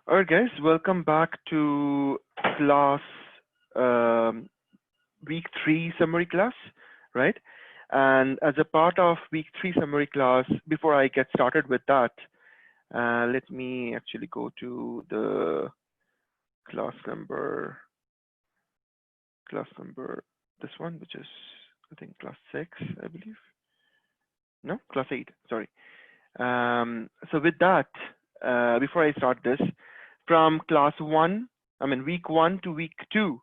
All right, guys, welcome back to class week 3 summary class, right? And as a part of week 3 summary class, before I get started with that, let me actually go to the class number, this one, which is, I think, class 6, I believe. No, class 8, sorry. So with that, before I start this, from class 1, week 1 to week 2,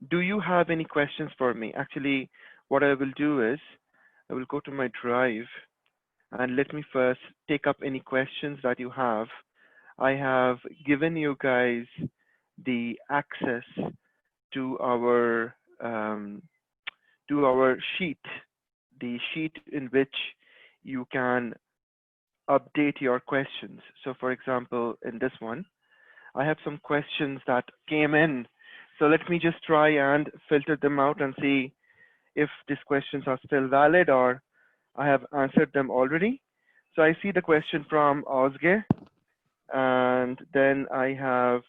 do you have any questions for me? Actually, what I will do is, I will go to my drive and let me first take up any questions that you have. I have given you guys the access to our sheet, the sheet in which you can update your questions. So for example, in this one, I have some questions that came in. So let me just try and filter them out and see if these questions are still valid or I have answered them already. So I see the question from Ozge, and then I have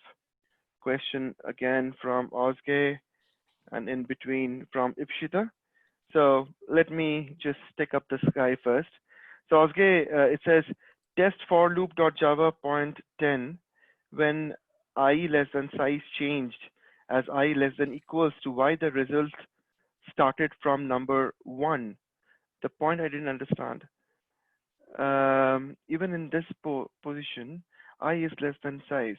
question again from Ozge, and in between from Ipshita. So let me just take up this guy first. So Ozge, it says test for loop.java point 10 when I less than size changed as I less than equals to why the result started from number 1. The point I didn't understand. Even in this position, I is less than size.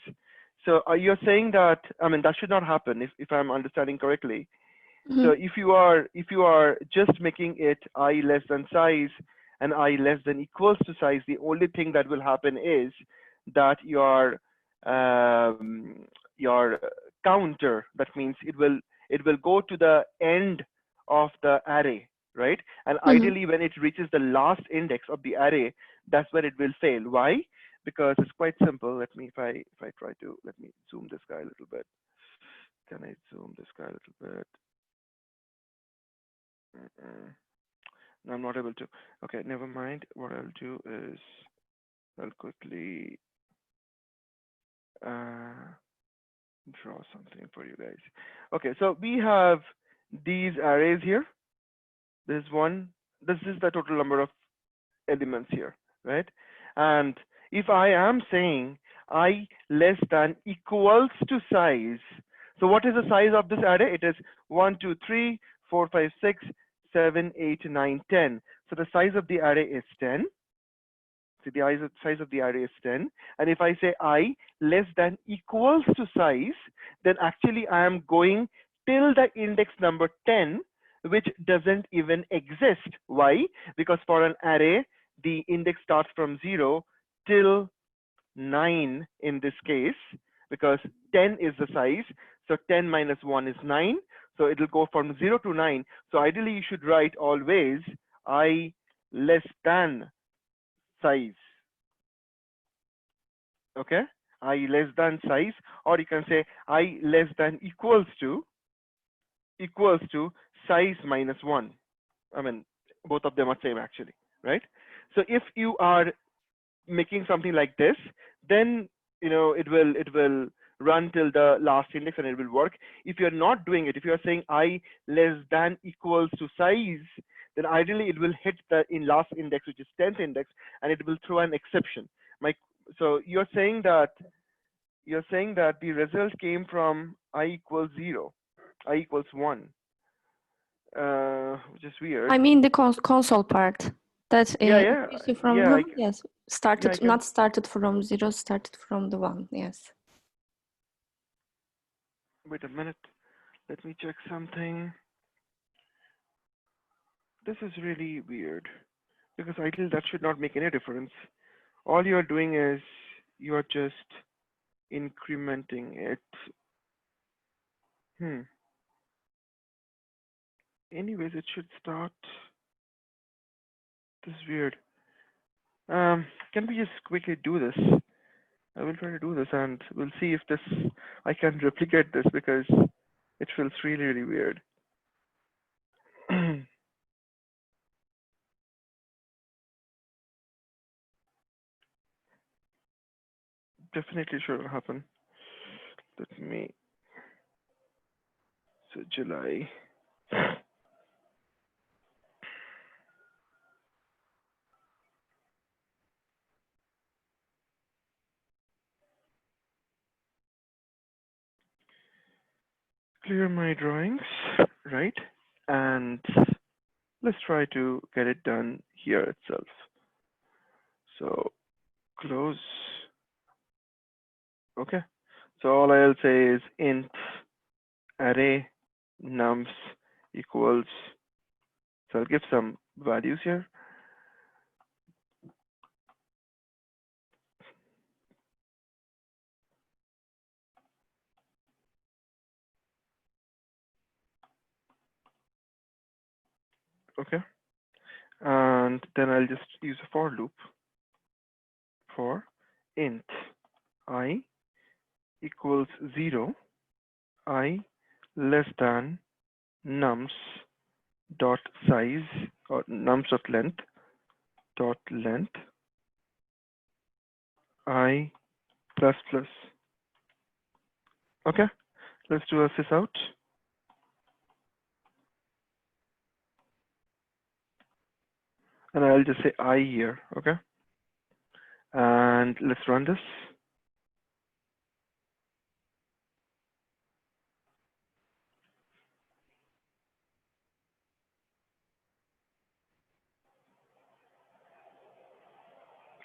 So you're saying that, that should not happen if I'm understanding correctly. Mm-hmm. So if you are just making it I less than size and I less than equals to size, the only thing that will happen is that your counter, that means it will go to the end of the array, right? And ideally when it reaches the last index of the array, that's where it will fail. Why? Because it's quite simple. Let me, if I try to, let me zoom this guy a little bit. Can I zoom this guy a little bit? No, I'm not able to. Okay, never mind. What I'll do is I'll quickly draw something for you guys. Okay, so we have these arrays here. This one. This is the total number of elements here, right? And if I am saying I less than equals to size, so what is the size of this array? It is 1, 2, 3, 4, 5, 6, 7, 8, 9, 10. So the size of the array is 10. So the size of the array is 10. And if I say I less than equals to size, then actually I am going till the index number 10, which doesn't even exist. Why? Because for an array, the index starts from 0 till 9 in this case, because 10 is the size. So 10 minus 1 is 9. So it will go from 0 to 9. So ideally, you should write always I less than size. Okay, I less than size, or you can say I less than equals to size minus 1. Both of them are same actually, right? So if you are making something like this, then it will run till the last index and it will work. If you're not doing it, if you're saying I less than equals to size, then ideally it will hit the last index, which is 10th index, and it will throw an exception. So you're saying that the result came from I equals 0, I equals 1, which is weird. I mean the console part. That's from yes, started not started from 0, started from the 1. Yes. Wait a minute. Let me check something. This is really weird because ideally that should not make any difference. All you're doing is you're just incrementing it. Anyways, it should start. This is weird. Can we just quickly do this? I will try to do this and we'll see if I can replicate this because it feels really, really weird. definitely should happen. Let me, so July. Clear my drawings, right? And let's try to get it done here itself. So close. Okay. So all I'll say is int array nums equals, so I'll give some values here. Okay. And then I'll just use a for loop for int I equals 0, I less than nums dot size or nums dot length I plus plus. Okay, let's do a sys out. And I'll just say I here, okay? And let's run this.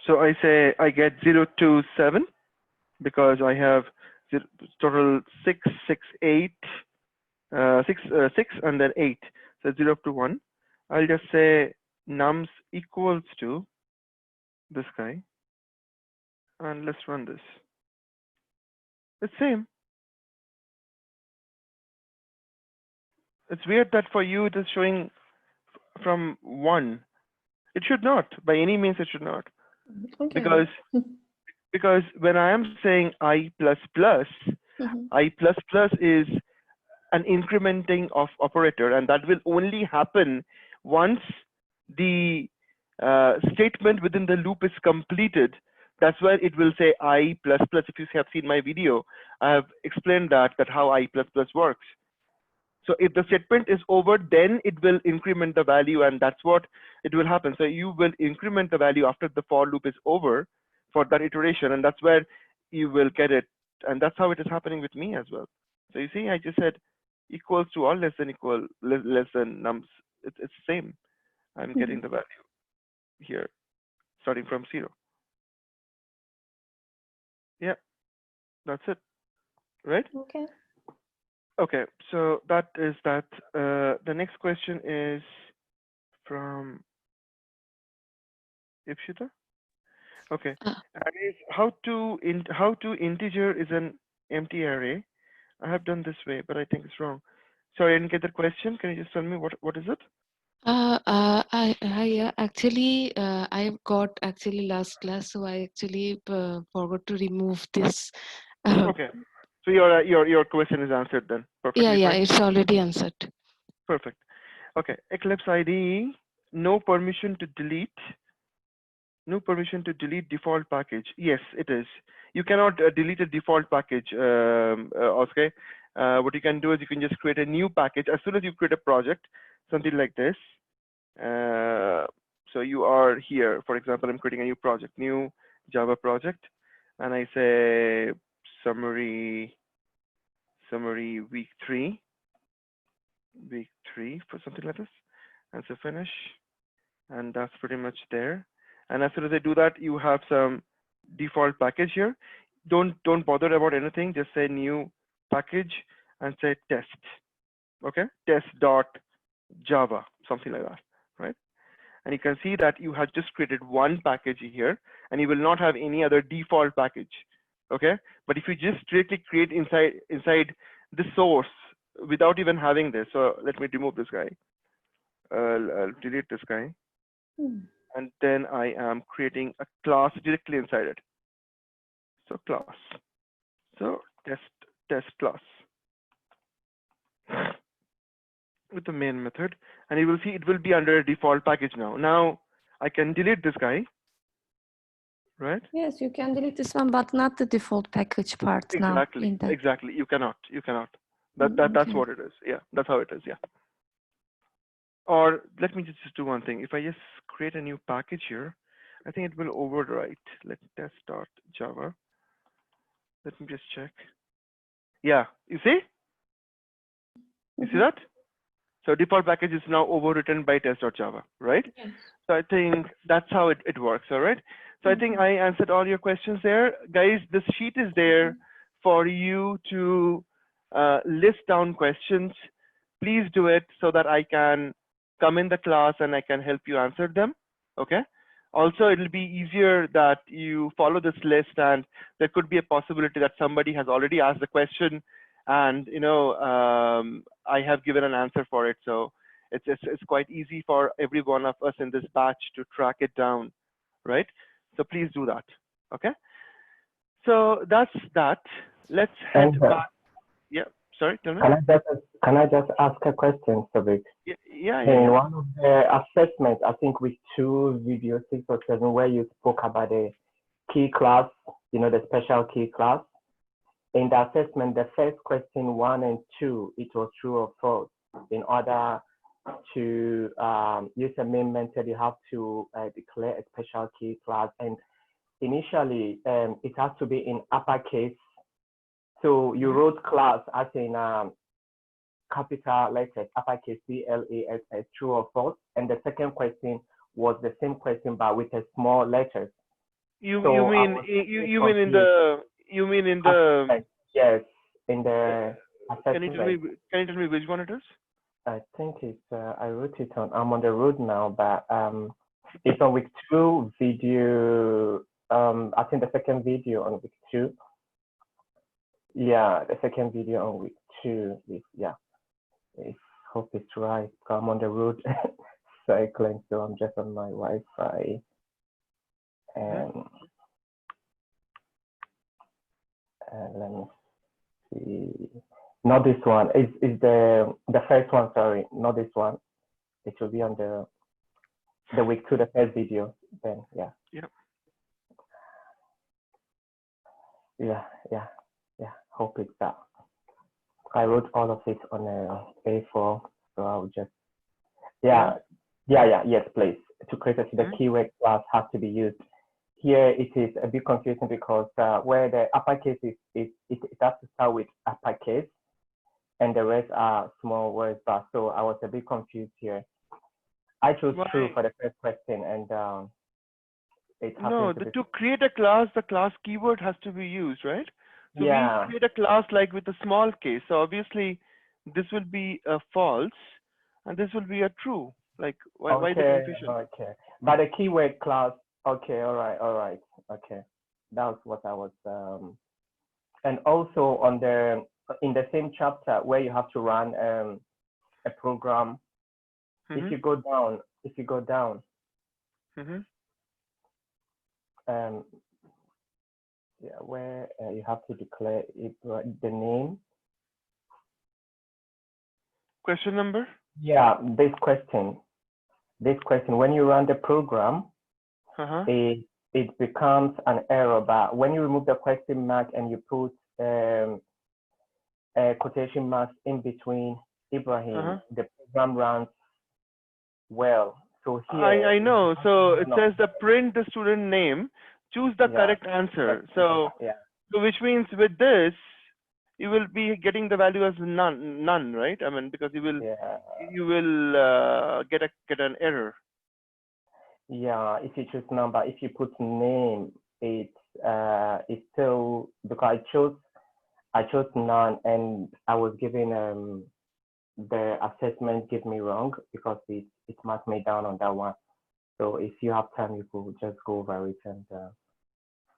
So I say I get 0 to 7 because I have total 6, 6, 8, 6 and then 8. So 0 up to 1. I'll just say nums equals to this guy. And let's run this. It's same. It's weird that for you it is showing from 1. It should not. By any means it should not. Okay. Because when I am saying I plus plus, I plus plus is an incrementing of operator, and that will only happen once the statement within the loop is completed. That's where it will say I plus plus. If you have seen my video, I have explained that how I plus plus works. So if the statement is over, then it will increment the value, and that's what it will happen. So you will increment the value after the for loop is over for that iteration, and that's where you will get it. And that's how it is happening with me as well. So you see, I just said equals to or less than equal, less than nums. It's same. I'm getting the value here, starting from 0. Yeah, that's it, right? Okay. Okay, so that is that. The next question is from Ipshita. Okay, arrays, how to integer is an empty array. I have done this way, but I think it's wrong. Sorry, I didn't get the question. Can you just tell me what is it? I actually I got actually last class, so I actually forgot to remove this. Okay, so your question is answered then. Perfectly yeah, fine. it's already answered. Perfect. Okay, Eclipse IDE, no permission to delete. No permission to delete default package. Yes, it is. You cannot delete a default package, okay? What you can do is you can just create a new package as soon as you create a project, something like this. So you are here, for example, I'm creating a new project, new Java project, and I say summary week 3 for something like this, and so finish, and that's pretty much there. And as soon as I do that, you have some default package here. Don't bother about anything. Just say new package and say test. Okay, test.java, something like that, right? And you can see that you have just created one package here, and you will not have any other default package. Okay, but if you just directly create inside the source without even having this, so let me remove this guy. I'll delete this guy. And then I am creating a class directly inside it. So class. So test class with the main method, and you will see it will be under a default package now. Now I can delete this guy, right? Yes, you can delete this one, but not the default package part now. Exactly. You cannot. That's what it is. Yeah, that's how it is. Yeah. Or let me just do one thing. If I just create a new package here, I think it will overwrite. Let's test.java. Let me just check. Yeah, you see? You see that? So default package is now overwritten by test.java, right? Yes. So I think that's how it works, all right? So I think I answered all your questions there. Guys, this sheet is there for you to list down questions. Please do it so that I can come in the class and I can help you answer them, okay? Also, it'll be easier that you follow this list, and there could be a possibility that somebody has already asked the question and I have given an answer for it. So it's quite easy for every one of us in this batch to track it down, right? So please do that, okay? So that's that. Let's head back. Yeah, sorry, tell me. Can I just ask a question, Sabik? Yeah. In one of the assessments, I think with 2 video 6 or 7, where you spoke about the key class, the special key class. In the assessment, the first question 1 and 2, it was true or false. In order to use a main method, you have to declare a special key class. And initially, it has to be in uppercase. So you wrote class as in capital letters, uppercase CLASS, true or false. And the second question was the same question, but with a small letters. You mean in the yes, in the assessment. Can you tell me which one it is? I think it's I wrote it on. I'm on the road now, but it's on week 2 video. I think the second video on week 2. Yeah, the second video on week 2 is I hope it's right. I'm on the road cycling, so I'm just on my Wi-Fi. And let me see. Not this one. It's the first one. Sorry, not this one. It will be on the week 2, the first video. Then yeah. Hope it's that. I wrote all of it on a A4, so I'll just yes, please. To create the keyword class has to be used. Here it is a bit confusing because where the uppercase is, it has to start with uppercase, and the rest are small words. So I was a bit confused here. I chose true for the first question, and to create a class, the class keyword has to be used, right? So we create a class like with a small case. So obviously, this will be a false, and this will be a true. Like why the confusion? Okay, but the keyword class. Okay, all right. Okay, that was what I was. And also in the same chapter where you have to run a program. If you go down. Where you have to declare it, the name. Question number? Yeah, this question. When you run the program, it becomes an error. But when you remove the question mark and you put quotation marks in between Ibrahim, the program runs well. So here I know. So it says the print the student name, choose the correct answer. So which means with this, you will be getting the value as none, right? I mean, because you will get an error. Yeah, if you choose number, if you put name, it's still, because I chose none, and I was given the assessment gave me wrong because it marked me down on that one. So if you have time, you could just go over it and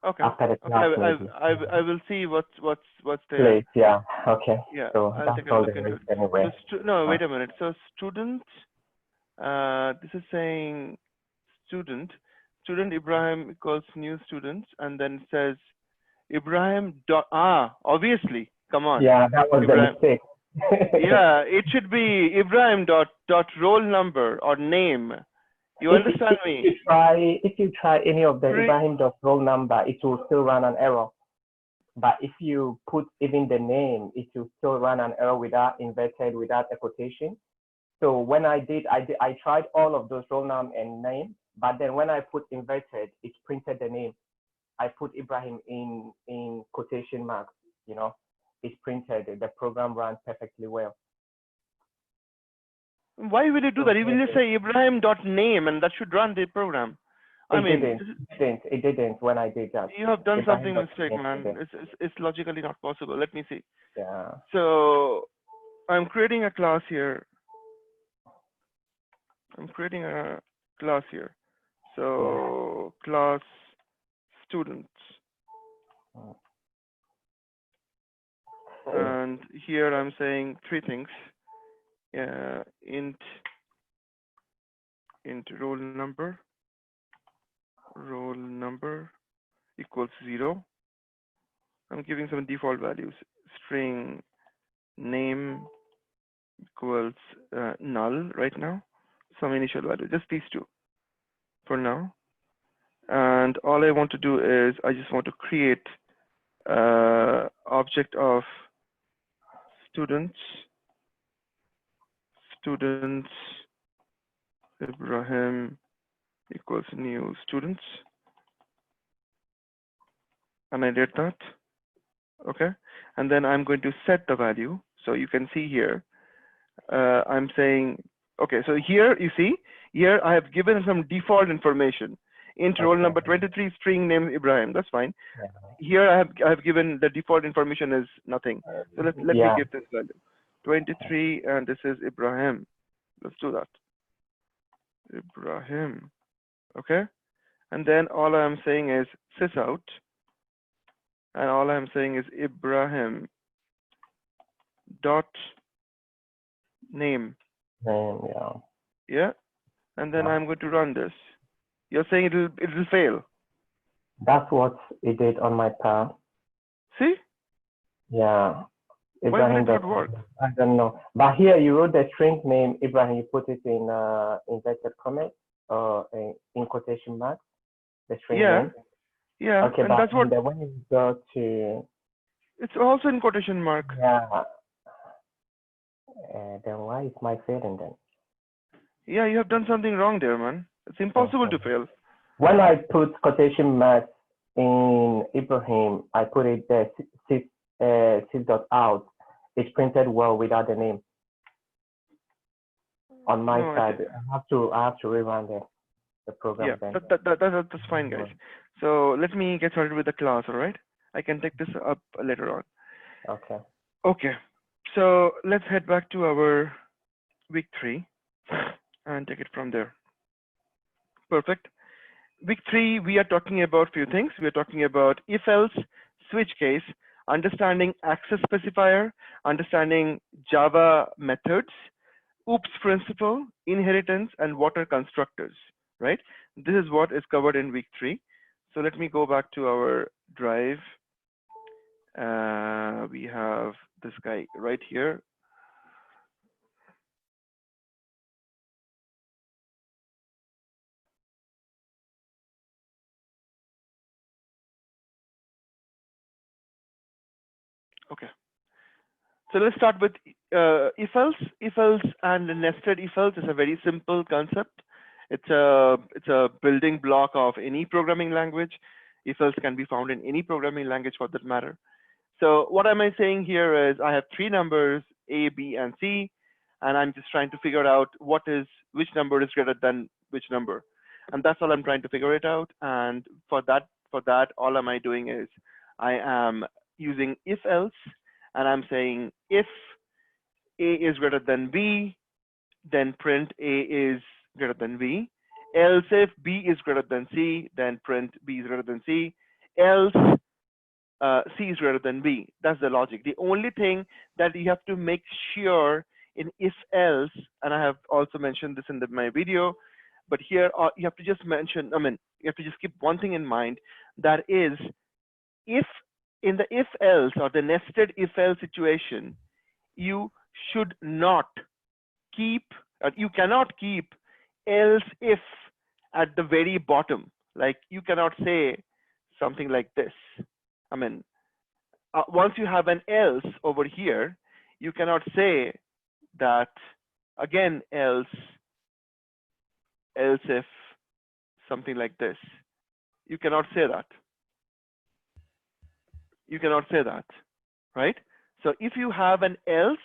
after the class. I will see what's there. Please, yeah, okay. Yeah, so I'll take a look into it. Anyway. So no, wait a minute. So student, this is saying student Ibrahim equals new student, and then it says Ibrahim dot obviously, come on. Yeah, that was the mistake. Yeah, it should be Ibrahim dot roll number or name You understand me? If you try any of the Ibrahim.roll number, it will still run an error. But if you put even the name, it will still run an error without inverted, without a quotation. So when I tried all of those roll name and name, but then when I put inverted, it printed the name. I put Ibrahim in quotation marks, you know, it printed, the program ran perfectly well. Why will you do that? You will just say Ibrahim.name and that should run the program. It didn't when I did that. You have done something mistake, man. It's logically not possible. Let me see. Yeah. So I'm creating a class here. So class students. And here I'm saying three things. Int roll number equals 0. I'm giving some default values. String name equals null right now. Some initial value, just these two for now. And all I want to do is I just want to create object of students Ibrahim equals new students, and I did that. Okay, and then I'm going to set the value. So you can see here, I'm saying, okay, so here you see, here I have given some default information. Int roll number 23, string name Ibrahim. That's fine. Yeah. Here I have given the default information is nothing. So let me give this value 23, and this is Ibrahim. Let's do that. Ibrahim. Okay, and then all I'm saying is sysout, and all I'm saying is Ibrahim dot name. Yeah, and then I'm going to run this. You're saying it'll fail. That's what it did on my part. See? Yeah. Why did it not work? I don't know. But here you wrote the string name Ibrahim. You put it in inverted commas or in quotation marks. The string name. Yeah. Okay, and but that's what. When you go to. It's also in quotation mark. Yeah. Then why is my failing then? Yeah, you have done something wrong there, man. It's impossible to fail. When I put quotation marks in Ibrahim, I put it there, sys.out. It's printed well without the name. On my side, I have to rerun the program. Yeah, that's fine, guys. So let me get started with the class, all right? I can take this up later on. Okay. Okay. So let's head back to our week 3 and take it from there. Perfect. Week 3, we are talking about a few things. We are talking about if-else, switch case, understanding access specifier, understanding Java methods, OOPS principle, inheritance, and what are constructors, right? This is what is covered in week 3. So let me go back to our drive. We have this guy right here. Okay. So let's start with if-else. If-else and nested if-else is a very simple concept. It's a building block of any programming language. If-else can be found in any programming language for that matter. So what am I saying here is I have 3 numbers, A, B, and C, and I'm just trying to figure out which number is greater than which number. And that's all I'm trying to figure it out. And for that, all am I doing is I am using if-else, and I'm saying if A is greater than B, then print A is greater than B. Else if B is greater than C, then print B is greater than C. Else C is greater than B. That's the logic. The only thing that you have to make sure in if-else, and I have also mentioned this in my video, but here you have to just mention, you have to just keep one thing in mind, that is, if in the if-else or the nested if-else situation, you should not keep, you cannot keep else if at the very bottom. Like you cannot say something like this. I mean, once you have an else over here, you cannot say that again else if something like this. You cannot say that. You cannot say that, right? So if you have an else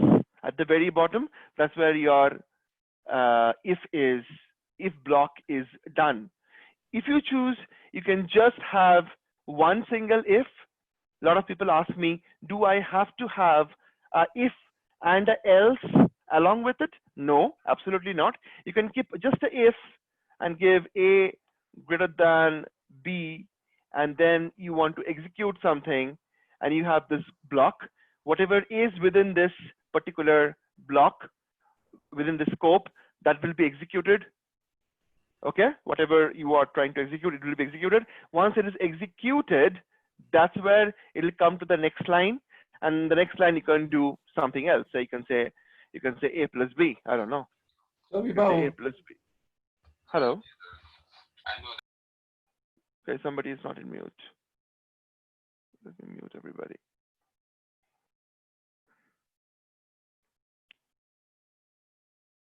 at the very bottom, that's where your if block is done. If you choose, you can just have one single if. A lot of people ask me, do I have to have a if and a else along with it? No, absolutely not. You can keep just a if and give A greater than B, and then you want to execute something, and you have this block. Whatever is within this particular block, within the scope, that will be executed. Okay, whatever you are trying to execute, it will be executed. Once it is executed, that's where it will come to the next line, and the next line you can do something else. So you can say A plus B. I don't know. You can say A plus B. Hello. Okay, somebody is not in mute. Let me mute everybody.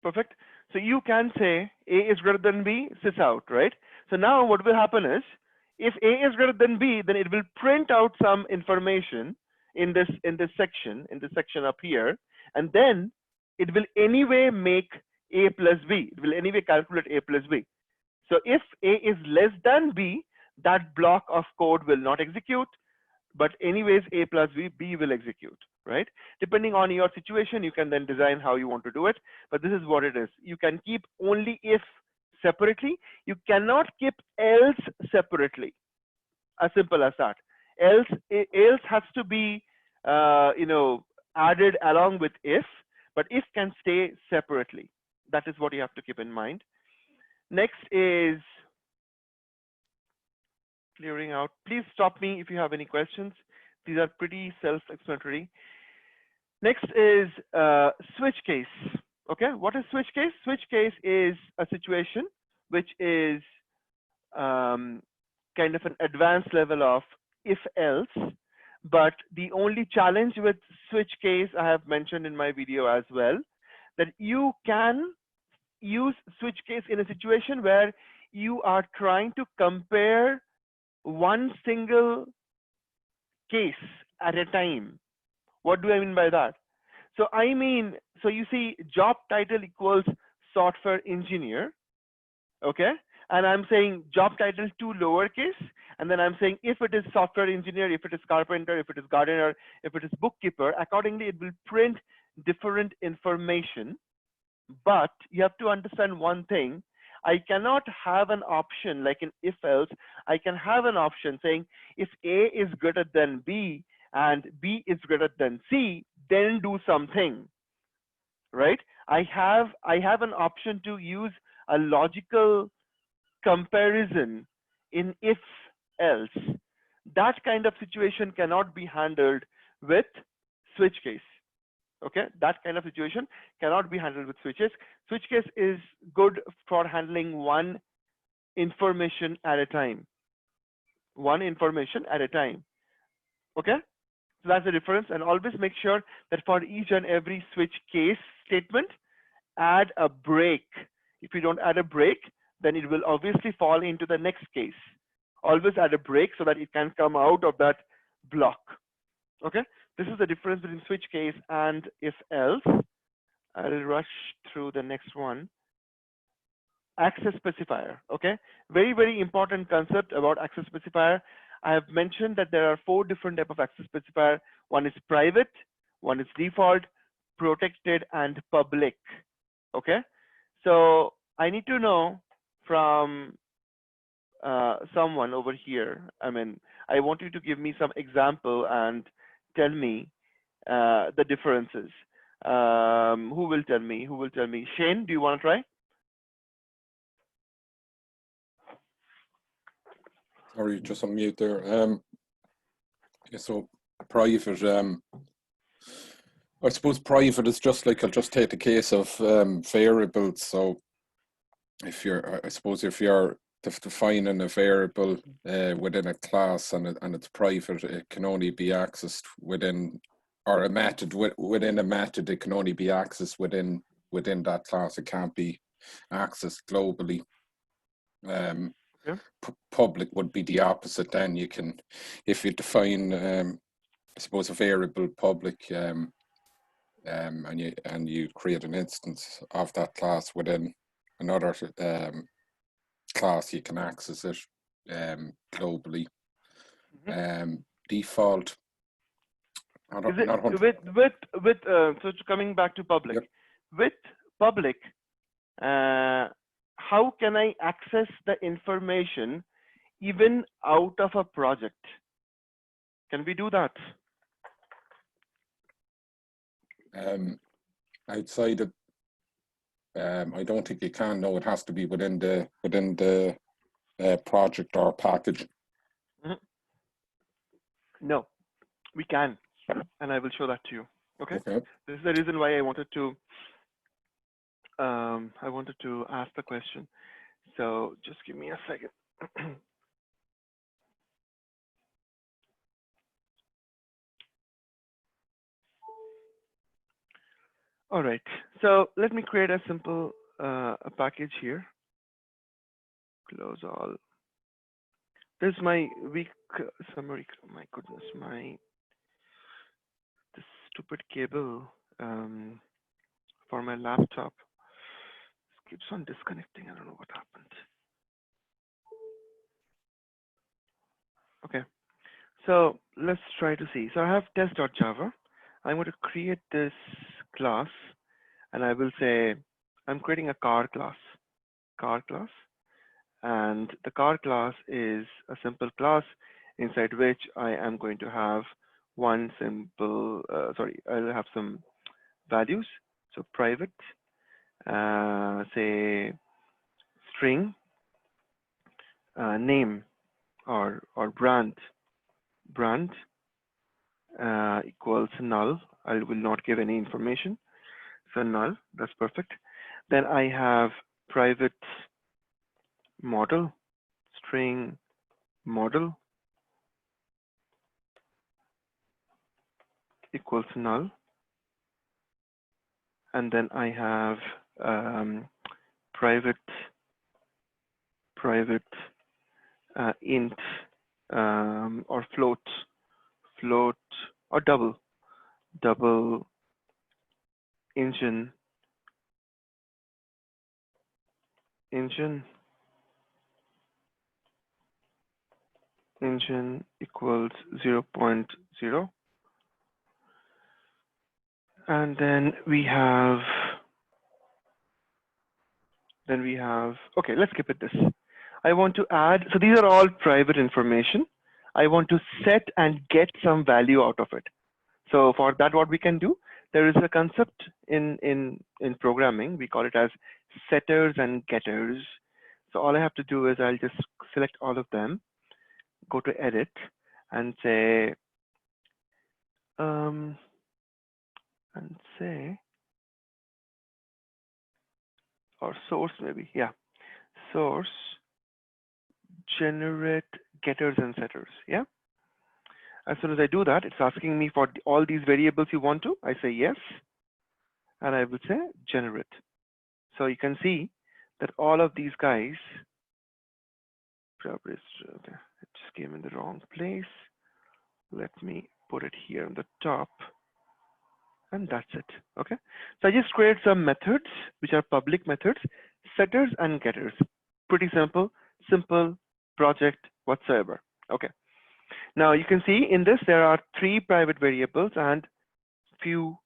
Perfect. So you can say A is greater than B, sys out, right? So now what will happen is, if A is greater than B, then it will print out some information in this section up here, and then it will anyway make A plus B. It will anyway calculate A plus B. So if A is less than B, that block of code will not execute, but anyways A plus B will execute, right? Depending on your situation, you can then design how you want to do it, but this is what it is. You can keep only if separately. You cannot keep else separately. As simple as that. Else has to be added along with if, but if can stay separately. That is what you have to keep in mind. Next is clearing out. Please stop me if you have any questions. These are pretty self-explanatory. Next is switch case. Okay, what is switch case? Switch case is a situation which is kind of an advanced level of if else, but the only challenge with switch case I have mentioned in my video as well, that you can use switch case in a situation where you are trying to compare one single case at a time. What do I mean by that? So I mean, so you see job title equals software engineer, okay? And I'm saying job title to lowercase, and then I'm saying if it is software engineer, if it is carpenter, if it is gardener, if it is bookkeeper, accordingly it will print different information. But you have to understand one thing. I cannot have an option like in if else. I can have an option saying if A is greater than B and B is greater than C, then do something, right? I have an option to use a logical comparison in if else. That kind of situation cannot be handled with switch case. Okay, that kind of situation cannot be handled with switches. Switch case is good for handling one information at a time. One information at a time. Okay, so that's the difference. And always make sure that for each and every switch case statement, add a break. If you don't add a break, then it will obviously fall into the next case. Always add a break so that it can come out of that block. Okay, this is the difference between switch case and if else. I'll rush through the next one. Access specifier. Okay, very, very important concept about access specifier. I have mentioned that there are 4 different types of access specifier. One is private, one is default, protected, and public. Okay, so I need to know from someone over here. I mean, I want you to give me some example and tell me the differences. Who will tell me? Who will tell me? Shane, do you want to try? Sorry, just on mute there. Yeah, so private, I suppose private is just like, I'll just take the case of variables. So if you're, I suppose, if you're defining a variable within a class and it's private, it can only be accessed within, or a method within a method, it can only be accessed within that class. It can't be accessed globally. Public would be the opposite. Then you can, if you define, I suppose, a variable public, and you create an instance of that class within another class, you can access it globally. Default. So coming back to public, yep. With public, how can I access the information even out of a project? Can we do that? Outside of, I don't think you can. No, it has to be within the project or package. No, we can, and I will show that to you. Okay. This is the reason why I wanted to ask the question. So just give me a second. All right, so let me create a simple a package here. Close all. This is my weak summary. My goodness, this stupid cable for my laptop keeps on disconnecting. I don't know what happened. Okay, so let's try to see. So I have test.java. I'm going to create this class, and I will say I'm creating a car class, and the car class is a simple class inside which I am going to have one simple, I'll have some values. So private, say string, name or brand equals null. I will not give any information. So null, that's perfect. Then I have private model, string model equals null. And then I have private int or float or double engine equals 0.0. And then we have okay, let's skip it this. I want to add, so these are all private information. I want to set and get some value out of it. So for that, what we can do, there is a concept in programming. We call it as setters and getters. So all I have to do is I'll just select all of them, go to edit, and say or source maybe, yeah, source generate getters and setters. Yeah. As soon as I do that, it's asking me for all these variables you want to. I say yes, and I will say generate. So you can see that all of these guys, okay, it just came in the wrong place. Let me put it here on the top, and that's it. Okay. So I just create some methods which are public methods, setters and getters. Pretty simple project whatsoever. Okay. Now you can see in this there are 3 private variables and few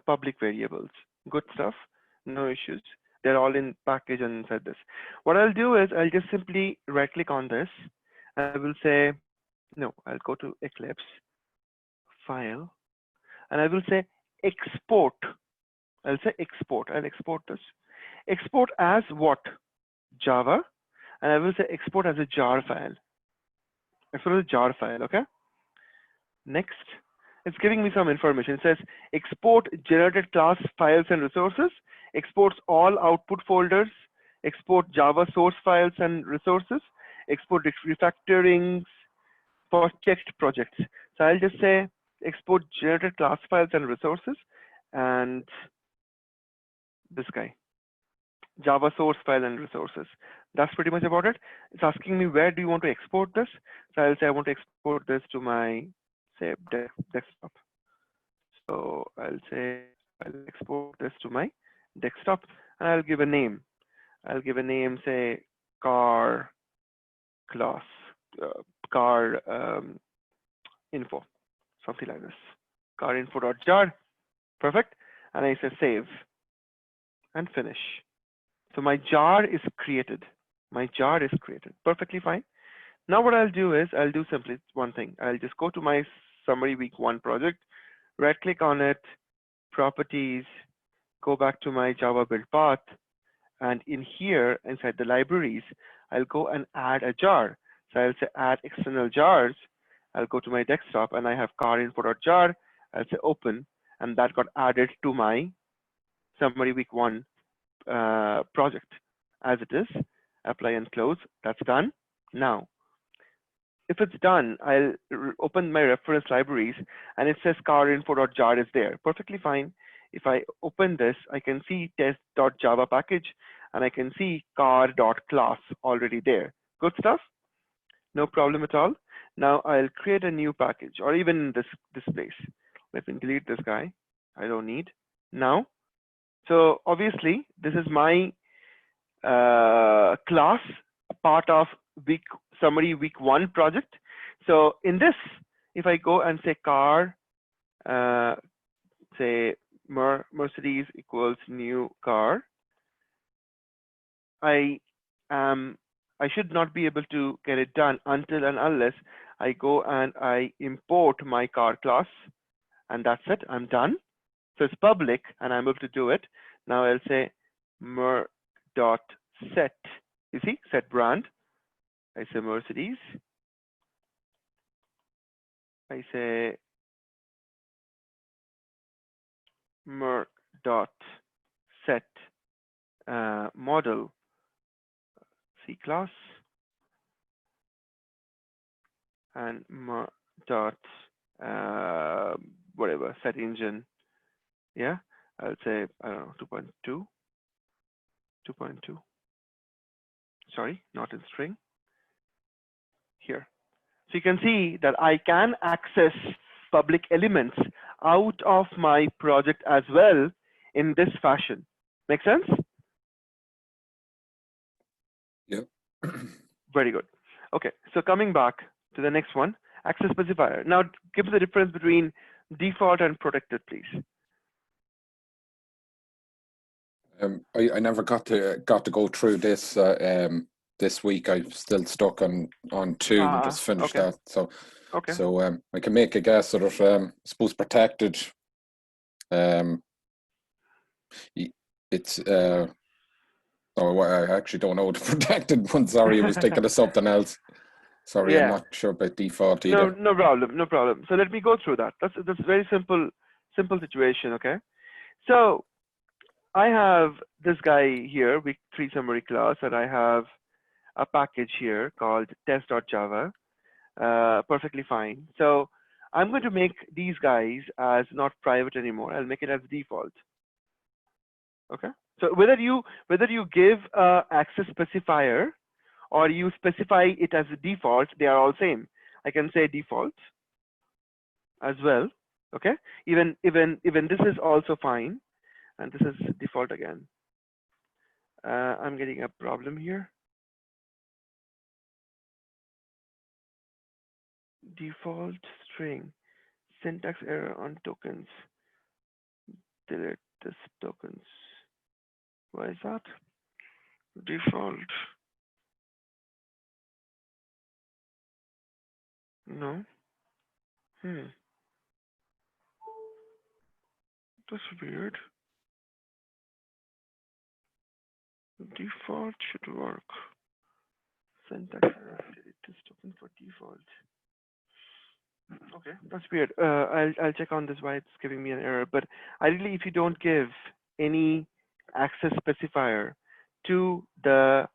public variables. Good stuff, no issues. They're all in package and inside this. What I'll do is I'll just simply right click on this. I will say, no, I'll go to Eclipse, File, and I will say export. I'll say export. I'll export this. Export as what? Java. And I will say export as a jar file. Export as a jar file, okay? Next, it's giving me some information. It says export generated class files and resources, exports all output folders, export Java source files and resources, export refactorings for checked projects. So I'll just say export generated class files and resources, and this guy, Java source file and resources. That's pretty much about it. It's asking me where do you want to export this. So I'll say I want to export this to my, say, desktop. So I'll say I'll export this to my desktop, and I'll give a name. I'll give a name, say, car class, car info, something like this. Car info.jar. Perfect. And I say save and finish. So my jar is created. My jar is created. Perfectly fine. Now what I'll do is I'll do simply one thing. I'll just go to my summary week 1 project, right click on it, properties, go back to my Java build path, and in here inside the libraries, I'll go and add a jar. So I'll say add external jars. I'll go to my desktop and I have car info.jar. I'll say open, and that got added to my summary week 1 project as it is. Apply and close. That's done. Now, if it's done, I'll open my reference libraries and it says car info.jar is there. Perfectly fine. If I open this, I can see test.java package and I can see car.class already there. Good stuff. No problem at all. Now I'll create a new package, or even this place. Let me delete this guy. I don't need now. So obviously this is my class, part of summary week 1 project. So in this, if I go and say car, say Mercedes equals new car, I should not be able to get it done until and unless I go and I import my car class, and that's it. I'm done. So it's public and I'm able to do it. Now I'll say mer.set. You see, set brand. I say Mercedes. I say mer.set model C class, and dot whatever set engine. Yeah, I'll say I don't know 2.2. Sorry, not in string. Here, so you can see that I can access public elements out of my project as well in this fashion. Make sense? Yeah. Very good. Okay, so coming back to the next one, access specifier. Now give us the difference between default and protected, please. I never got to go through this this week. I'm still stuck on 2 and just finished that. So so I can make a guess sort of suppose protected. It's oh, I actually don't know the protected one. Sorry, I was thinking of something else. Sorry, yeah. I'm not sure about default either. No problem, no problem. So let me go through that. That's very simple situation. Okay, so I have this guy here, week 3 summary class, and I have a package here called test.java. Perfectly fine. So I'm going to make these guys as not private anymore. I'll make it as default. Okay. So whether you give access specifier or you specify it as a default, they are all same. I can say default as well. Okay. Even this is also fine, and this is default again. I'm getting a problem here. Default string, syntax error on tokens. Delete this tokens. Why is that? Default. No. That's weird. Default should work. Syntax error. Delete this token for default. Okay, that's weird. I'll check on this why it's giving me an error. But ideally, if you don't give any access specifier to the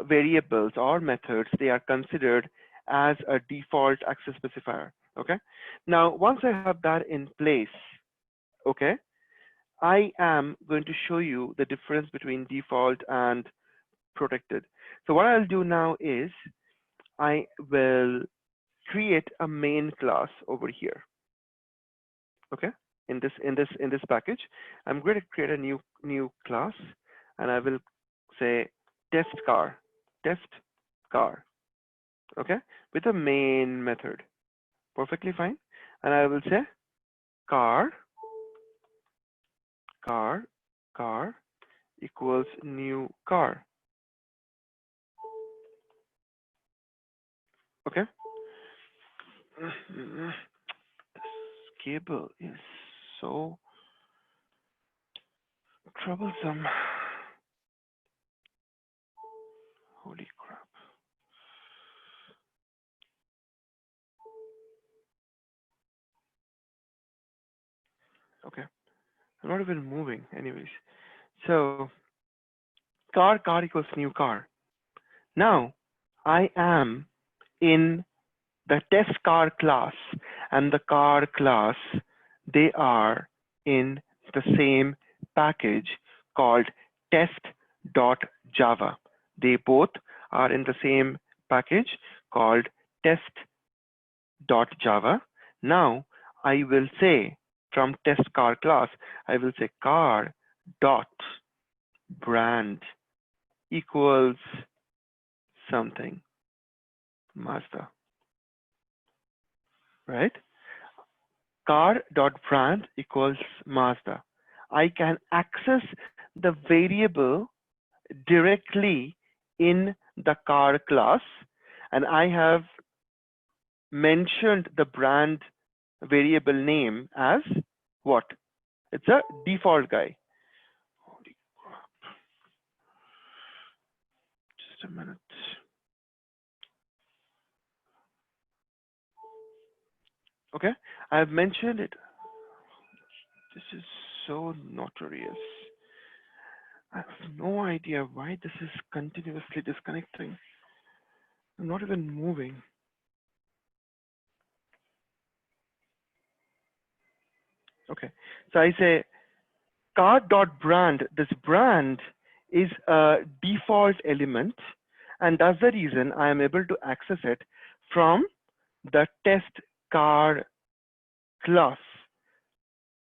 variables or methods, they are considered as a default access specifier. Okay. Now, once I have that in place, okay, I am going to show you the difference between default and protected. So what I'll do now is I will create a main class over here. Okay, in this package, I'm going to create a new class, and I will say test car, okay, with a main method. Perfectly fine. And I will say car equals new car. Okay. This cable is so troublesome. Holy crap. Okay. I'm not even moving anyways. So car equals new car. Now I am in the test car class and the car class, they are in the same package called test.java. They both are in the same package called test.java. Now I will say from test car class, I will say car dot brand equals something Mazda, right? Car.brand equals Mazda. I can access the variable directly in the car class, and I have mentioned the brand variable name as what? It's a default guy. Holy crap. Just a minute. Okay, I have mentioned it. This is so notorious. I have no idea why this is continuously disconnecting. I'm not even moving. Okay, so I say car.brand. This brand is a default element, and that's the reason I am able to access it from the test car class.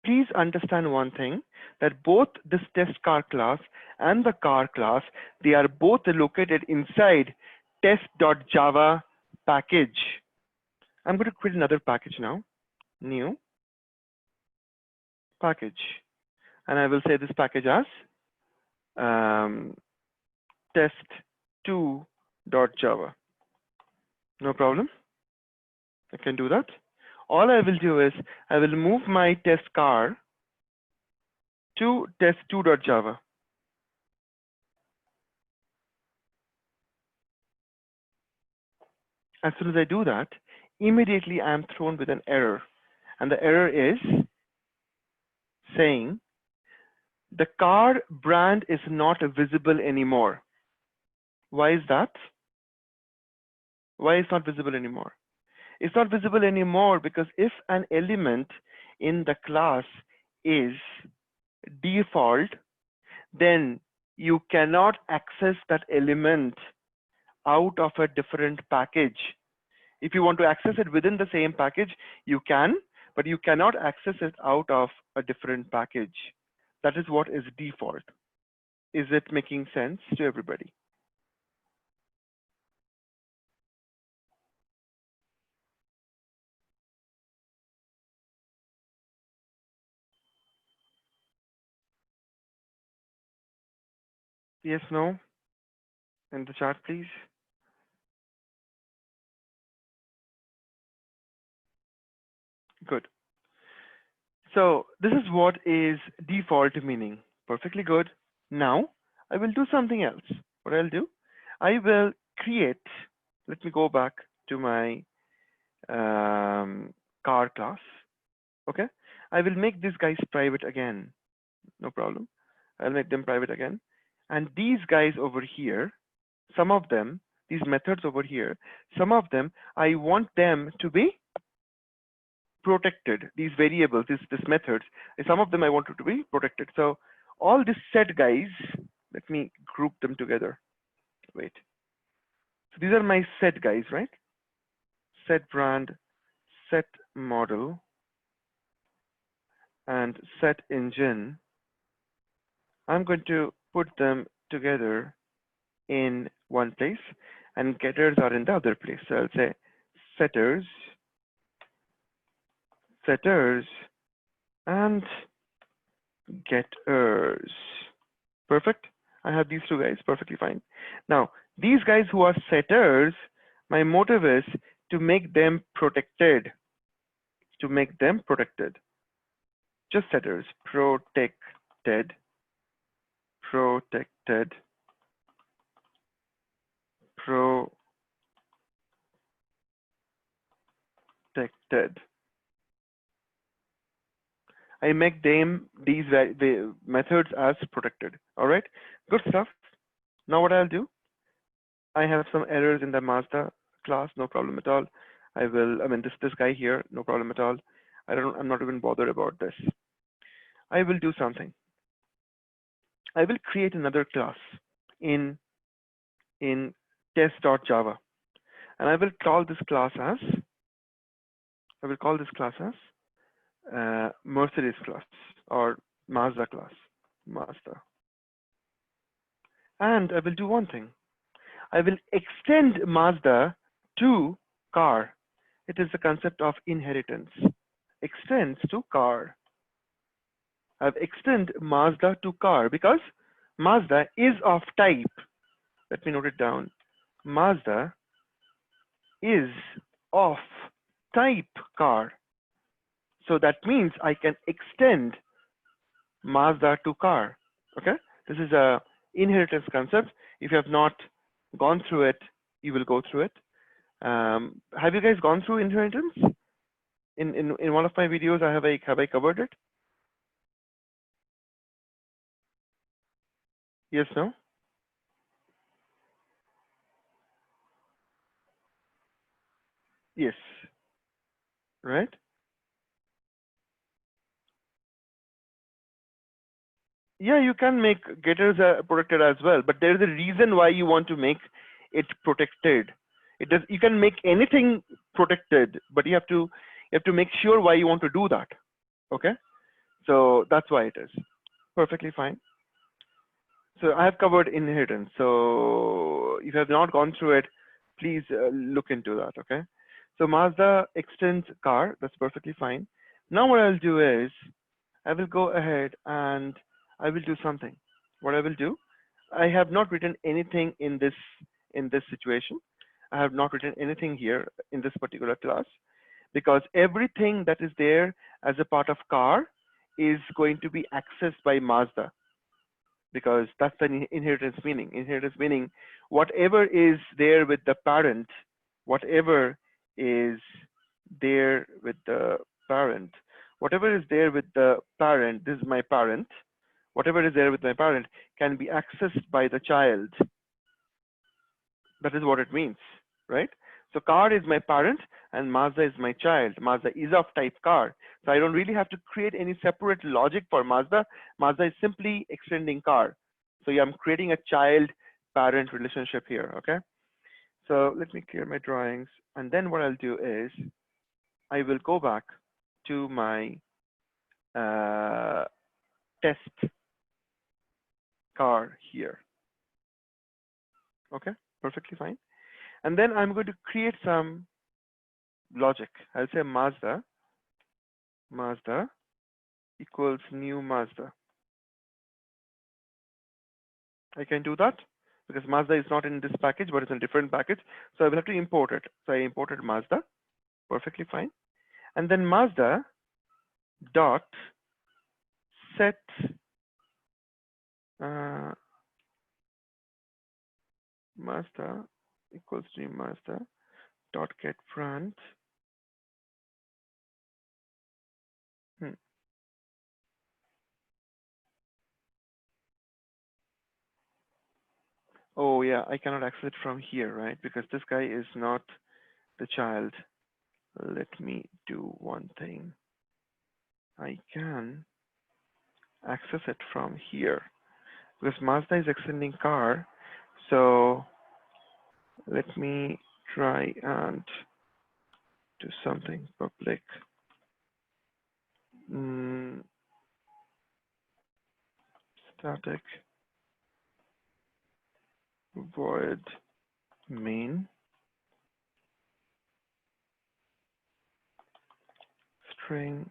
Please understand one thing, that both this test car class and the car class, they are both located inside test.java package. I'm going to create another package now, new package, and I will say this package as test2.java. No problem. I can do that. All I will do is I will move my test car to test2.java. As soon as I do that, immediately I am thrown with an error. And the error is saying the car brand is not visible anymore. Why is that? Why is it not visible anymore? It's not visible anymore because if an element in the class is default, then you cannot access that element out of a different package. If you want to access it within the same package, you can, but you cannot access it out of a different package. That is what is default. Is it making sense to everybody? Yes, no? In the chat, please. Good. So this is what is default meaning. Perfectly good. Now I will do something else. What I'll do, I will create, let me go back to my car class. Okay. I will make these guys private again. No problem. I'll make them private again. And these guys over here, some of them, these methods over here, some of them, I want them to be protected. These variables, these methods, some of them I want it to be protected. So all these set guys, let me group them together. Wait. So these are my set guys, right? Set brand, set model, and set engine. I'm going to put them together in one place, and getters are in the other place. So I'll say setters, and getters. Perfect. I have these two guys, perfectly fine. Now, these guys who are setters, my motive is to make them protected. To make them protected. Just setters, protected, protected, protected. I make them these methods as protected. All right, good stuff. Now what I'll do, I have some errors in the Mazda class, no problem at all. I mean this guy here, no problem at all. I'm not even bothered about this. I will do something. I will create another class in test.java, and I will call this class as Mercedes class or Mazda class, Mazda. And I will do one thing. I will extend Mazda to car. It is the concept of inheritance. Extends to car. I've extend Mazda to car because Mazda is of type. Let me note it down. Mazda is of type car. So that means I can extend Mazda to car. Okay, this is a inheritance concept. If you have not gone through it, you will go through it. Have you guys gone through inheritance? In one of my videos, have I covered it? Yes, no? Yes. Right? Yeah, you can make getters protected as well, but there is a reason why you want to make it protected. You can make anything protected, but you have to make sure why you want to do that. Okay, so that's why it is perfectly fine. So I have covered inheritance. So if you have not gone through it, please look into that. Okay, so Mazda extends car. That's perfectly fine. Now what I'll do is I will go ahead and I will do something. What I will do, I have not written anything in this situation. I have not written anything here in this particular class because everything that is there as a part of car is going to be accessed by Mazda, because that's the inheritance meaning. Inheritance meaning whatever is there with the parent, whatever is there with the parent, whatever is there with the parent, this is my parent, whatever is there with my parent can be accessed by the child. That is what it means, right? So car is my parent and Mazda is my child. Mazda is of type car. So I don't really have to create any separate logic for Mazda. Mazda is simply extending car. So yeah, I'm creating a child parent relationship here, okay? So let me clear my drawings. And then what I'll do is I will go back to my test car here. Okay, perfectly fine. And then I'm going to create some logic. I'll say Mazda equals new Mazda. I can do that because Mazda is not in this package, but it's in a different package. So I will have to import it. So I imported Mazda, perfectly fine. And then Mazda dot set Mazda equals new Mazda dot get front. Oh yeah, I cannot access it from here, right? Because this guy is not the child. Let me do one thing. I can access it from here because Mazda is extending car. So let me try and do something public. Static void main string.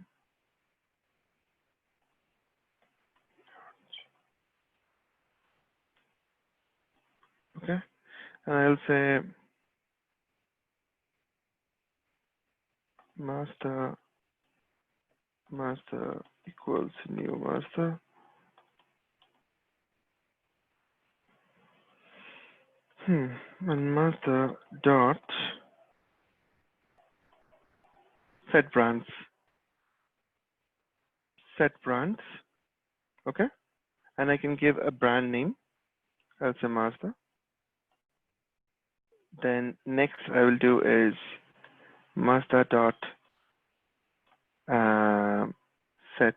Okay, and I'll say master equals new master. And master dot set brands. Okay, and I can give a brand name. I'll say master. Then next I will do is master dot set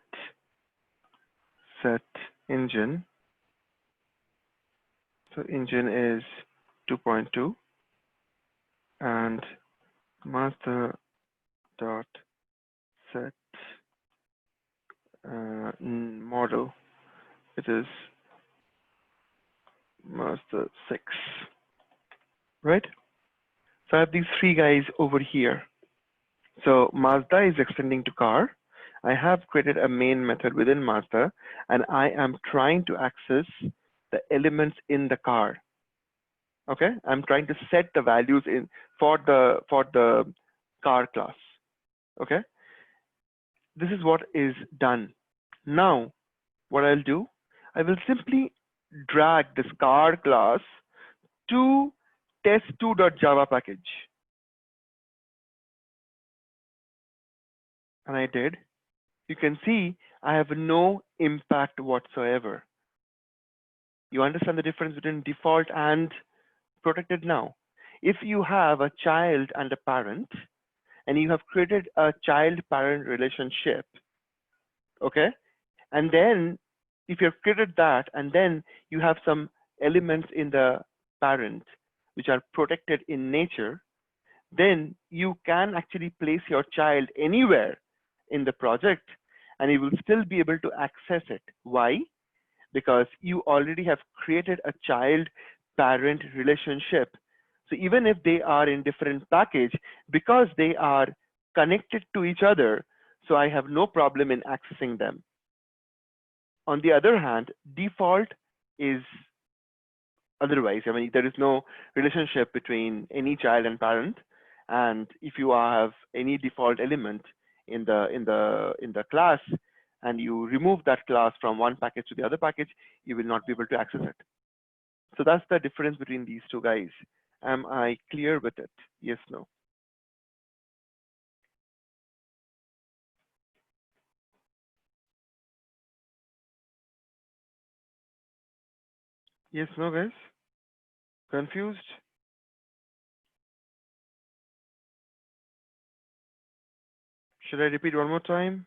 engine. So engine is 2.2 and master dot set model. It is master 6, right? So I have these three guys over here. So Mazda is extending to car. I have created a main method within Mazda, and I am trying to access the elements in the car. Okay, I'm trying to set the values in for the car class. Okay, this is what is done. Now, what I'll do, I will simply drag this car class to test2.java package. And I did. You can see I have no impact whatsoever. You understand the difference between default and protected now? If you have a child and a parent, and you have created a child-parent relationship, okay? And then if you've created that, and then you have some elements in the parent which are protected in nature, then you can actually place your child anywhere in the project and you will still be able to access it. Why? Because you already have created a child-parent relationship. So even if they are in different package, because they are connected to each other, so I have no problem in accessing them. On the other hand, default is otherwise. I mean, there is no relationship between any child and parent. And if you have any default element in the class and you remove that class from one package to the other package, you will not be able to access it. So that's the difference between these two guys. Am I clear with it? Yes, no? Yes, no, guys? Confused? Should I repeat one more time?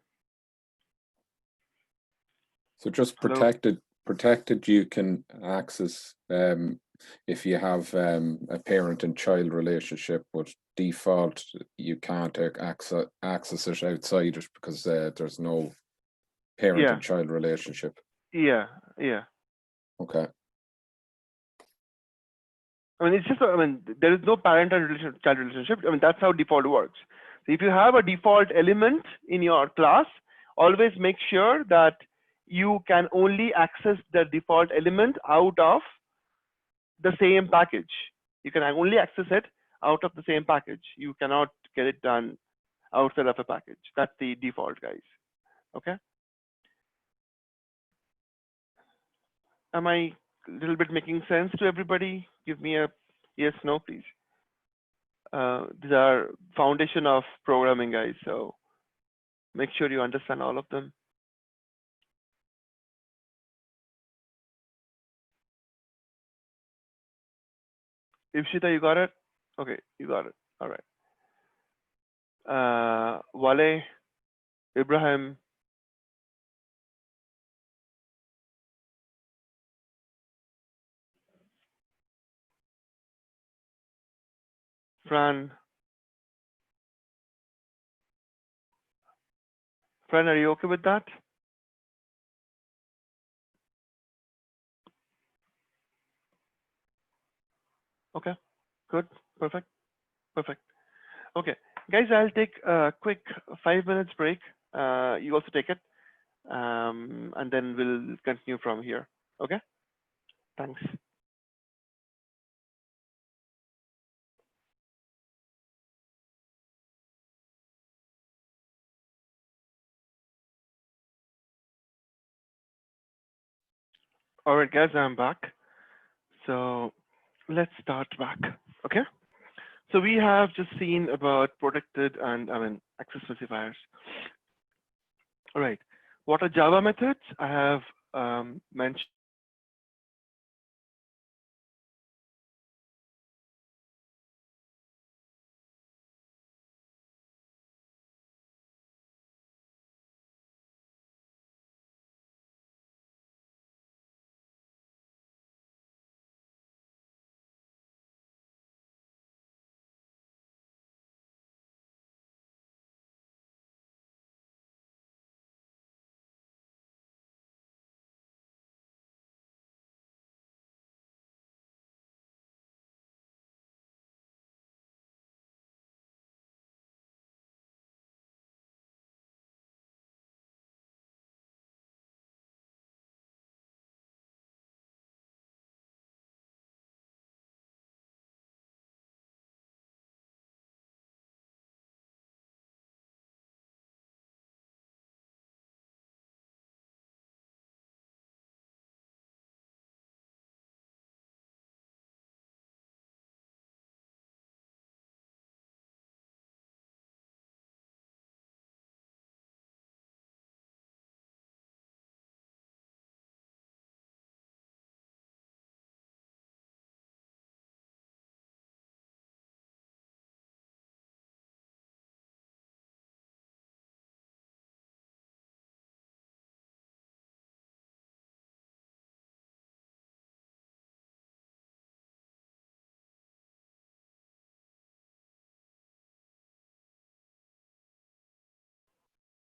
So just protected you can access if you have a parent and child relationship, but default you can't access it outside it because there's no parent and child relationship. Yeah. Okay. I mean, it's just, I mean, there is no parent and child relationship. I mean, that's how default works. So if you have a default element in your class, always make sure that you can only access the default element out of the same package. You can only access it out of the same package. You cannot get it done outside of a package. That's the default, guys. Okay. Am I a little bit making sense to everybody? Give me a yes, no, please. These are foundation of programming, guys. So make sure you understand all of them. Ipshita, you got it? Okay, you got it. All right. Wale, Ibrahim, Fran. Fran, are you okay with that? Okay, good, perfect, perfect. Okay, guys, I'll take a quick 5 minutes break. You also take it, and then we'll continue from here. Okay, thanks. All right, guys, I'm back. So let's start back. Okay. So we have just seen about protected and access specifiers. All right. What are Java methods? I have mentioned.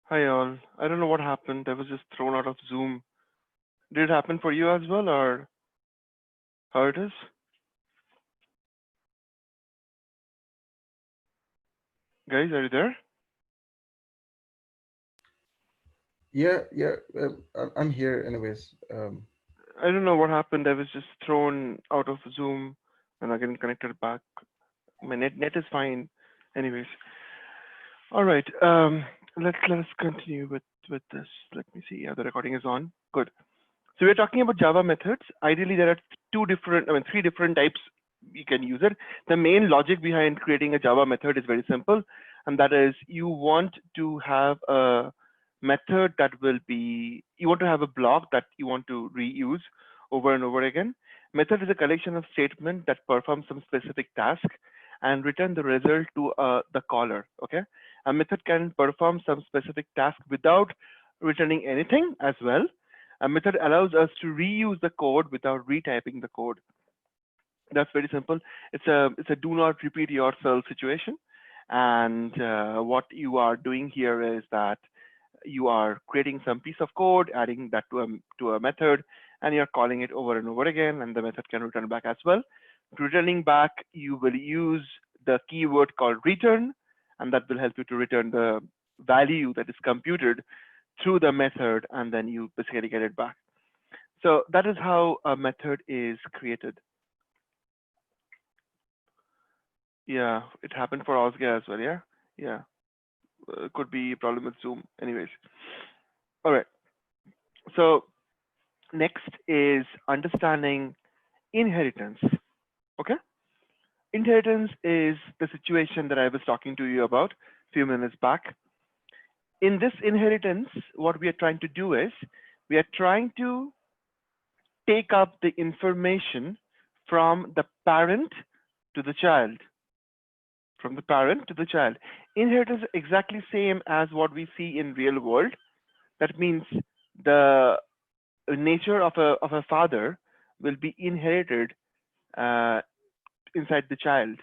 Hi all. I don't know what happened. I was just thrown out of Zoom. Did it happen for you as well, or how it is? Guys, are you there? Yeah, I'm here anyways. I don't know what happened. I was just thrown out of Zoom and again connected back. My net is fine. Anyways. All right. Let us continue with this. Let me see. Yeah, the recording is on. Good. So we're talking about Java methods. Ideally, there are three different types you can use it. The main logic behind creating a Java method is very simple, and that is you want to have a method that will be, you want to have a block that you want to reuse over and over again. Method is a collection of statements that perform some specific task and return the result to the caller. Okay, a method can perform some specific task without returning anything as well. A method allows us to reuse the code without retyping the code. That's very simple. It's a do not repeat yourself situation. And what you are doing here is that you are creating some piece of code, adding that to a method, and you're calling it over and over again, and the method can return back as well. Returning back, you will use the keyword called return, and that will help you to return the value that is computed through the method, and then you basically get it back. So that is how a method is created. Yeah, it happened for Oscar as well. Yeah. Could be a problem with Zoom. Anyways. All right. So next is understanding inheritance. Okay. Inheritance is the situation that I was talking to you about a few minutes back. In this inheritance, what we are trying to do is we are trying to take up the information from the parent to the child, from the parent to the child. Inheritance is exactly same as what we see in real world. That means the nature of a father will be inherited inside the child,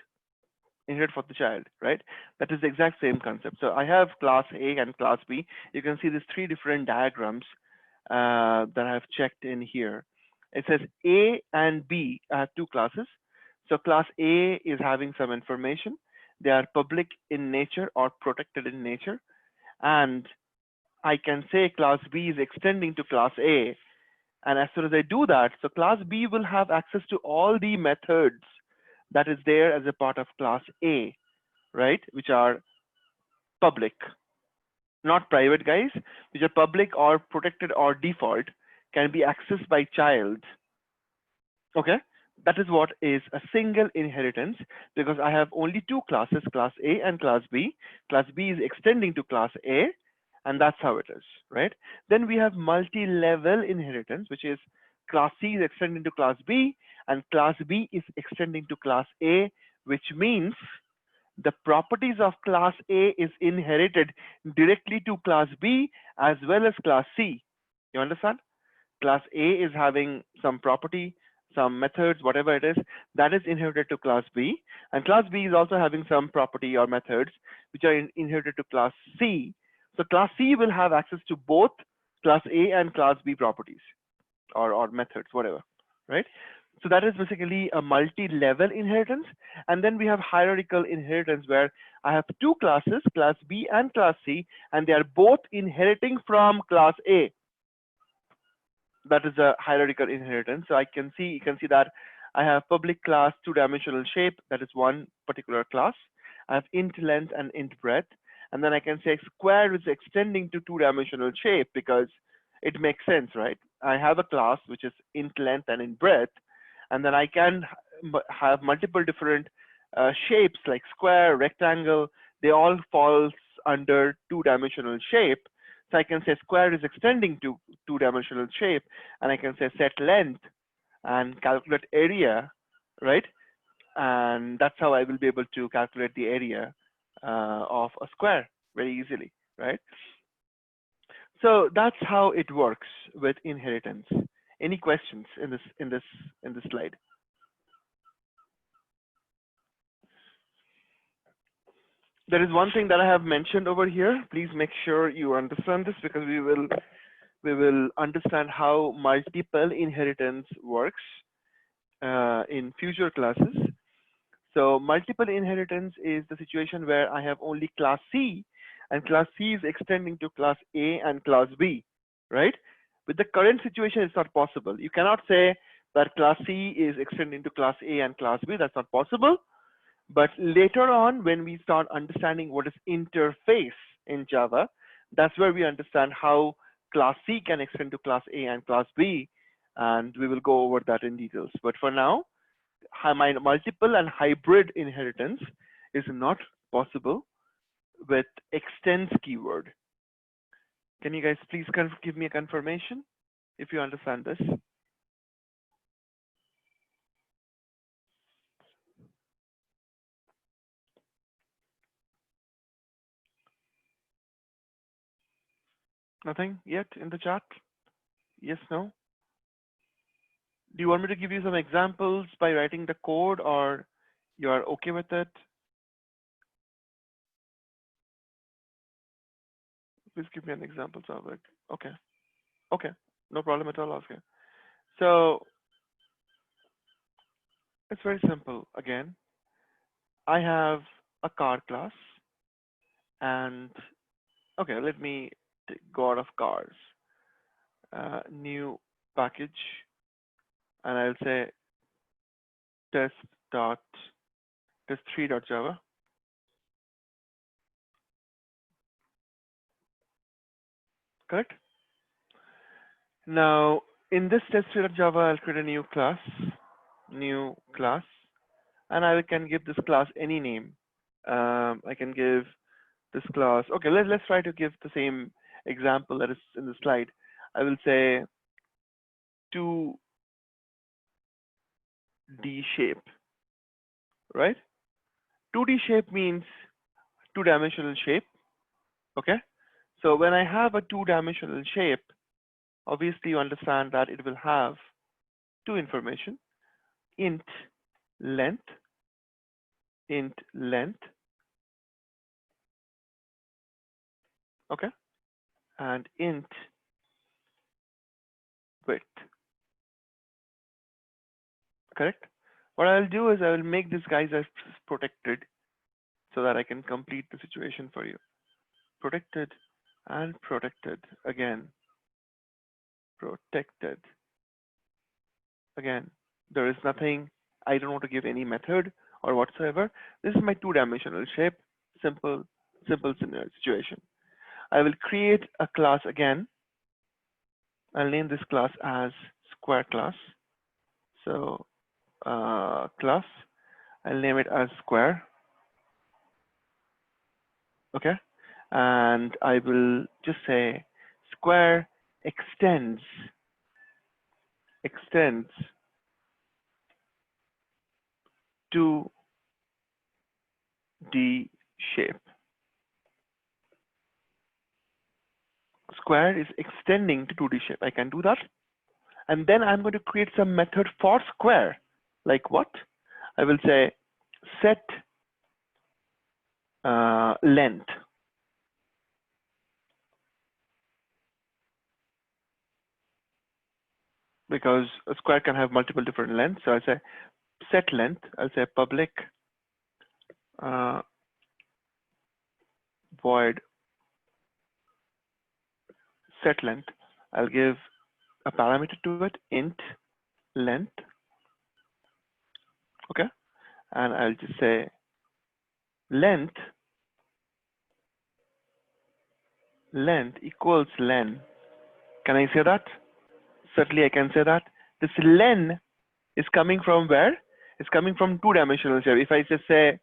inherit for the child, right? That is the exact same concept. So I have class A and class B. You can see these three different diagrams that I've checked in here. It says A and B. I have two classes. So class A is having some information. They are public in nature or protected in nature. And I can say class B is extending to class A. And as soon as I do that, so class B will have access to all the methods that is there as a part of class A, right? Which are public, not private, guys, which are public or protected or default, can be accessed by child. Okay, that is what is a single inheritance, because I have only two classes, class A and class B. Class B is extending to class A, and that's how it is, right? Then we have multi-level inheritance, which is class C is extending to class B, and class B is extending to class A, which means the properties of class A is inherited directly to class B as well as class C. You understand? Class A is having some property, some methods, whatever it is, that is inherited to class B. And class B is also having some property or methods which are inherited to class C. So class C will have access to both class A and class B properties or methods, whatever, right? So that is basically a multi-level inheritance. And then we have hierarchical inheritance, where I have two classes, class B and class C, and they are both inheriting from class A. That is a hierarchical inheritance. So you can see that I have public class two-dimensional shape. That is one particular class. I have int length and int breadth. And then I can say square is extending to two-dimensional shape because it makes sense, right? I have a class which is int length and int breadth. And then I can have multiple different shapes like square, rectangle. They all fall under two-dimensional shape. So I can say square is extending to two-dimensional shape, and I can say set length and calculate area, right? And that's how I will be able to calculate the area of a square very easily, right? So that's how it works with inheritance. Any questions in this slide? There is one thing that I have mentioned over here. Please make sure you understand this, because we will understand how multiple inheritance works in future classes. So multiple inheritance is the situation where I have only class C, and class C is extending to class A and class B, right? With the current situation, it's not possible. You cannot say that class C is extending to class A and class B. That's not possible. But later on, when we start understanding what is interface in Java, that's where we understand how class C can extend to class A and class B, and we will go over that in details. But for now, my multiple and hybrid inheritance is not possible with extends keyword. Can you guys please give me a confirmation if you understand this? Nothing yet in the chat? Yes, no? Do you want me to give you some examples by writing the code, or you are okay with it? Please give me an example of it. Okay. Okay. No problem at all, Oscar. So it's very simple. Again, I have a car class, and okay, let me go out of cars. New package, and I'll say test3.java. Correct? Now, in this test3.java, I'll create a new class, and I can give this class any name. I can give this class, okay, let's try to give the same example that is in the slide. I will say 2D shape, right? 2D shape means two-dimensional shape, okay? So when I have a two-dimensional shape, obviously you understand that it will have two information, int length, okay? And int width, correct? What I'll do is I will make these guys as protected so that I can complete the situation for you. Protected and protected again. Protected again. There is nothing, I don't want to give any method or whatsoever. This is my two-dimensional shape, simple situation. I will create a class again. I'll name this class as square class. So class, I'll name it as square. Okay. And I will just say square extends to D shape. Square is extending to 2D shape. I can do that. And then I'm going to create some method for square. Like what? I will say set length. Because a square can have multiple different lengths. So I'll say set length. I'll say public void set length. I'll give a parameter to it, int length. Okay. And I'll just say length equals len. Can I say that? Certainly I can say that. This len is coming from where? It's coming from two-dimensional shape. If I just say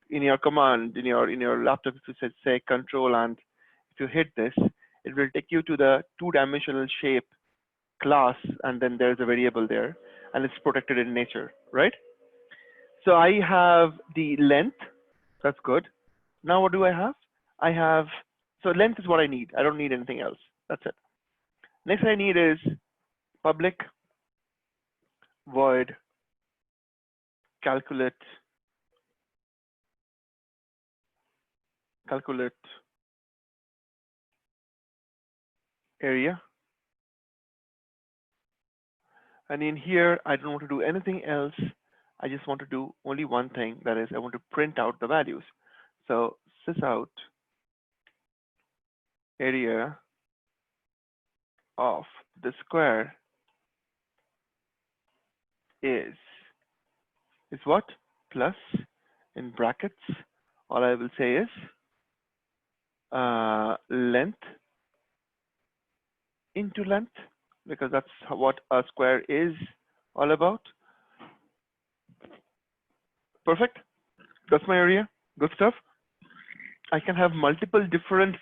in your command, in your laptop, if you say control and if you hit this, it will take you to the two-dimensional shape class, and then there's a variable there, and it's protected in nature, right? So I have the length. That's good. Now what do I have? I have, so length is what I need. I don't need anything else. That's it. Next I need is public void calculate area. And in here, I don't want to do anything else. I just want to do only one thing. That is, I want to print out the values. So sysout area of the square is what? Plus in brackets. All I will say is length into length, because that's what a square is all about. Perfect. That's my area. Good stuff. I can have multiple different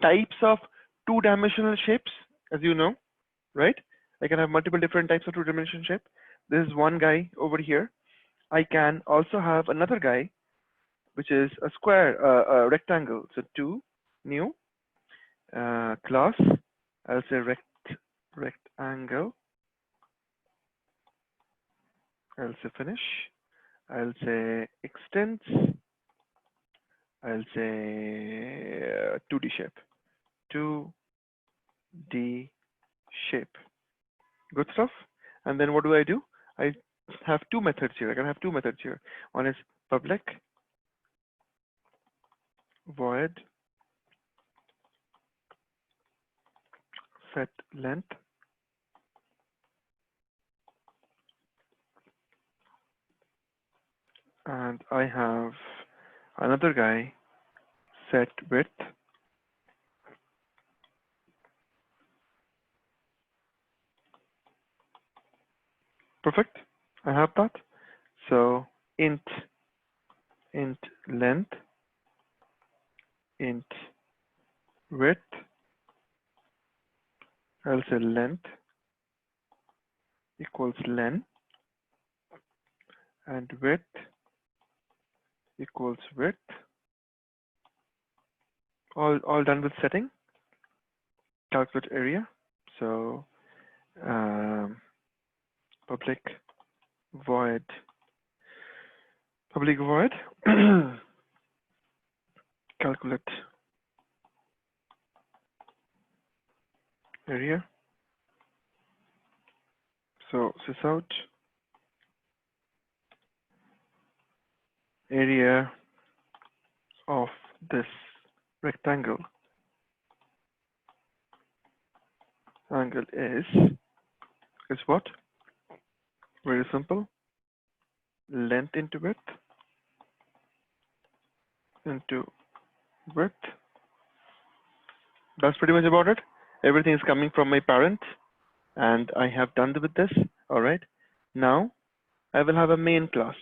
types of two-dimensional shapes, as you know, right? I can have multiple different types of two-dimensional shape. This is one guy over here. I can also have another guy, which is a square, a rectangle. So two, new, class. I'll say rectangle. I'll say finish. I'll say extends. I'll say 2D shape. 2D shape. Good stuff. And then what do? I have two methods here. I can have two methods here. One is public void set length. And I have another guy, set width. Perfect. I have that. So int length, int width. I'll say length equals len, and width equals width. All done with setting. Calculate area. So public void calculate area. So sysout area of this rectangle angle is what? Very simple. Length into width into width. That's pretty much about it. Everything is coming from my parent, and I have done with this. All right. Now I will have a main class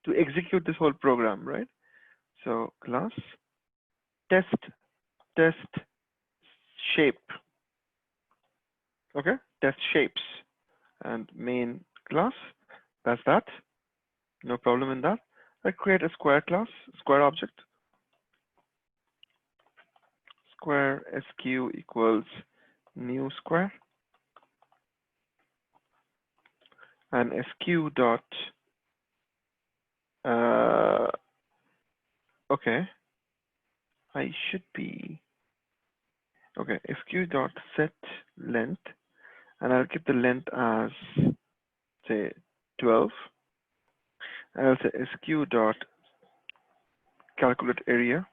to execute this whole program, right? So class test shape. Okay, test shapes and main class. That's that. No problem in that. I create a square class, square object. Square sq equals new square, and sq dot okay, I should be okay. Sq dot set length, and I'll keep the length as say 12. And I'll say sq dot calculate area.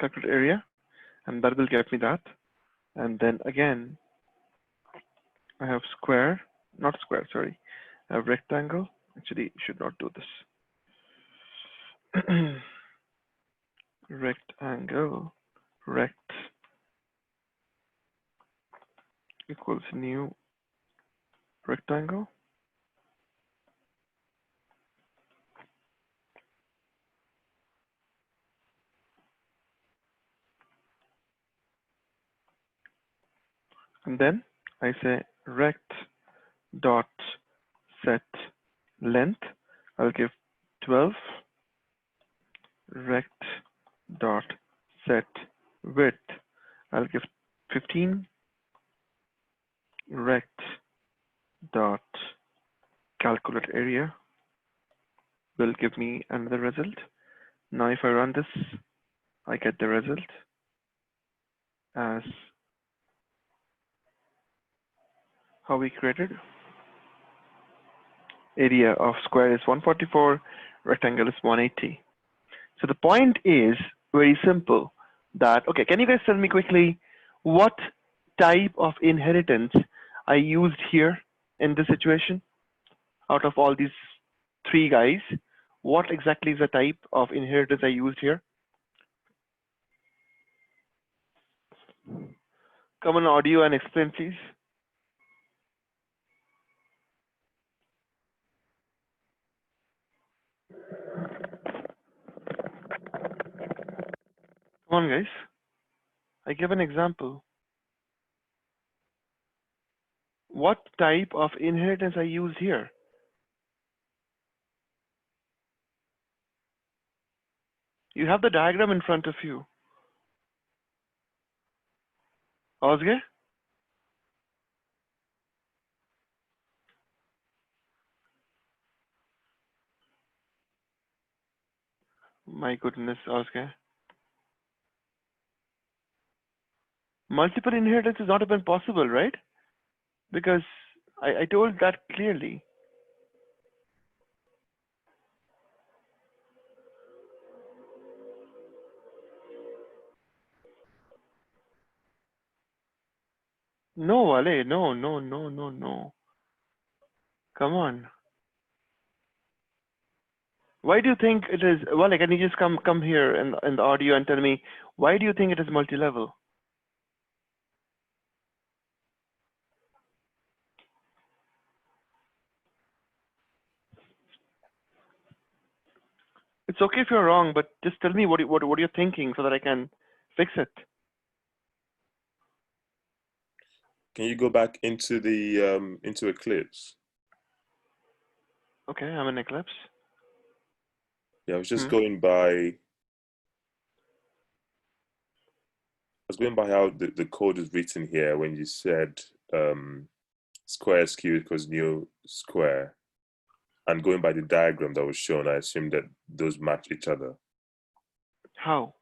Calculate area, and that will get me that. And then again, I have square, not square, sorry. I have rectangle. Actually, should not do this. Rectangle, rect equals new rectangle. And then I say rect dot set length. I'll give 12. Rect dot set width. I'll give 15. Rect dot calculate area will give me another result. Now if I run this, I get the result as how we created. Area of square is 144, rectangle is 180. So the point is very simple that, okay, can you guys tell me quickly what type of inheritance I used here in this situation? Out of all these three guys, what exactly is the type of inheritance I used here? Come on audio and explain, please. Come on, guys. I give an example. What type of inheritance I used here? You have the diagram in front of you. Ozge? My goodness, Ozge. Multiple inheritance is not even possible, right? Because I told that clearly. No, Ale, no. Come on. Why do you think it is? Well, can you just come here in the audio and tell me why do you think it is multi-level? It's okay if you're wrong, but just tell me what you're thinking so that I can fix it. Can you go back into the into Eclipse? Okay, I'm in Eclipse. Yeah, I was just going by. I was going by how the code is written here when you said square SQ equals new square, and going by the diagram that was shown, I assume that those match each other. How?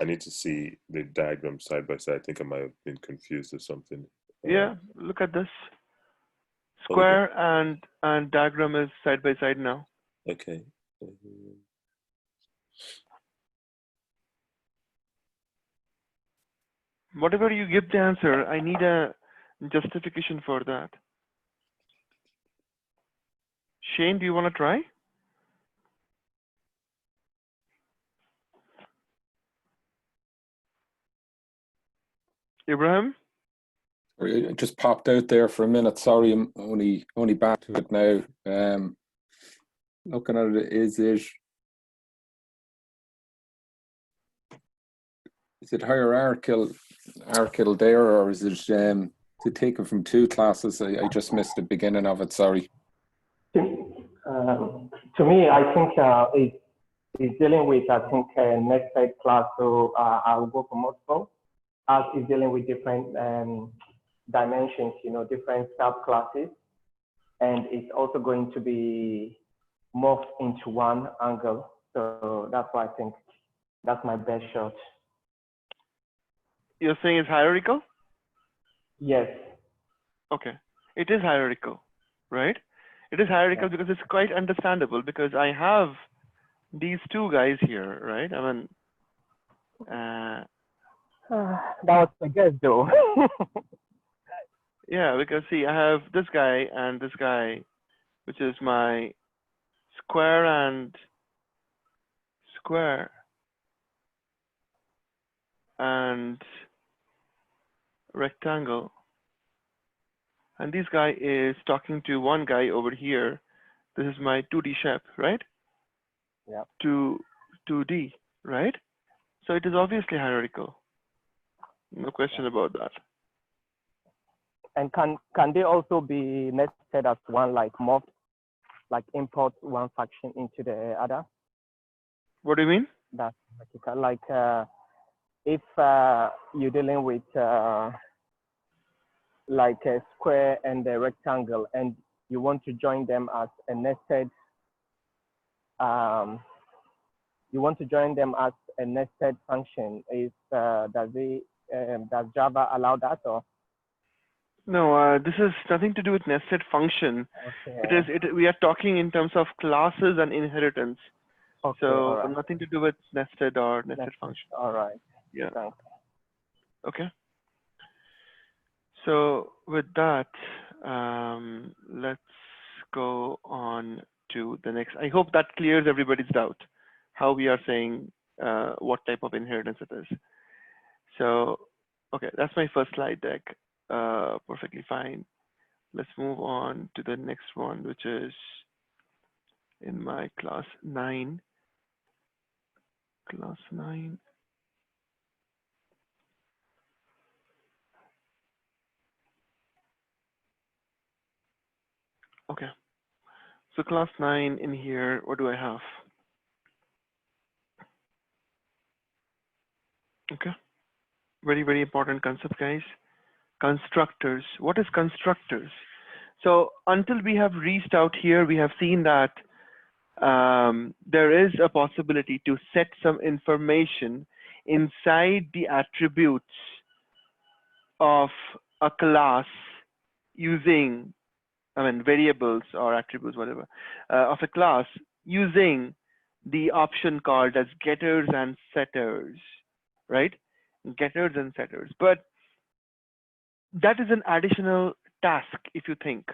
I need to see the diagram side by side. I think I might have been confused or something. Yeah, look at this. Square and diagram is side by side now. Okay. Whatever you give the answer, I need a justification for that. Shane, do you want to try? Ibrahim? It just popped out there for a minute. Sorry, I'm only back to it now. Looking at it, is it hierarchical there, or is it to take it from two classes? I just missed the beginning of it. Sorry. To me, I think it's dealing with, I think, a nested class. So I'll go for multiple. As it's dealing with different dimensions, different subclasses, and it's also going to be morphed into one angle. So that's why I think that's my best shot. You're saying it's hierarchical? Yes. Okay. It is hierarchical, right? It is hierarchical because it's quite understandable, because I have these two guys here, right? I mean, that was a guess though. yeah, because see, I have this guy and this guy, which is my square and square and rectangle. And this guy is talking to one guy over here. This is my 2D shape, right? Yeah. 2D, right? So it is obviously hierarchical. No question about that. And can they also be nested as one, like morphed, like import one function into the other? What do you mean? That's like if you're dealing with like a square and a rectangle, and you want to join them as a nested, function. Does Java allow that, or? No, this is nothing to do with nested function. Okay. We are talking in terms of classes and inheritance. Okay, so right. Nothing to do with nested or nested function. All right. Yeah. Thanks. Okay. So with that, let's go on to the next. I hope that clears everybody's doubt, how we are saying what type of inheritance it is. So, okay, that's my first slide deck. Perfectly fine. Let's move on to the next one, which is in my class 9. Class 9. Okay. So class 9 in here, what do I have? Okay. Very, very important concept, guys. Constructors. What is constructors? So until we have reached out here, we have seen that there is a possibility to set some information inside the attributes of a class using, variables or attributes, whatever, of a class using the option called as getters and setters, right? Getters and setters. But that is an additional task if you think.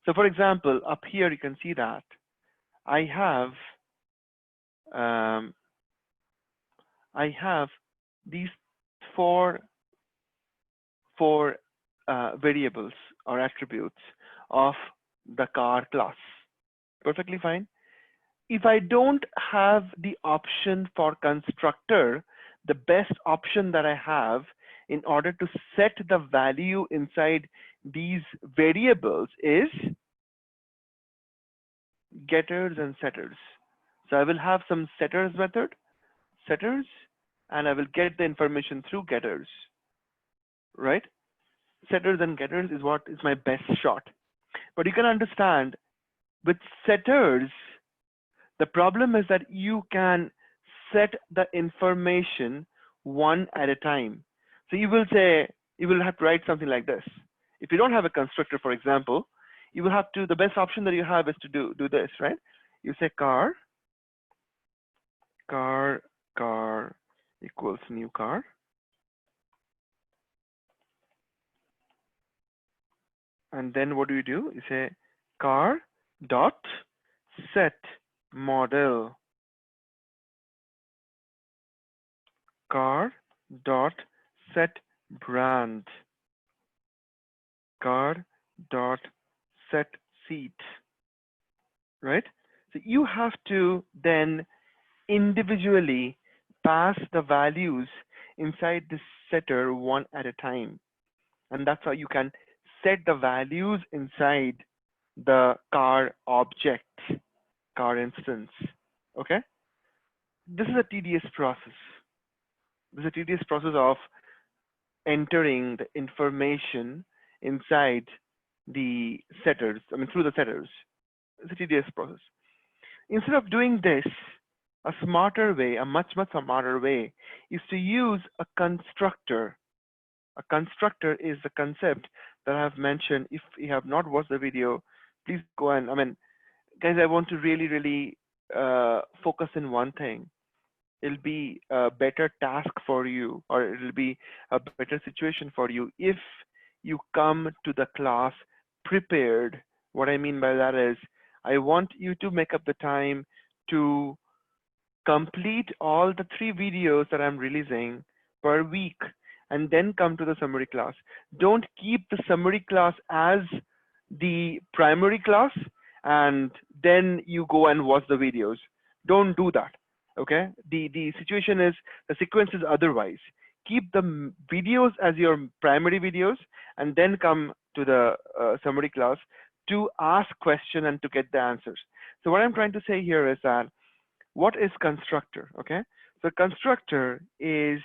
So for example, up here you can see that I have these four variables or attributes of the car class. Perfectly fine. If I don't have the option for constructor, the best option that I have in order to set the value inside these variables is getters and setters. So I will have some setters method, setters, and I will get the information through getters, right? Setters and getters is what is my best shot. But you can understand with setters, the problem is that you can set the information one at a time. So you will say, you will have to write something like this. If you don't have a constructor, for example, you will have to, the best option that you have is to do this, right? You say car equals new car. And then what do? You say car dot set model, car dot set brand, car dot set seat, right? So you have to then individually pass the values inside this setter one at a time. And that's how you can set the values inside the car object, car instance, okay? This is a tedious process. This is a tedious process of entering the information inside the setters, I mean, through the setters. It's a tedious process. Instead of doing this, a smarter way, a much smarter way, is to use a constructor. A constructor is the concept that I have mentioned. If you have not watched the video, please go and, I mean, guys, I want to really focus in one thing. It'll be a better task for you, or it'll be a better situation for you if you come to the class prepared. What I mean by that is, I want you to make up the time to complete all the 3 videos that I'm releasing per week, and then come to the summary class. Don't keep the summary class as the primary class and then you go and watch the videos. Don't do that, okay? The situation is, the sequence is otherwise. Keep the videos as your primary videos and then come to the summary class to ask question and to get the answers. So what I'm trying to say here is that, what is constructor, okay? So constructor is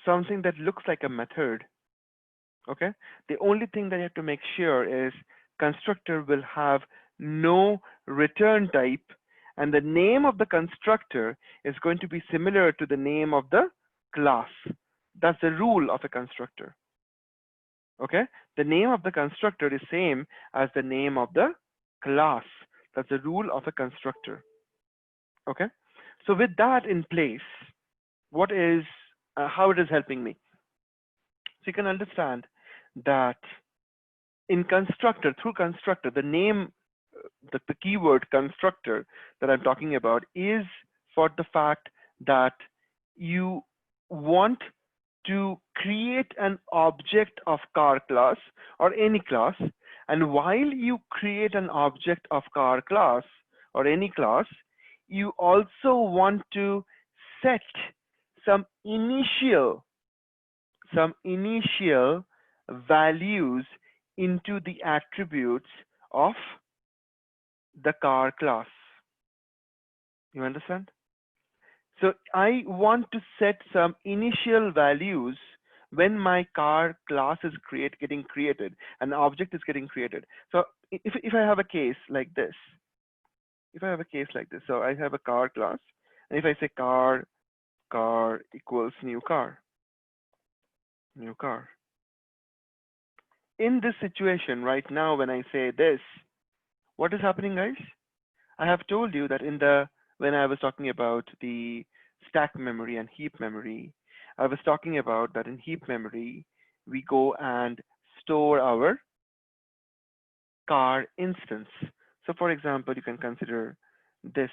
something that looks like a method, okay? The only thing that you have to make sure is constructor will have no return type, and the name of the constructor is going to be similar to the name of the class. That's the rule of a constructor, okay? The name of the constructor is same as the name of the class. That's the rule of a constructor, okay? So with that in place, what is, how it is helping me? So you can understand that in constructor, through constructor, the name, the keyword constructor that I'm talking about is for the fact that you want to create an object of car class or any class, and while you create an object of car class or any class, you also want to set some initial values into the attributes of the car class. You understand? So I want to set some initial values when my car class is getting created, an object is getting created. So if I have a case like this, so I have a car class, and if I say car equals new car. In this situation right now, when I say this, what is happening, guys? I have told you that when I was talking about the stack memory and heap memory, I was talking about that in heap memory, we go and store our car instance. So for example, you can consider this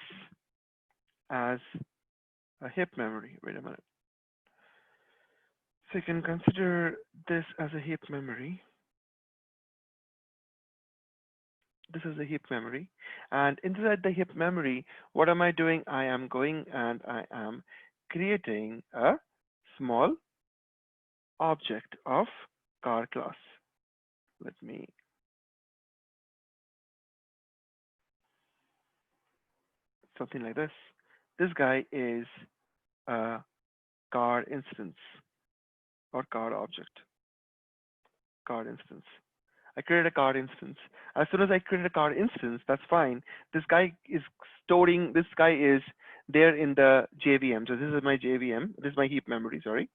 as a heap memory. Wait a minute. So you can consider this as a heap memory. This is a heap memory, and inside the heap memory, what am I doing? I am going and I am creating a small object of car class. Let me something like this. This guy is a car instance or car object. Car instance. I created a car instance. As soon as I created a car instance, that's fine. This guy is storing, this guy is there in the JVM. So this is my JVM. This is my heap memory, sorry.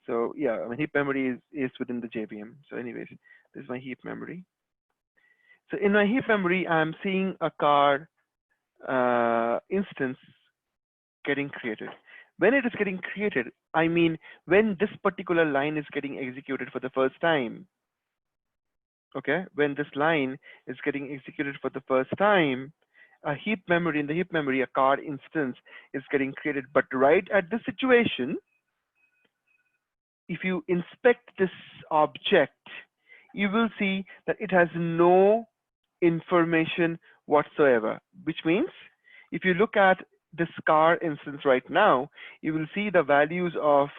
So yeah, I mean, heap memory is within the JVM. So anyways, this is my heap memory. So in my heap memory, I'm seeing a car instance getting created. When it is getting created, I mean, when this particular line is getting executed for the first time, okay, when this line is getting executed for the first time, a heap memory, in the heap memory, a car instance is getting created. But right at this situation, if you inspect this object, you will see that it has no information whatsoever, which means if you look at this car instance right now, you will see the values of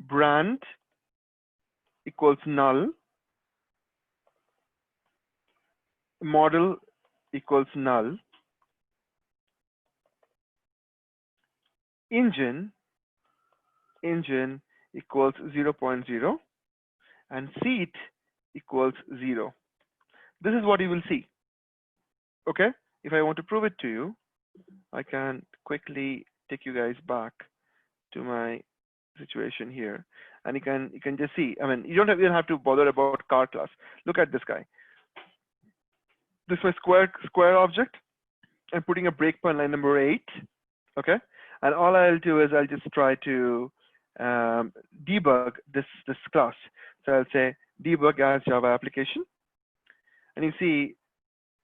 brand equals null, model equals null, engine equals 0.0, and seat equals 0. This is what you will see. Okay, if I want to prove it to you, I can quickly take you guys back to my situation here, and you can just see. I mean, you don't have to bother about car class. Look at this guy. This is my square object. I'm putting a breakpoint line number 8. Okay, and all I'll do is I'll just try to debug this class. So I'll say debug as Java application, and you see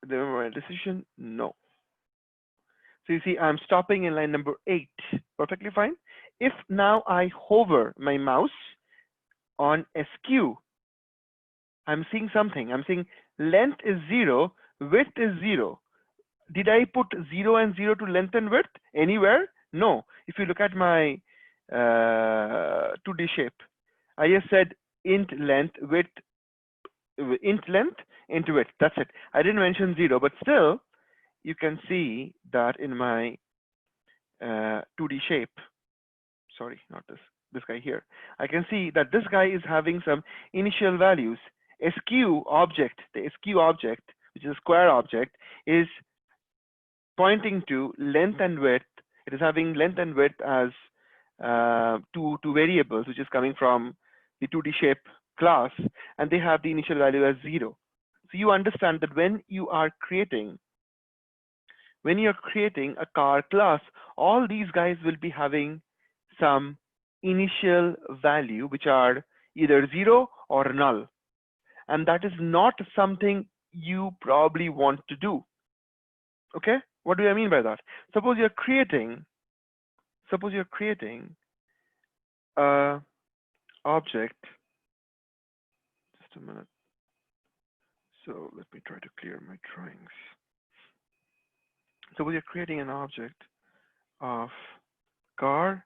the decision no. So you see I'm stopping in line number 8, perfectly fine. If now I hover my mouse on SQ, I'm seeing something. I'm seeing length is 0, width is 0. Did I put 0 and 0 to length and width anywhere? No. If you look at my 2D shape, I just said int length, width, int length, int width. That's it. I didn't mention 0, but still, you can see that in my 2D shape. Sorry, not this guy here. I can see that this guy is having some initial values. SQ object, the SQ object, which is a square object, is pointing to length and width. It is having length and width as two variables, which is coming from the 2D shape class, and they have the initial value as 0. So you understand that when you are creating a car class, all these guys will be having some initial value, which are either 0 or null. And that is not something you probably want to do. Okay, what do I mean by that? Suppose you're creating a object. Just a minute. So let me try to clear my drawings. Suppose you're creating an object of car,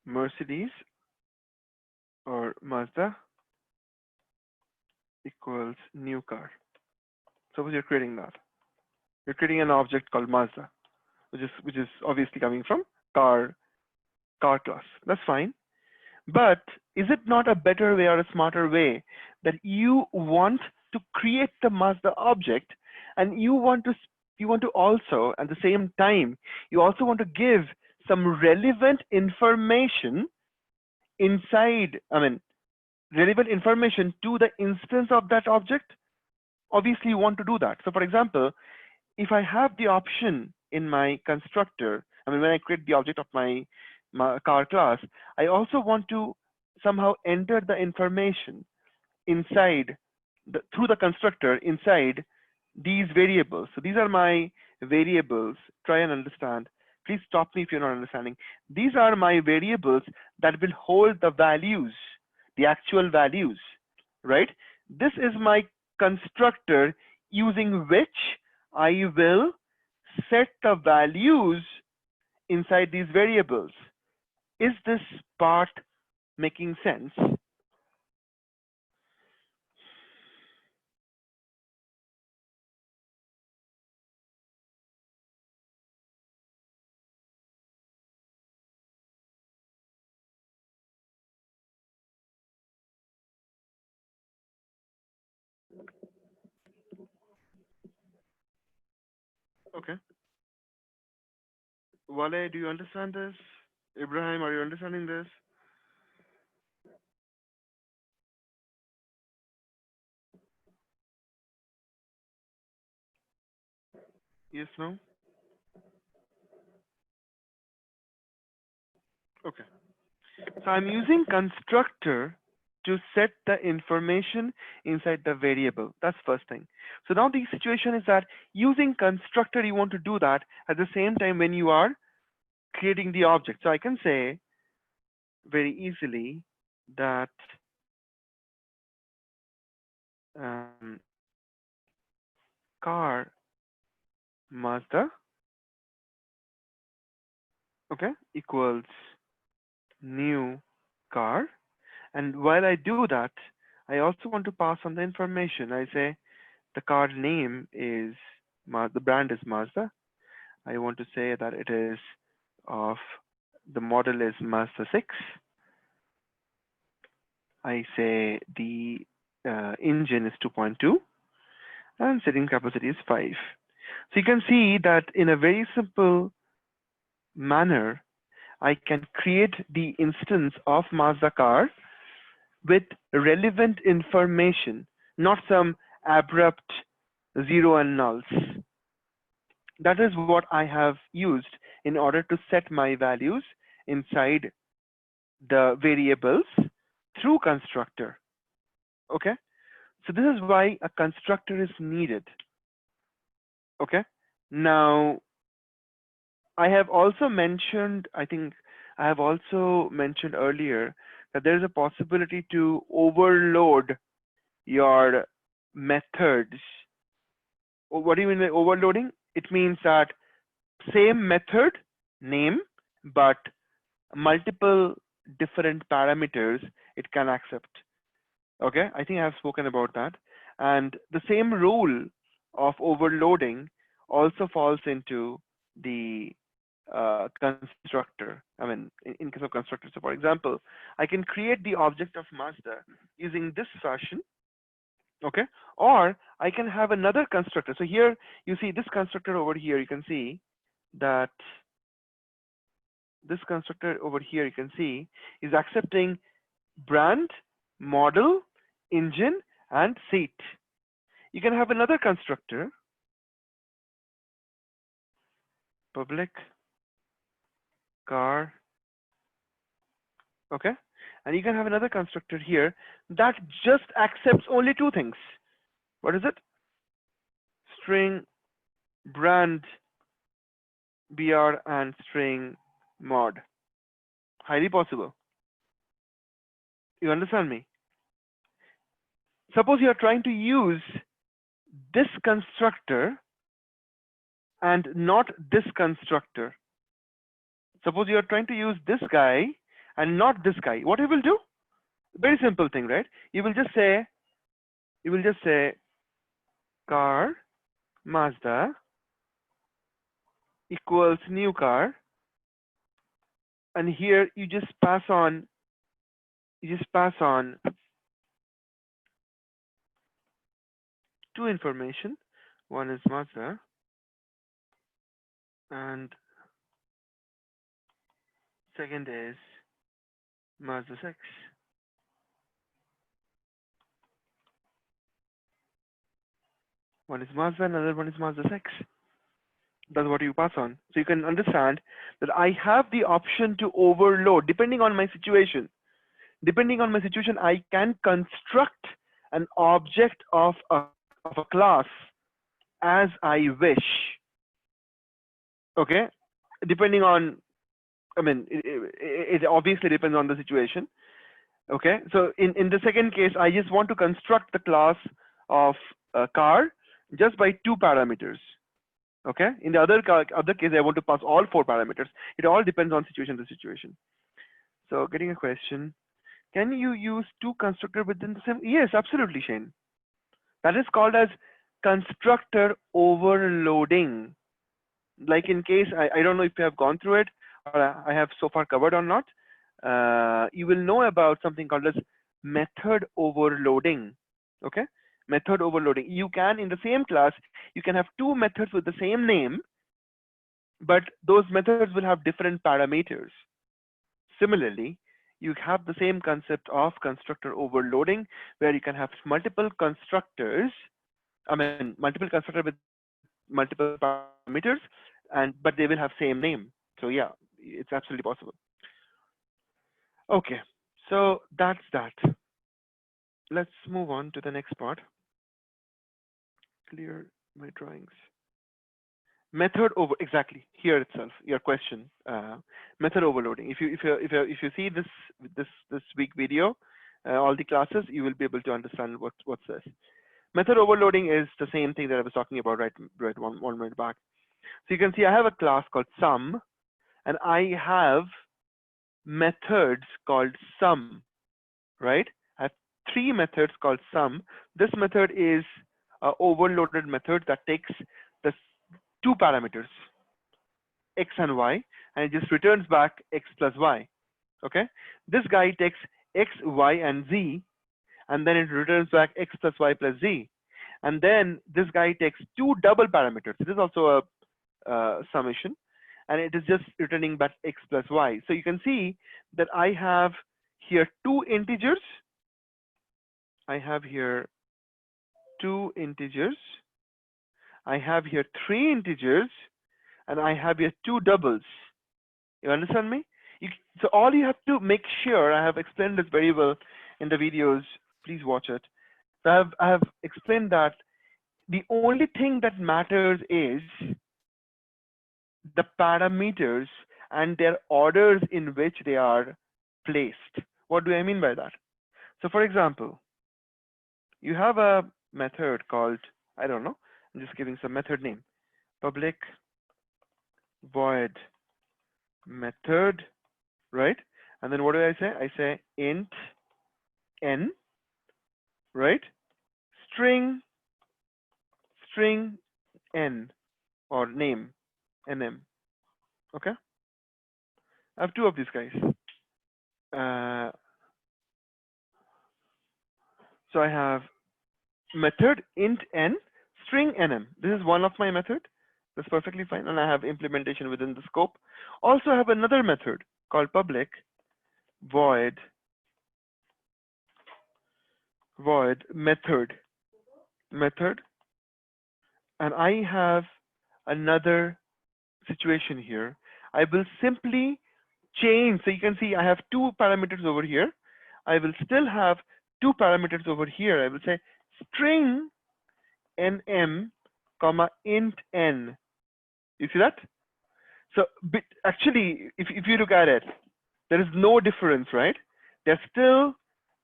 Mercedes, or Mazda equals new car. Suppose you're creating that. You're creating an object called Mazda, which is obviously coming from car class. That's fine. But is it not a better way or a smarter way that you want to create the Mazda object, and you want to also at the same time you also want to give some relevant information inside, relevant information to the instance of that object? Obviously you want to do that. So for example, if I have the option in my constructor, when I create the object of my car class, I also want to somehow enter the information inside through the constructor inside these variables. So these are my variables. Try and understand. Please stop me if you're not understanding. These are my variables that will hold the values, the actual values, right? This is my constructor using which I will set the values inside these variables. Is this part making sense? Okay. Wale, do you understand this? Ibrahim, are you understanding this? Yes, no? Okay. So I'm using constructor to set the information inside the variable. That's first thing. So now the situation is that using constructor, you want to do that at the same time when you are creating the object. So I can say very easily that car Mazda, okay, equals new car. And while I do that, I also want to pass on the information. I say the car name is, the brand is Mazda. I want to say that it is of, the model is Mazda 6. I say the engine is 2.2 and sitting capacity is 5. So you can see that in a very simple manner, I can create the instance of Mazda car with relevant information, not some abrupt zero and nulls. That is what I have used in order to set my values inside the variables through constructor. Okay, so this is why a constructor is needed. Okay, now I have also mentioned, I think I have also mentioned earlier that there is a possibility to overload your methods. What do you mean by overloading? It means that same method name, but multiple different parameters it can accept. Okay, I think I've spoken about that. And the same rule of overloading also falls into the constructor. I mean, in case of constructor. So for example, I can create the object of Mazda using this fashion. Okay, or I can have another constructor. So here you see this constructor over here, you can see that this constructor over here, you can see is accepting brand, model, engine, and seat. You can have another constructor, public car, okay, and you can have another constructor here that just accepts only two things. What is it? String brand br and string mod. Highly possible. You understand me? Suppose you are trying to use this constructor and not this constructor. Suppose you are trying to use this guy and not this guy. What you will do? Very simple thing, right? You will just say car Mazda equals new car, and here you just pass on two information. One is Mazda and second is Mazda 6. One is Mazda, another one is Mazda 6. That's what you pass on. So you can understand that I have the option to overload depending on my situation. Depending on my situation, I can construct an object of a class as I wish. Okay, depending on, I mean, it obviously depends on the situation. Okay, so in the second case, I just want to construct the class of a car just by 2 parameters. Okay, in the other case, I want to pass all 4 parameters. It all depends on situation to situation. So getting a question, can you use two constructors within the same? Yes, absolutely, Shane. That is called as constructor overloading. Like in case, I don't know if you have gone through it or I have so far covered or not. You will know about something called as method overloading. Okay, method overloading. You can, in the same class, you can have two methods with the same name, but those methods will have different parameters. Similarly, you have the same concept of constructor overloading, where you can have multiple constructors, multiple constructors with multiple parameters, but they will have same name. So yeah, it's absolutely possible. Okay, so that's that. Let's move on to the next part. Clear my drawings. Method over, exactly here itself. Your question, method overloading. If you see this week video, all the classes, you will be able to understand what's this. Method overloading is the same thing that I was talking about right one minute back. So you can see I have a class called sum, and I have methods called sum, right? I have three methods called sum. This method is an overloaded method that takes the two parameters, x and y, and it just returns back x plus y. Okay, this guy takes x, y, and z, and then it returns back x plus y plus z. And then this guy takes two double parameters. It is also a summation, and it is just returning back x plus y. So you can see that I have here two integers. I have here two integers. I have here three integers, and I have here two doubles. You understand me? So all you have to make sure, I have explained this very well in the videos, please watch it. So I have explained that the only thing that matters is the parameters and their orders in which they are placed. What do I mean by that? So for example, you have a method called, I don't know, I'm just giving some method name, public void method, right? And then what do I say? I say int n, right? String n, or name nm. Okay, I have two of these guys. So I have method int n, string nm. This is one of my method. That's perfectly fine, and I have implementation within the scope. Also, I have another method called public void method, and I have another situation here. I will simply change. So you can see I have two parameters over here. I will still have two parameters over here. I will say string nm comma int n. You see that? So actually, if you look at it, there is no difference, right? They're still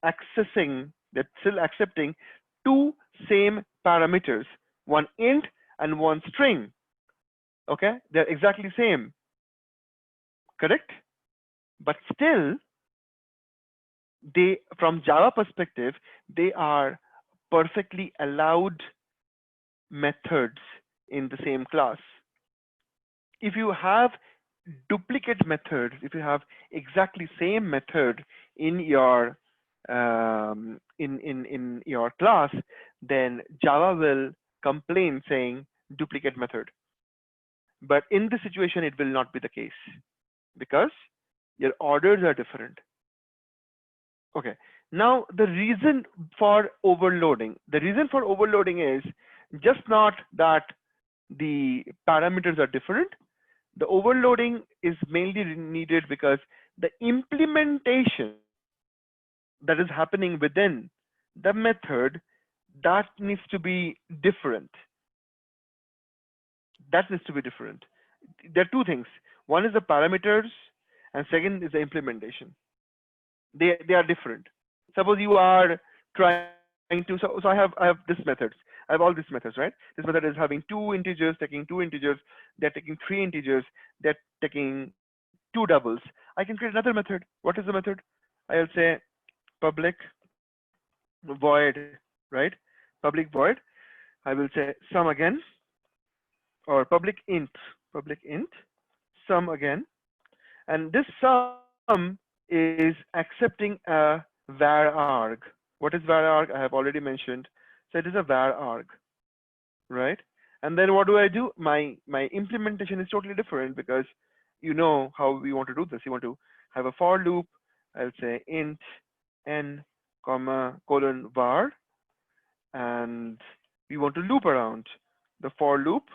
accessing, they're still accepting two same parameters, one int and one string. Okay, they're exactly same, correct? But still, they, from Java perspective, they are perfectly allowed methods in the same class. If you have duplicate methods, if you have exactly same method in your in your class, then Java will complain saying duplicate method. But in this situation, it will not be the case because your orders are different. Okay, now the reason for overloading. The reason for overloading is just not that the parameters are different. The overloading is mainly needed because the implementation that is happening within the method, that needs to be different. That needs to be different. There are two things. One is the parameters, and second is the implementation. They are different. Suppose you are trying to, so I have this methods. I have all these methods, right? This method is having two integers, taking two integers. They're taking three integers. They're taking two 2 doubles. I can create another method. What is the method? I'll say public void, right? Public void. I will say sum again, or public int sum again, and this sum is accepting a var arg. What is var arg? I have already mentioned. So it is a var arg, right? And then what do I do? My implementation is totally different, because you know how we want to do this. You want to have a for loop. I'll say int n comma colon var, and we want to loop around the for loop.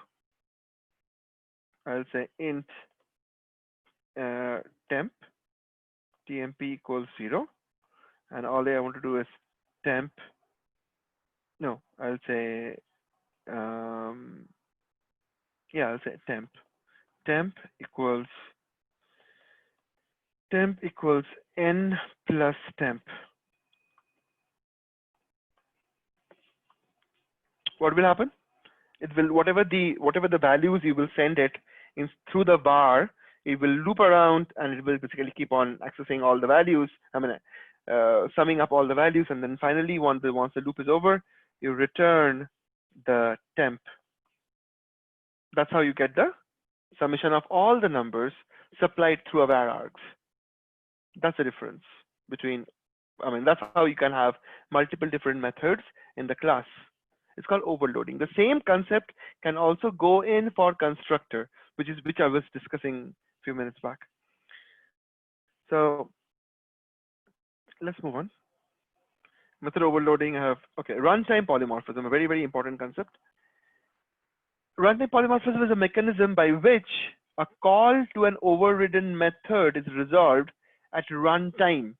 I'll say int temp tmp equals 0, and all I want to do is temp. No, I'll say yeah, I'll say temp equals n plus temp. What will happen? It will, whatever the values you will send it in through the var, it will loop around, and it will basically keep on accessing all the values. I mean, summing up all the values, and then finally, once the loop is over, you return the temp. That's how you get the summation of all the numbers supplied through a var args. That's the difference between. I mean, that's how you can have multiple different methods in the class. It's called overloading. The same concept can also go in for constructor, which I was discussing a few minutes back. So let's move on. Method overloading. I have, okay, runtime polymorphism, a very, very important concept. Runtime polymorphism is a mechanism by which a call to an overridden method is resolved at runtime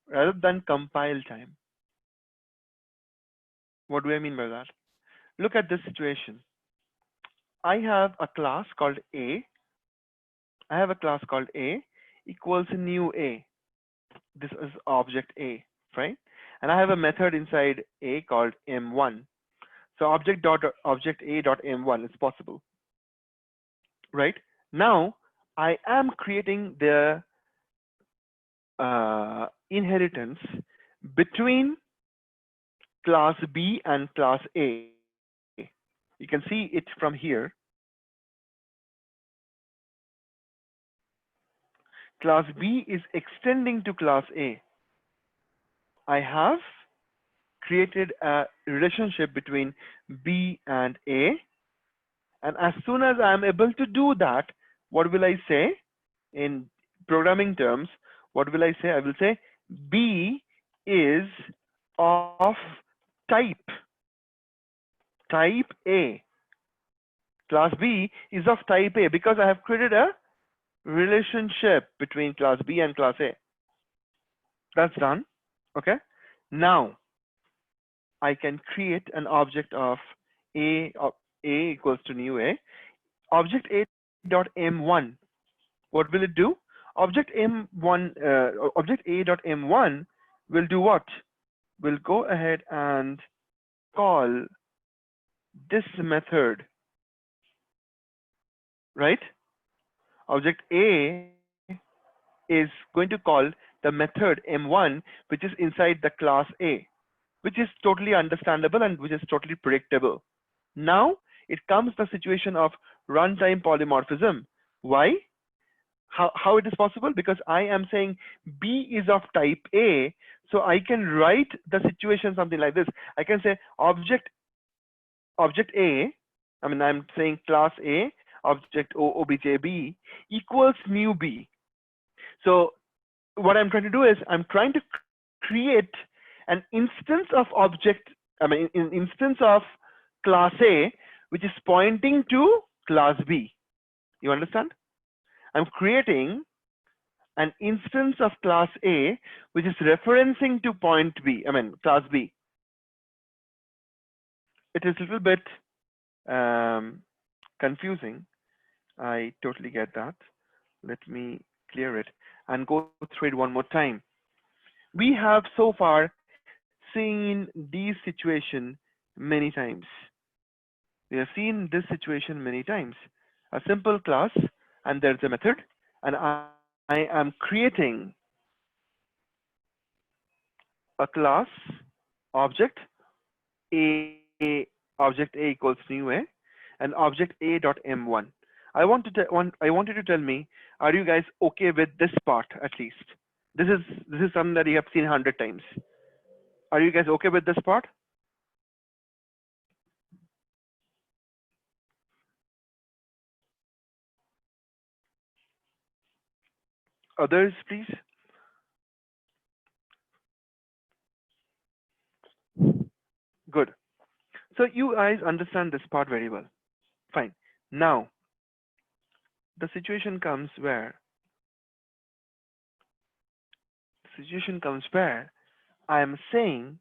rather than compile time. What do I mean by that? Look at this situation. I have a class called A. I have a class called A equals new A. This is object A, right? And I have a method inside A called M1. So object A dot M1 is possible, right? Now I am creating the inheritance between class B and class A. You can see it from here. Class B is extending to class A. I have created a relationship between B and A. And as soon as I'm able to do that, what will I say in programming terms? What will I say? I will say B is of type A. Class B is of type A because I have created a relationship between class B and class A. That's done. Okay. Now I can create an object of A equals to new A. Object A dot M1. What will it do? Object M1 object A dot M1 will do what? Will go ahead and call this method, right? Object A is going to call the method M1, which is inside the class A, which is totally understandable and which is totally predictable. Now it comes the situation of runtime polymorphism. Why? How it is possible? Because I am saying B is of type A, so I can write the situation something like this. I can say object A, I mean I'm saying class A, object obj B equals new B. So what I'm trying to do is I'm trying to create an instance of object, I mean an instance of class A which is pointing to class B. You understand? I'm creating an instance of class A which is referencing to point B, I mean class B. It is a little bit confusing. I totally get that. Let me clear it and go through it one more time. We have so far seen these situations many times. We have seen this situation many times. A simple class, and there's a method, and I am creating a class object A equals new A and object A dot M1. I want you to tell me, are you guys okay with this part at least? This is something that you have seen 100 times. Are you guys okay with this part? Others, please. Good. So you guys understand this part very well. Fine. Now, the situation comes where I am saying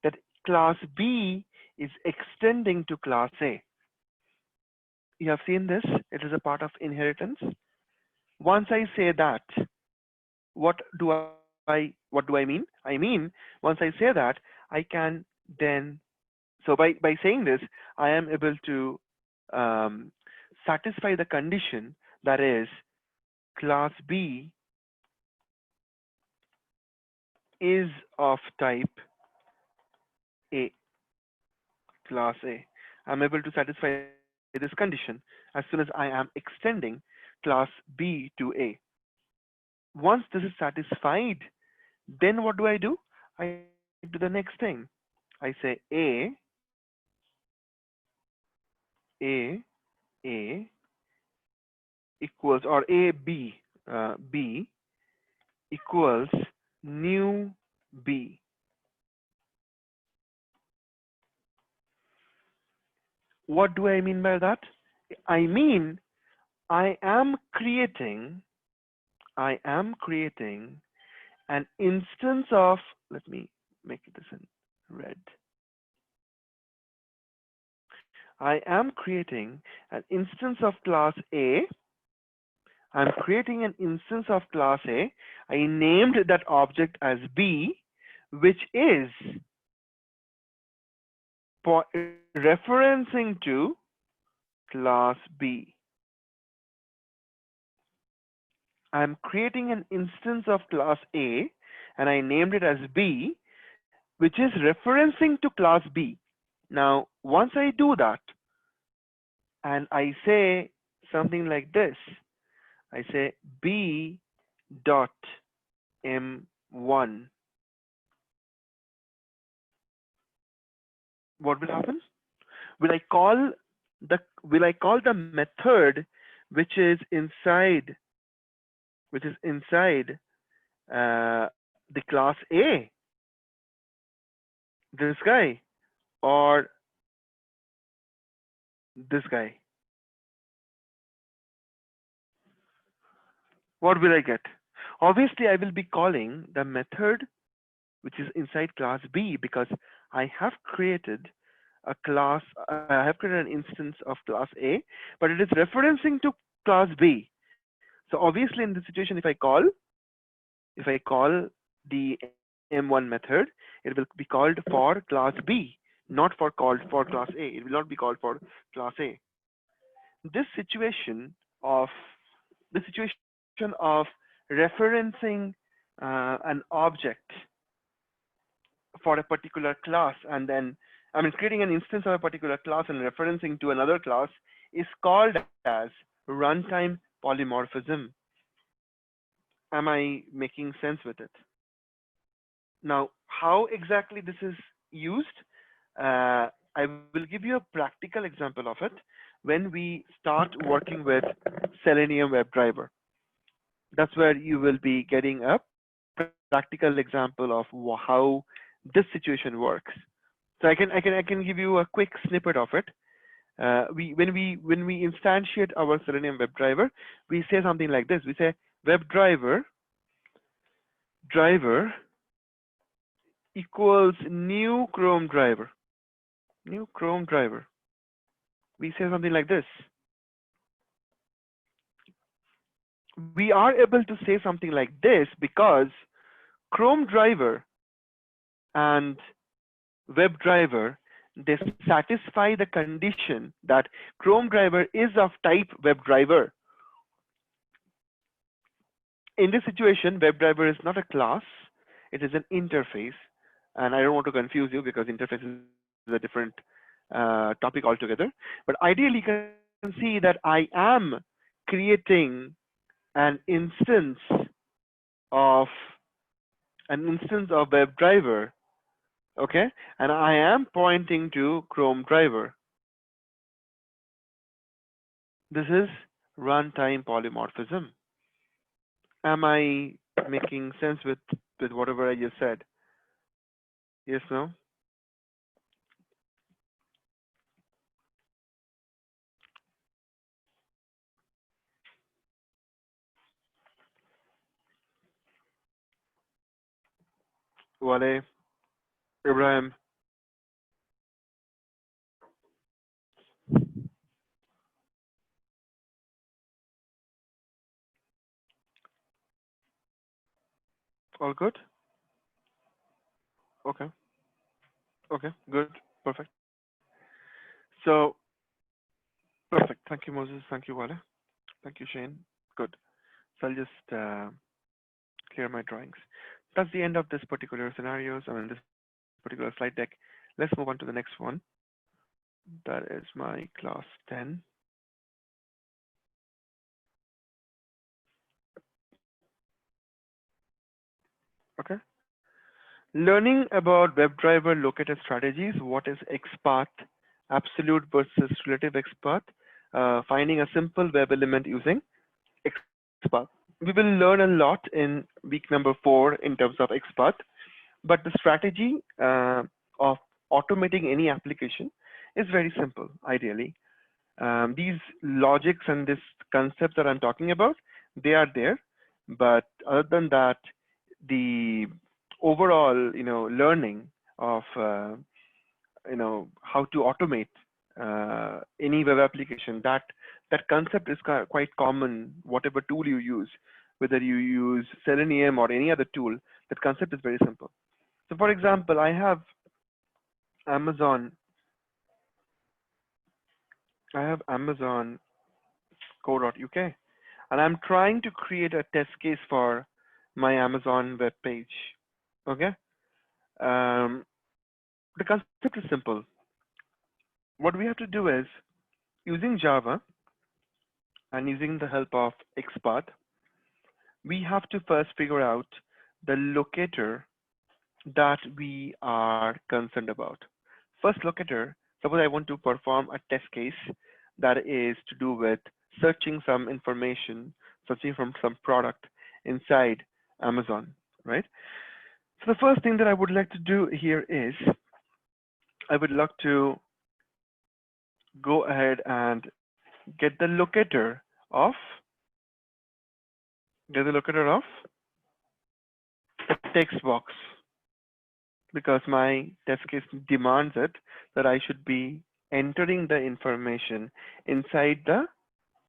that class B is extending to class A. You have seen this. It is a part of inheritance. Once I say that, what do I mean? I mean, once I say that, I can then, so by saying this, I am able to satisfy the condition that is class B is of type A, class A. I'm able to satisfy this condition as soon as I am extending class B to A. Once this is satisfied, then what do? I do the next thing. I say A equals, or B equals new B. What do I mean by that? I mean, I am creating an instance of, let me make this in red. I am creating an instance of class A. I'm creating an instance of class A. I named that object as B, which is referencing to class B. I'm creating an instance of class A and I named it as B, which is referencing to class B. Now, once I do that and I say something like this, I say B dot M1. What will happen? Will I call the method which is inside the class A, this guy, or this guy? What will I get? Obviously, I will be calling the method which is inside class B because I have created a class, I have created an instance of class A, but it is referencing to class B. So obviously in this situation, if I call the M1 method, it will be called for class B, not for called for class A. It will not be called for class A. This situation of referencing an object for a particular class, and then creating an instance of a particular class and referencing to another class is called as runtime polymorphism. Am I making sense with it? Now, how exactly this is used? I will give you a practical example of it when we start working with Selenium Webdriver. That's where you will be getting a practical example of how this situation works. So I can give you a quick snippet of it. When we instantiate our Selenium WebDriver, we say something like this. We say WebDriver driver equals new Chrome driver. New Chrome driver. We say something like this. We are able to say something like this because Chrome driver and WebDriver, they satisfy the condition that Chrome driver is of type WebDriver. in this situation, WebDriver is not a class, it is an interface. And I don't want to confuse you because interface is a different topic altogether. But ideally, you can see that I am creating an instance of WebDriver, okay? And I am pointing to Chrome driver. This is runtime polymorphism. Am I making sense with whatever I just said? Yes, no? Wale, Ibrahim. All good? Okay. Okay, good. Perfect. So, perfect. Thank you, Moses. Thank you, Wale. Thank you, Shane. Good. So I'll just clear my drawings. That's the end of this particular scenarios. I mean, this particular slide deck. Let's move on to the next one. That is my class 10. Okay. Learning about WebDriver locator strategies. What is XPath, absolute versus relative XPath? Finding a simple web element using XPath. We will learn a lot in week number 4 in terms of XPath, but the strategy of automating any application is very simple, ideally. These logics and this concept that I'm talking about, they are there, but other than that, the overall, learning of, how to automate any web application, that concept is quite common, whatever tool you use, whether you use Selenium or any other tool, that concept is very simple. So for example, I have Amazon co.uk, and I'm trying to create a test case for my Amazon web page. Okay. The concept is simple. What we have to do is, using Java and using the help of XPath, we have to first figure out the locator that we are concerned about. First locator, suppose I want to perform a test case that is to do with searching some information, searching from some product inside Amazon, right? So the first thing that I would like to do here is, I would like to go ahead and get the locator of the text box, because my test case demands it that I should be entering the information inside the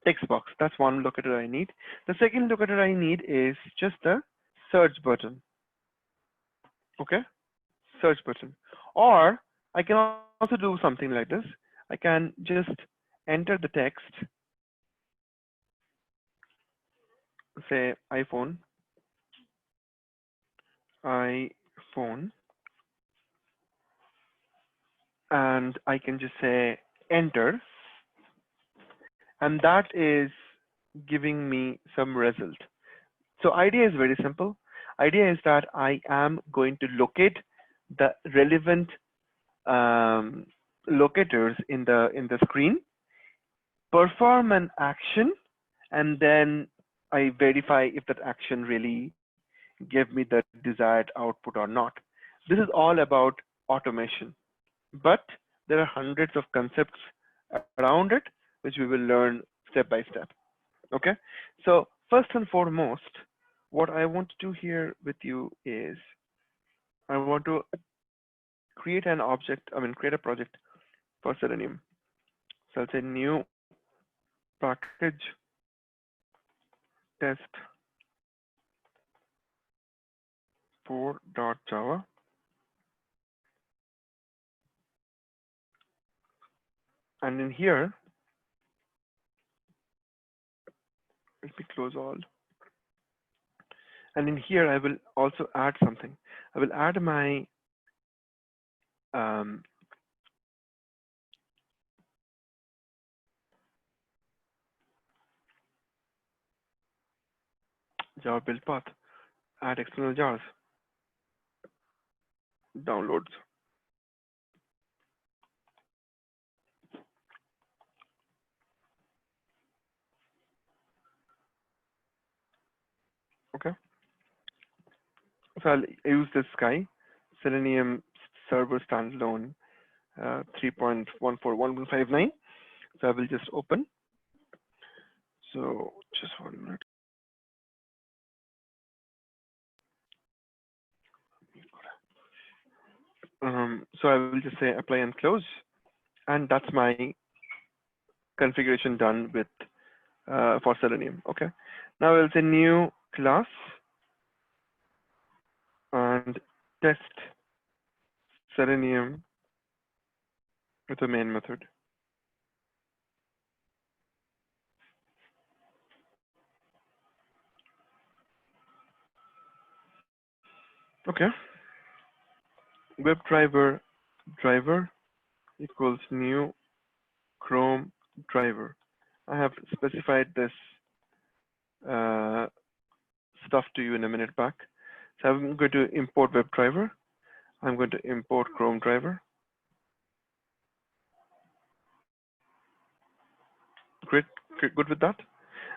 text box. That's one locator I need. The second locator I need is just the search button. Okay, search button. Or I can also do something like this. I can just enter the text, say iPhone, and I can just say enter, and that is giving me some result. So idea is very simple. Idea is that I am going to locate the relevant locators in the screen, perform an action, and then I verify if that action really gave me the desired output or not. This is all about automation, but there are hundreds of concepts around it, which we will learn step by step. Okay, so first and foremost, what I want to do here with you is, I want to create an object, create a project for Selenium. So I'll say new package test for.java. And in here, let me close all. And in here, I will also add something. I will add my Java build path, add external jars, downloads. Okay. So I'll use this guy, Selenium server standalone 3.14.1.59. So I will just open. So just 1 minute. So I will just say apply and close, and that's my configuration done with for Selenium. Okay. Now I'll say new class and test Selenium with the main method. Okay. Webdriver driver equals new Chrome driver. I have specified this stuff to you in a minute back. So I'm going to import WebDriver. I'm going to import Chrome driver. Great, good with that.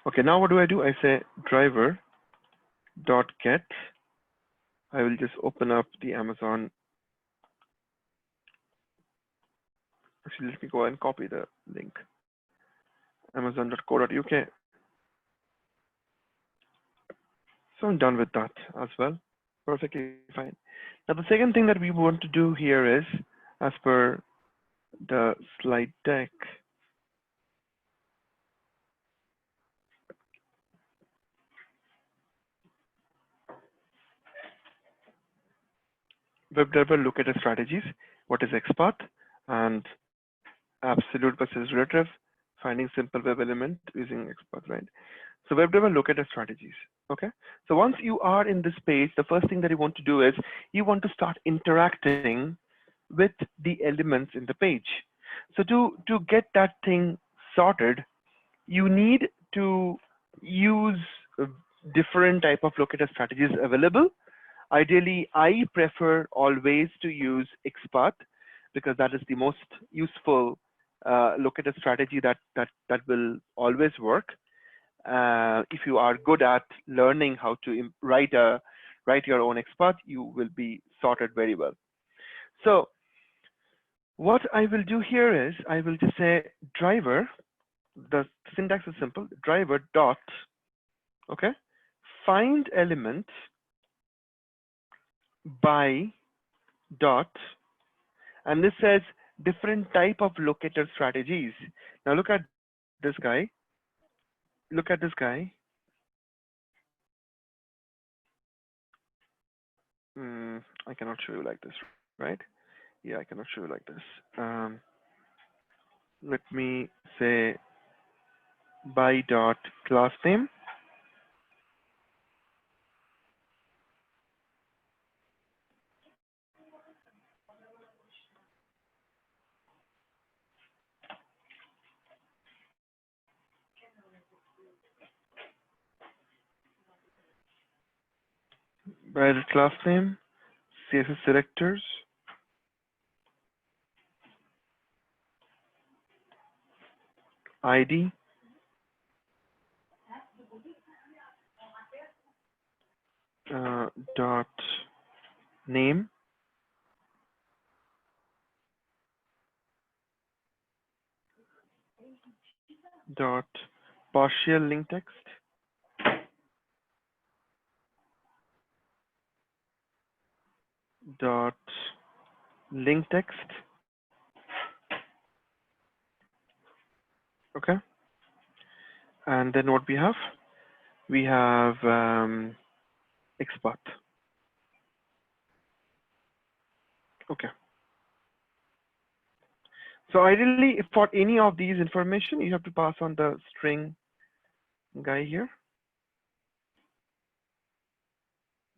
Okay, now what do? I say driver dot get. I will just open up the Amazon. Actually, let me go and copy the link. Amazon.co.uk. So I'm done with that as well. Perfectly fine. Now the second thing that we want to do here is, as per the slide deck, WebDriver locator strategies. What is XPath and absolute versus relative, finding simple web element using XPath, right? So WebDriver locator strategies. Okay. So once you are in this page, the first thing that you want to do is you want to start interacting with the elements in the page. So to get that thing sorted, you need to use different type of locator strategies available. Ideally, I prefer always to use XPath because that is the most useful locator strategy that will always work. If you are good at learning how to write your own XPath, you will be sorted very well. So what I will do here is I will just say driver. The syntax is simple. Driver dot, okay, find element by dot, and this says different type of locator strategies. Now look at this guy. Look at this guy. I cannot show you like this, right? Yeah, I cannot show you like this. Let me say by dot class name. By the class name, CSS selectors, ID, dot name, dot partial link text, dot link text. Okay. And then what we have? We have XPath. Okay. So ideally, for any of these information, you have to pass on the string guy here.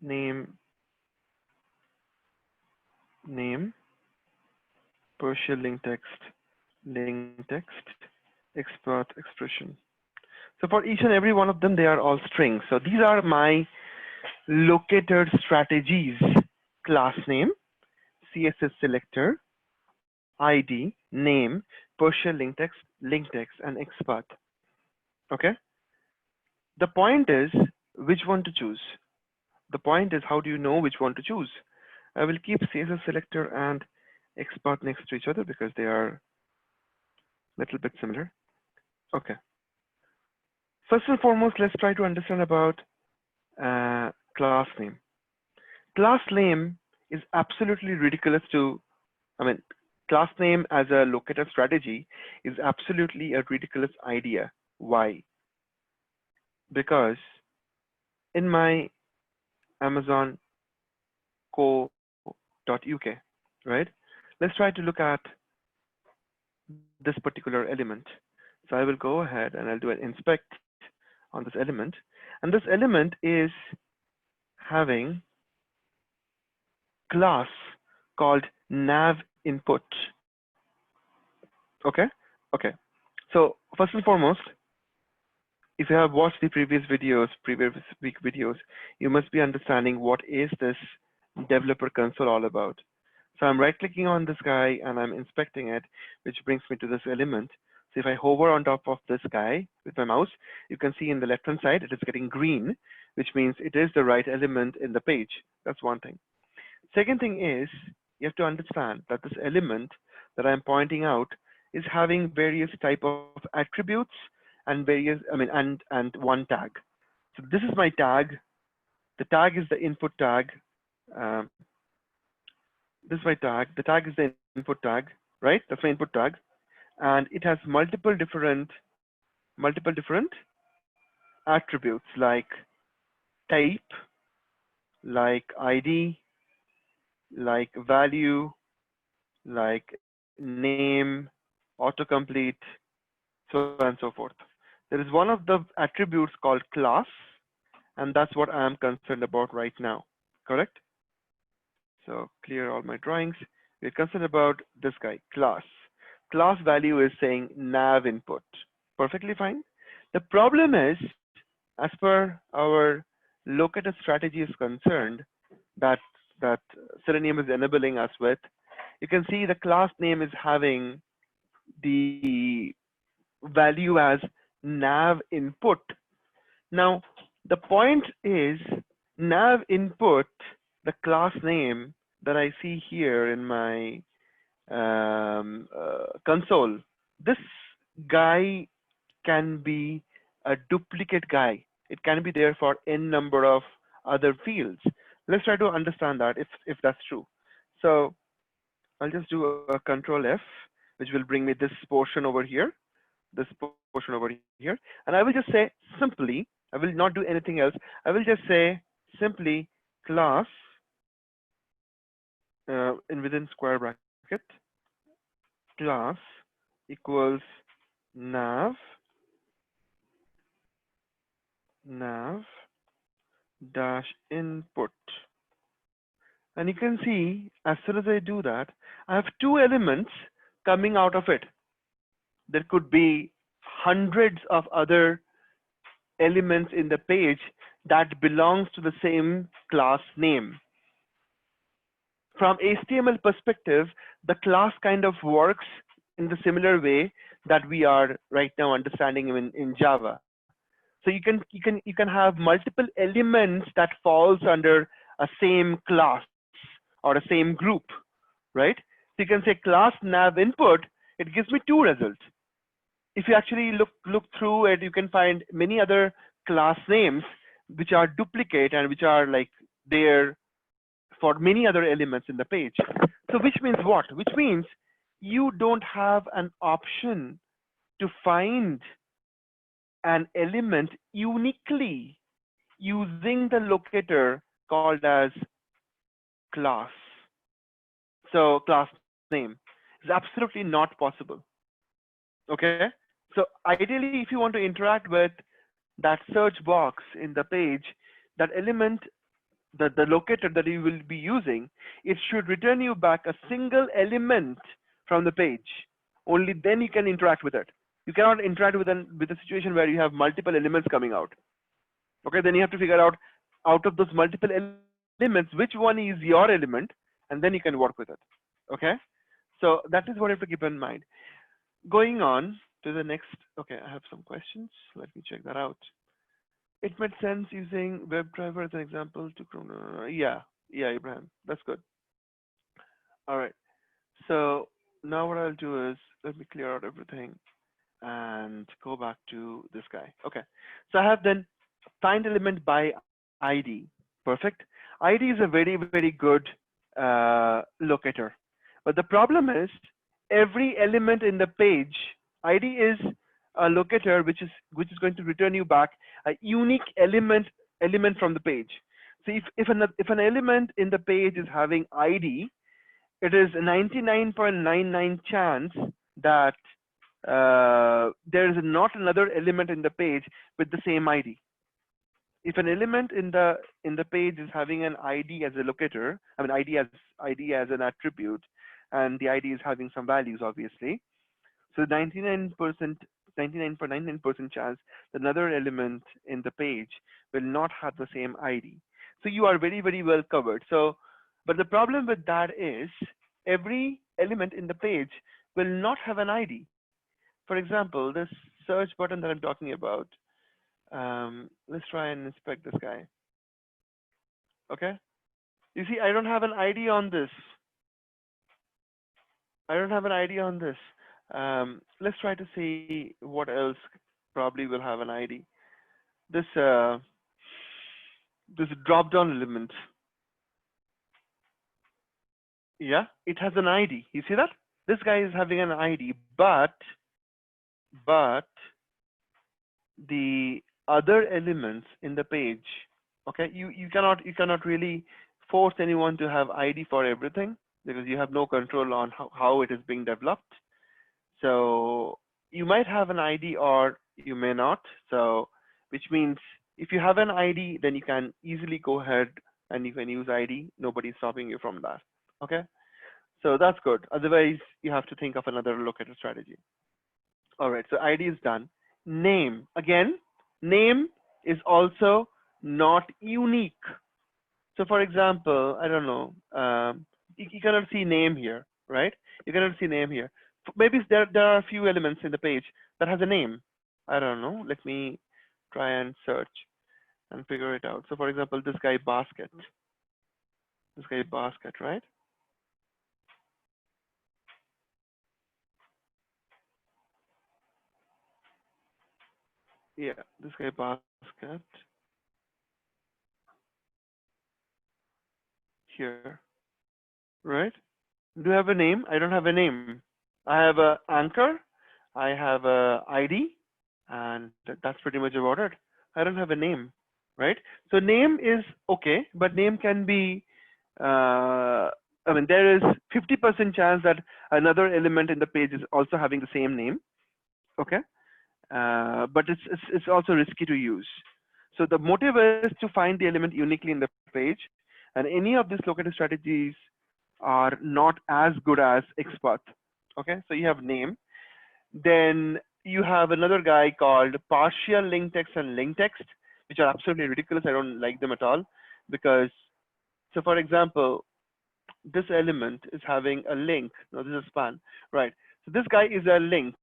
name, partial link text, expert expression. So for each and every one of them, they are all strings. So these are my locator strategies: class name, CSS selector, ID, name, partial link text, and expert. Okay. The point is which one to choose. The point is, how do you know which one to choose? I will keep CSS selector and expert next to each other because they are a little bit similar. Okay. First and foremost, let's try to understand about class name. Class name is absolutely ridiculous to, class name as a locator strategy is absolutely a ridiculous idea. Why? Because in my Amazon co.uk, right? Let's try to look at this particular element. So I will go ahead and I'll do an inspect on this element. And this element is having class called nav input. Okay. Okay. So first and foremost, if you have watched the previous week videos, you must be understanding what is this developer console all about. So I'm right clicking on this guy and I'm inspecting it, which brings me to this element. So if I hover on top of this guy with my mouse, you can see in the left hand side, it is getting green, which means it is the right element in the page. That's one thing. Second thing is, you have to understand that this element that I'm pointing out is having various type of attributes and various, and one tag. So this is my tag. The tag is the input tag. This is my tag. The tag is the input tag, right? That's my input tag. And it has multiple different attributes like type, like ID, like value, like name, autocomplete, so on and so forth. There is one of the attributes called class, and that's what I am concerned about right now, correct? So clear all my drawings. We're concerned about this guy, class. Class value is saying nav input. Perfectly fine. The problem is, as per our locator strategy is concerned, that Selenium is enabling us with, you can see the class name is having the value as nav input. Now, the point is nav input, the class name that I see here in my console, this guy can be a duplicate guy. It can be there for n number of other fields. Let's try to understand that if that's true. So I'll just do a Control F, which will bring me this portion over here, and I will just say simply, I will not do anything else. I will just say simply class within square bracket, class equals nav dash input. And you can see, as soon as I do that, I have two elements coming out of it. There could be hundreds of other elements in the page that belongs to the same class name. From HTML perspective, the class kind of works in the similar way that we are right now understanding in Java. So you can have multiple elements that falls under a same class or a same group, right? So you can say class nav input, it gives me two results. If you actually look through it, you can find many other class names which are duplicate and which are like there for many other elements in the page. So which means what? Which means you don't have an option to find an element uniquely using the locator called as class. So class name is absolutely not possible. Okay. So ideally, if you want to interact with that search box in the page, that element the locator that you will be using, it should return you back a single element from the page. Only then you can interact with it. You cannot interact with a situation where you have multiple elements coming out. Okay, then you have to figure out of those multiple elements, which one is your element, and then you can work with it. Okay, so that is what you have to keep in mind. Going on to the next. Okay, I have some questions. Let me check that out. It made sense using WebDriver as an example to yeah, Ibrahim, that's good. All right, so now what I'll do is let me clear out everything and go back to this guy. Okay, so I have then find element by ID. Perfect. ID is a very, very good locator, but the problem is every element in the page, ID is a locator which is going to return you back a unique element from the page. So if an element in the page is having ID, it is 99.99 chance that there is not another element in the page with the same ID. If an element in the page is having an ID as a locator, I mean ID as an attribute, and the ID is having some values, obviously. So 99.99% chance that another element in the page will not have the same ID. So you are very, very well covered. So, but the problem with that is every element in the page will not have an ID. For example, this search button that I'm talking about, let's try and inspect this guy. Okay, you see, I don't have an ID on this. I don't have an ID on this. Let's try to see what else probably will have an ID. This drop-down element. Yeah, it has an ID. You see that? This guy is having an ID, but the other elements in the page, okay, you cannot really force anyone to have ID for everything because you have no control on how it is being developed. So you might have an ID or you may not. So which means if you have an ID, then you can easily go ahead and you can use ID. Nobody's stopping you from that. Okay, so that's good. Otherwise, you have to think of another locator strategy. All right, so ID is done. Name, again, name is also not unique. So for example, I don't know, you cannot see name here, right? You cannot see name here. Maybe there are a few elements in the page that has a name. I don't know. Let me try and search and figure it out. So for example, this guy basket. This guy basket, right? Yeah, this guy basket. Here, right? Do you have a name? I don't have a name. I have a anchor. I have a ID, and that's pretty much about it. I don't have a name, right? So name is okay, but name can be, I mean, there is 50% chance that another element in the page is also having the same name, okay? But it's also risky to use. So the motive is to find the element uniquely in the page, and any of these locator strategies are not as good as expert. Okay, so you have name. Then you have another guy called partial link text and link text, which are absolutely ridiculous. I don't like them at all because, so for example, this element is having a link. No, this is span, right? So this guy is a link.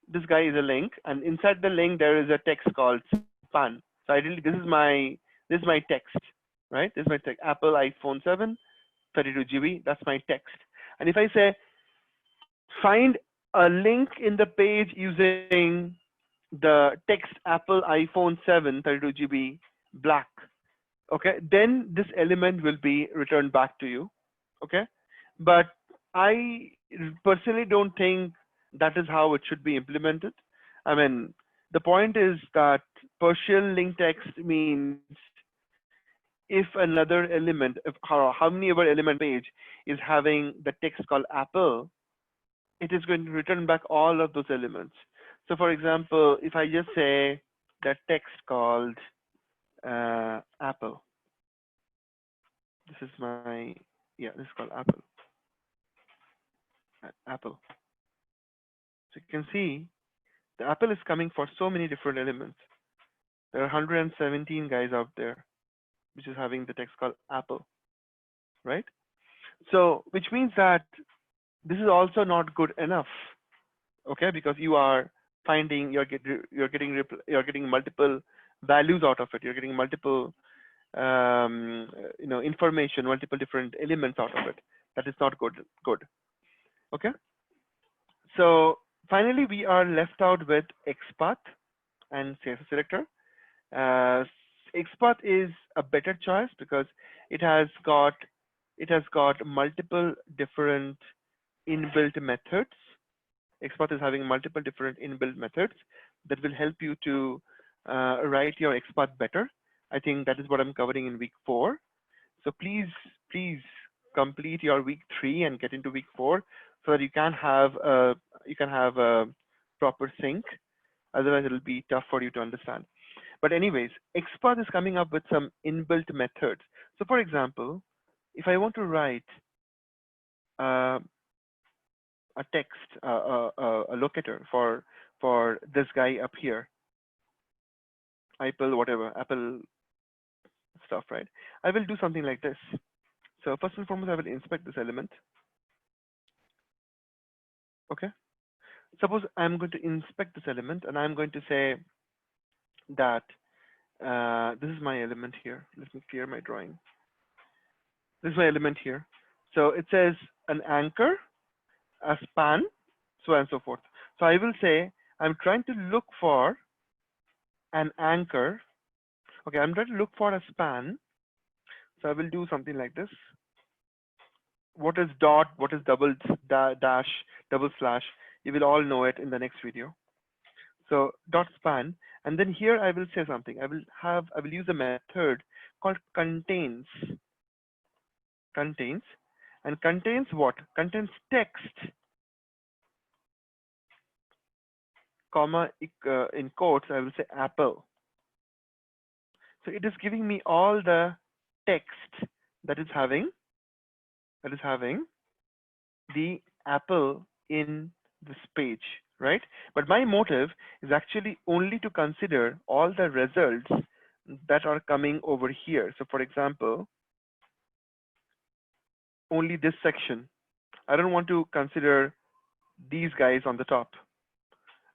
This guy is a link, and inside the link there is a text called span. So ideally, this is my text, right? This is my text. Apple iPhone 7, 32 GB. That's my text. And if I say find a link in the page using the text Apple iPhone 7, 32 GB black, okay, then this element will be returned back to you, okay? But I personally don't think that is how it should be implemented. I mean, the point is that partial link text means if another element, if how many ever element page is having the text called Apple, it is going to return back all of those elements. So for example, if I just say that text called Apple, This is my, yeah, this is called Apple. Apple. So you can see the Apple is coming for so many different elements. There are 117 guys out there, which is having the text called Apple, right? So, which means that this is also not good enough, okay? Because you are finding, you're getting multiple values out of it. You're getting multiple, information, multiple different elements out of it. That is not good. Okay. So finally, we are left out with XPath and CSS selector. XPath is a better choice because it has got multiple different inbuilt methods. XPath is having multiple different inbuilt methods that will help you to write your XPath better. I think that is what I'm covering in week 4. So please complete your week 3 and get into week 4 so that you can have a proper sync. Otherwise, it'll be tough for you to understand. But anyways, XPath is coming up with some inbuilt methods. So for example, if I want to write a text, a locator for this guy up here, Apple, whatever, Apple stuff, right? I will do something like this. So first and foremost, I will inspect this element. Okay. Suppose I'm going to inspect this element and I'm going to say that this is my element here. Let me clear my drawing. This is my element here. So it says an anchor, a span, so on and so forth. So I will say I'm trying to look for an anchor. Okay, I'm trying to look for a span. So I will do something like this. What is dot? What is double dash, double slash? You will all know it in the next video. So dot span, and then here I will say something. I will use a method called contains. Contains, and contains what? Contains text, comma, in quotes, I will say Apple. So it is giving me all the text that is having the Apple in this page, right? But my motive is actually only to consider all the results that are coming over here. So for example, only this section. I don't want to consider these guys on the top.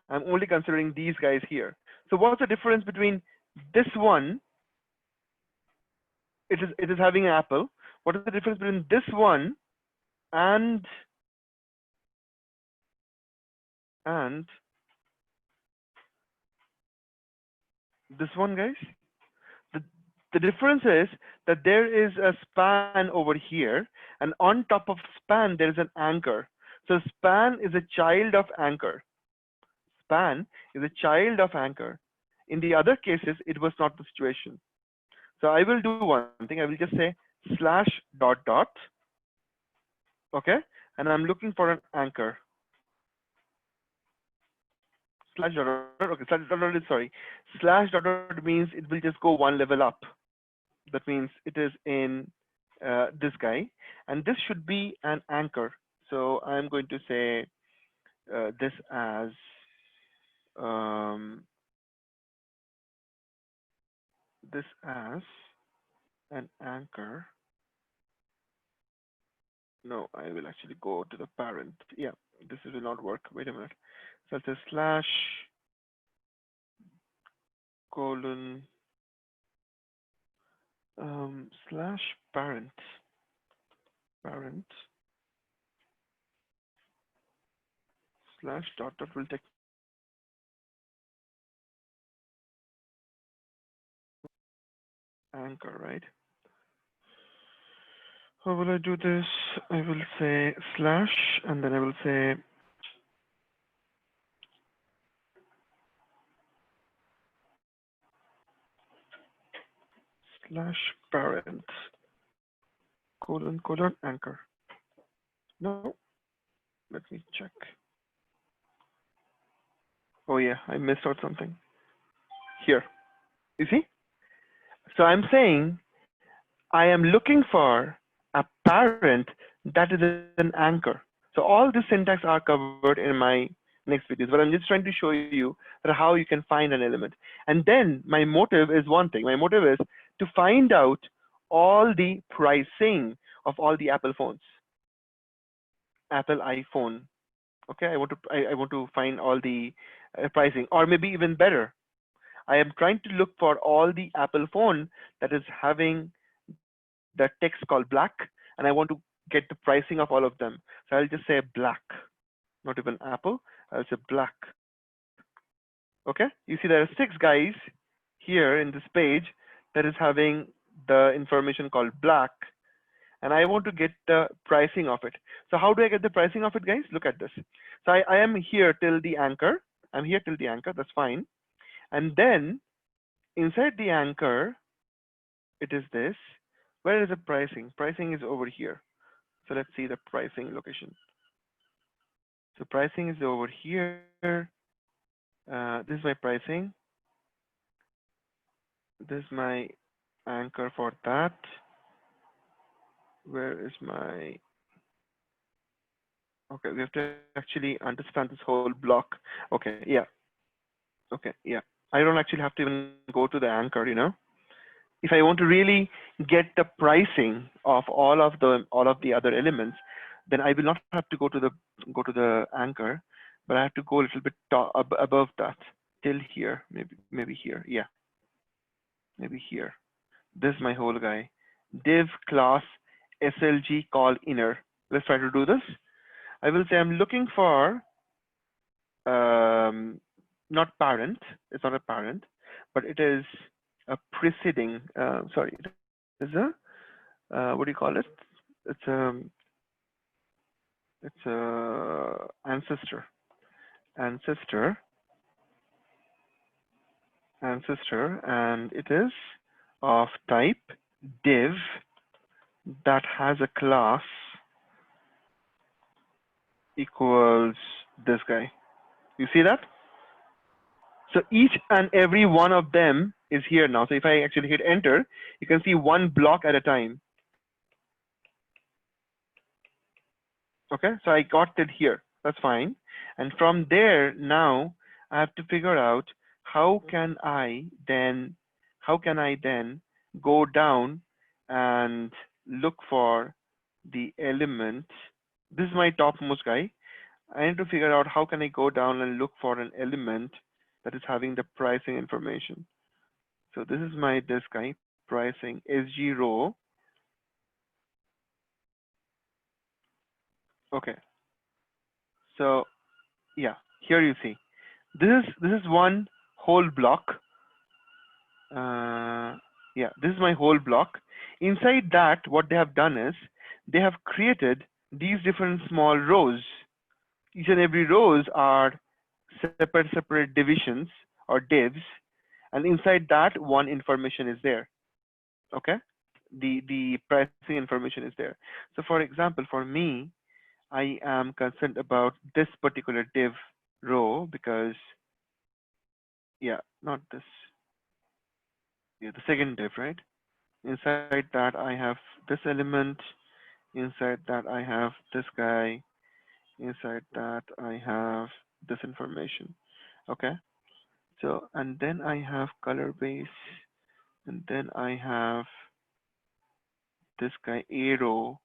I'm only considering these guys here. So what's the difference between this one? It is having an Apple. What is the difference between this one and this one, guys? The difference is that there is a span over here, and on top of span there is an anchor. So span is a child of anchor. Span is a child of anchor. In the other cases, it was not the situation. So I will do one thing. I will just say slash dot dot. Okay, and I'm looking for an anchor. Slash dot dot. Okay, slash dot dot. Sorry, slash dot dot means it will just go one level up. That means it is in this guy, and this should be an anchor. So I'm going to say this as an anchor. No, I will actually go to the parent. Yeah, this will not work. Wait a minute. So it's a slash colon slash parent slash dot dot will take anchor, right? How will I do this? I will say slash, and then I will say slash parent colon anchor. No, let me check. Oh yeah, I missed out something here. You see? So I'm saying I am looking for a parent that is an anchor. So all this syntax are covered in my next videos, but I'm just trying to show you that how you can find an element. And then my motive is one thing. My motive is to find out all the pricing of all the Apple phones, Apple iPhone. Okay, I want to find all the pricing, or maybe even better, I am trying to look for all the Apple phone that is having the text called black, and I want to get the pricing of all of them. So I'll just say black, not even Apple. I'll say black. Okay, you see there are 6 guys here in this page that is having the information called black, and I want to get the pricing of it. So how do I get the pricing of it, guys? Look at this. So I am here till the anchor. I'm here till the anchor. That's fine. And then inside the anchor, it is this. Where is the pricing? Pricing is over here. So let's see the pricing location. So pricing is over here. This is my pricing. This is my anchor for that. Where is my... Okay, we have to actually understand this whole block. Okay, yeah. Okay, yeah. I don't actually have to even go to the anchor, you know. If I want to really get the pricing of all of the other elements, then I will not have to go to the anchor, but I have to go a little bit above that till here, maybe here, yeah, maybe here. This is my whole guy. Div class slg call inner. Let's try to do this. I will say I'm looking for not parent. It's not a parent, but it is a preceding. Sorry, it is a what do you call it? It's a ancestor, and it is of type div that has a class equals this guy. You see that? So each and every one of them is here now. So if I actually hit enter, you can see one block at a time. Okay, so I got it here. That's fine. And from there, now I have to figure out how can I then go down and look for the element. This is my topmost guy. I need to figure out how can I go down and look for an element that is having the pricing information. So this is this guy, pricing, SG row. Okay. So yeah, here you see. This is one whole block. Yeah, this is my whole block. Inside that, what they have done is they have created these different small rows. Each and every rows are separate divisions or divs, and inside that one information is there. Okay, the pricing information is there. So for example, for me, I am concerned about this particular div row because, yeah, not this. Yeah, the second div, right? Inside that I have this element. Inside that I have this guy. Inside that I have this information. Okay. So, and then I have color base, and then I have this guy arrow,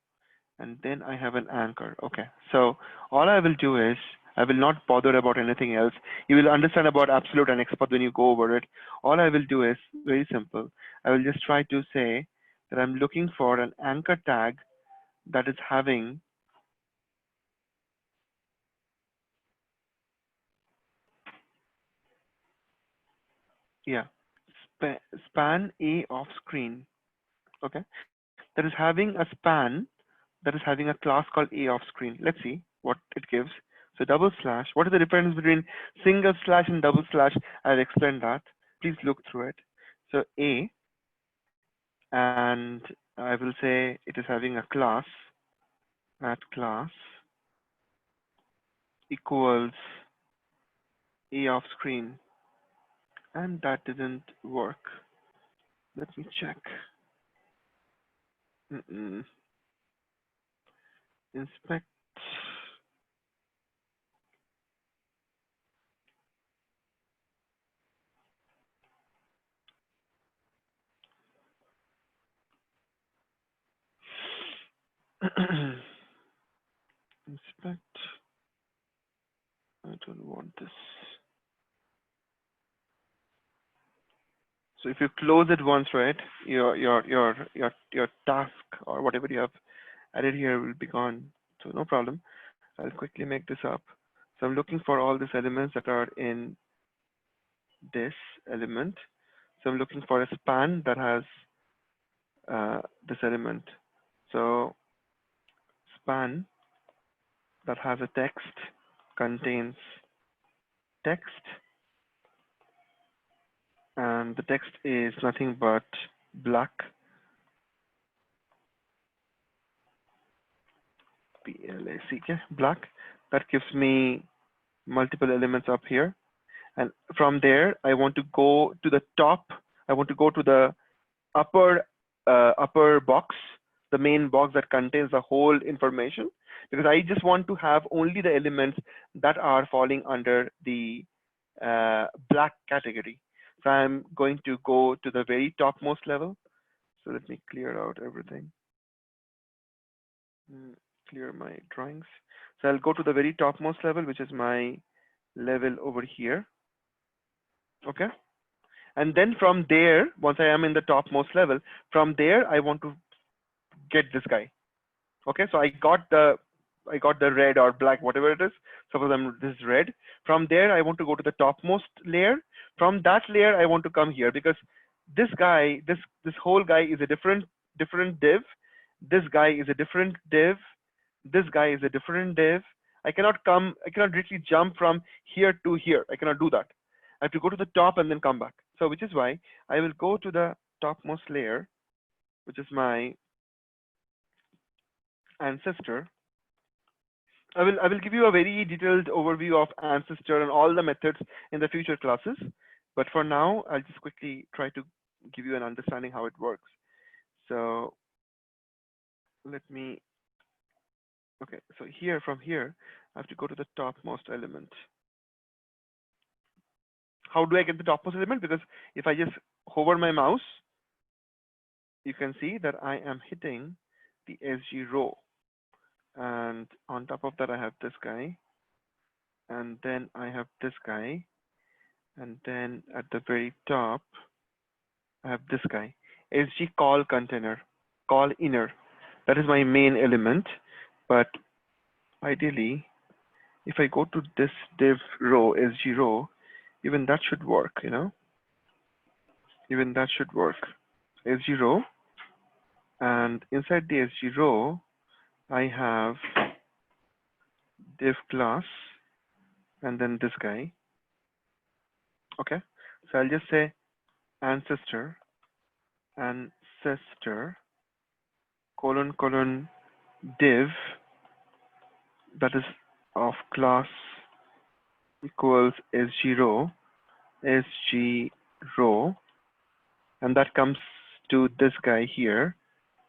and then I have an anchor. Okay. So all I will do is I will not bother about anything else. You will understand about absolute and expert when you go over it. All I will do is very simple. I will just try to say that I'm looking for an anchor tag that is having span A off screen. Okay, that is having a span that is having a class called A off screen. Let's see what it gives. So double slash. What is the difference between single slash and double slash? I'll explain that. Please look through it. So A, and I will say it is having a class at class equals A off screen, and that didn't work. Let me check. Inspect. Inspect. I don't want this. So if you close it once, right, your task or whatever you have added here will be gone. So no problem. I'll quickly make this up. So I'm looking for all these elements that are in this element. So I'm looking for a span that has this element. So span that has a text contains text, and the text is nothing but black, BLACK, black. That gives me multiple elements up here. And from there, I want to go to the top. I want to go to the upper box, the main box that contains the whole information, because I just want to have only the elements that are falling under the black category. So I'm going to go to the very topmost level. So let me clear out everything. Clear my drawings. So I'll go to the very topmost level, which is my level over here. Okay. And then from there, once I am in the topmost level, from there, I want to get this guy. Okay. So I got the red or black, whatever it is. Suppose this is red. From there, I want to go to the topmost layer. From that layer, I want to come here, because this guy, this whole guy is a different div. This guy is a different div. This guy is a different div. I cannot directly jump from here to here. I cannot do that. I have to go to the top and then come back. So which is why I will go to the topmost layer, which is my ancestor. I will give you a very detailed overview of ancestor and all the methods in the future classes. But for now, I'll just quickly try to give you an understanding how it works. So let me, okay, so from here, I have to go to the topmost element. How do I get the topmost element? Because if I just hover my mouse, you can see that I am hitting the SG row. And on top of that, I have this guy. And then I have this guy. And then at the very top, I have this guy, SG call container, call inner. That is my main element. But ideally, if I go to this div row, SG row, even that should work, you know? Even that should work. SG row, and inside the SG row, I have div class, and then this guy. Okay, so I'll just say ancestor, colon div, that is of class equals SG row, and that comes to this guy here.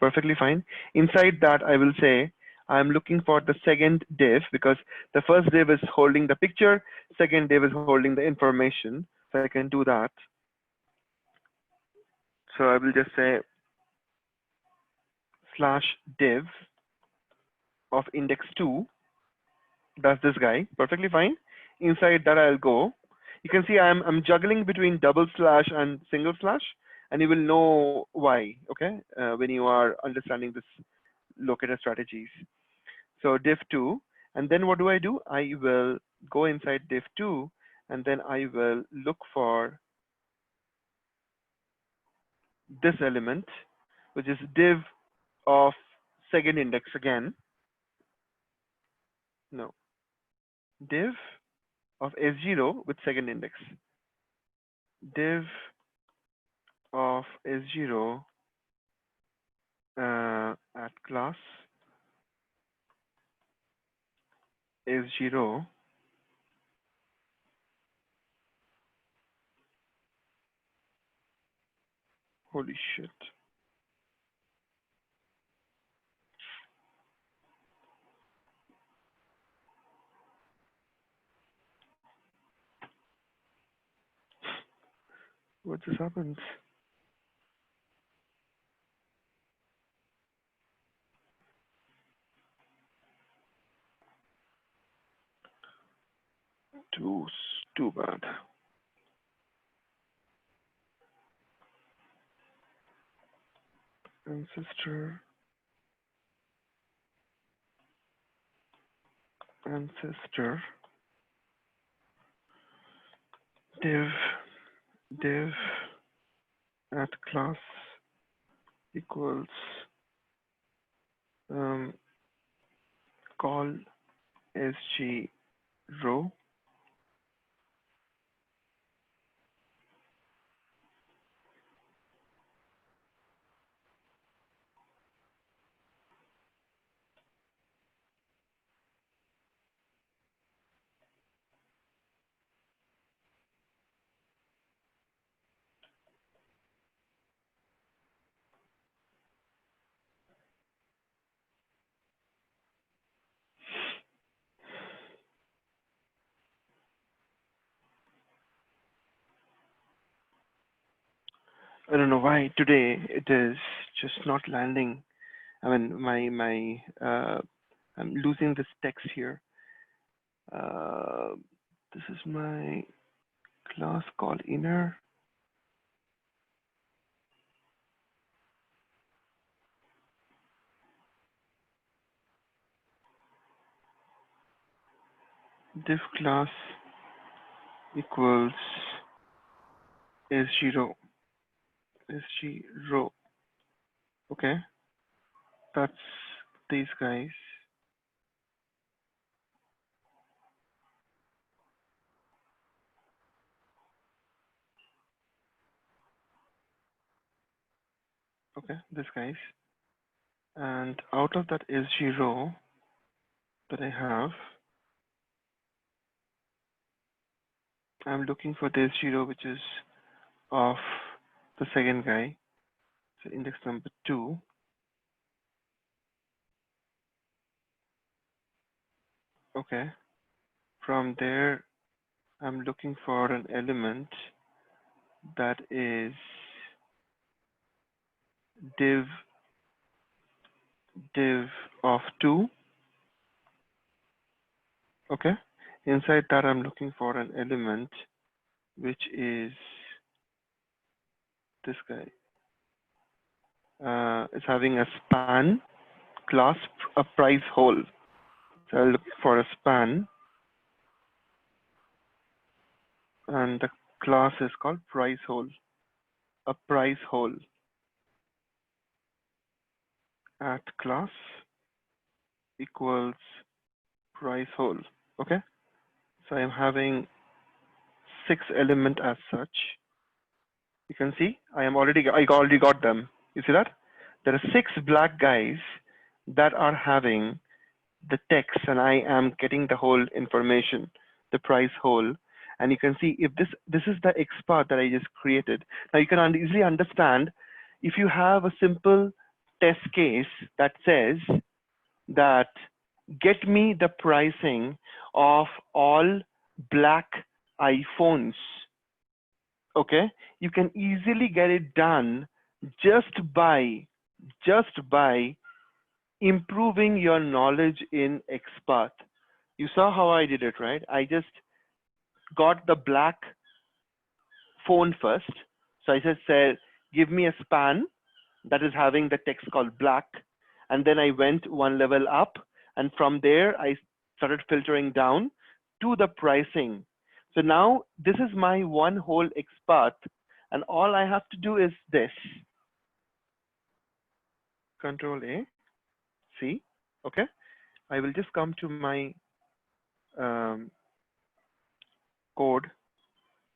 Perfectly fine. Inside that, I will say I'm looking for the second div, because the first div is holding the picture, second div is holding the information. So I can do that. So I will just say /div of index 2. That's this guy. Perfectly fine. Inside that, I'll go. You can see I'm juggling between double slash and single slash, and you will know why, okay, when you are understanding this locator strategies. So div2, and then what do? I will go inside div2, and then I will look for this element, which is div of second index again. No, div of S0 with second index. Div of S0 at class S0 holy shit. What just happened? Too bad. Ancestor. Div at class equals call sg row. I don't know why today it is just not landing. I mean, I'm losing this text here. This is my class called inner. Div class equals sg row. Okay, that's these guys. Okay, this guys. And out of that sg row that I have, I'm looking for the sg row which is of the second guy. So index number 2. Okay. From there, I'm looking for an element that is div of 2. Okay. Inside that, I'm looking for an element which is this guy. It's having a span class, a price hole. So I'll look for a span, and the class is called price hole. A price hole at class equals price hole. Okay. So I'm having 6 elements as such. You can see I already got them. You see that? There are 6 black guys that are having the text, and I am getting the whole information, the price hole. And you can see if this is the XPath that I just created. Now you can easily understand if you have a simple test case that says that get me the pricing of all black iPhones. Okay, you can easily get it done just by improving your knowledge in XPath. You saw how I did it, right? I just got the black phone first. So I just said, give me a span that is having the text called black. And then I went one level up. And from there, I started filtering down to the pricing. So now this is my one whole XPath. And all I have to do is this. Control A, C, okay? I will just come to my code,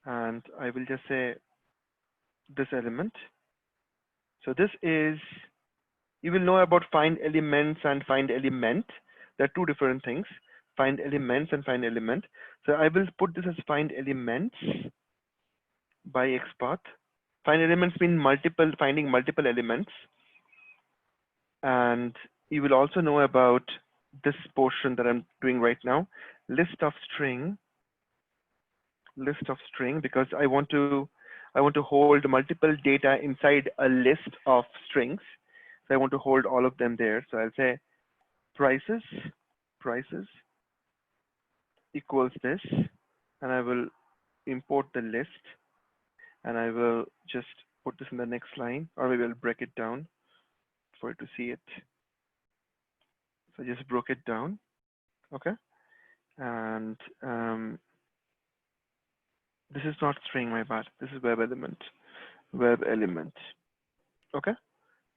and I will just say this element. So this is, you will know about find elements and find element. There are 2 different things, find elements and find element. So I will put this as find elements by XPath. Find elements mean finding multiple elements. And you will also know about this portion that I'm doing right now, list of string, because I want to I want to hold multiple data inside a list of strings. So I want to hold all of them there. So I'll say prices equals this, and I will import the list, and I will just put this in the next line, or maybe I'll break it down for you to see it. So I just broke it down, okay? And this is not string, my bad. This is web element, okay?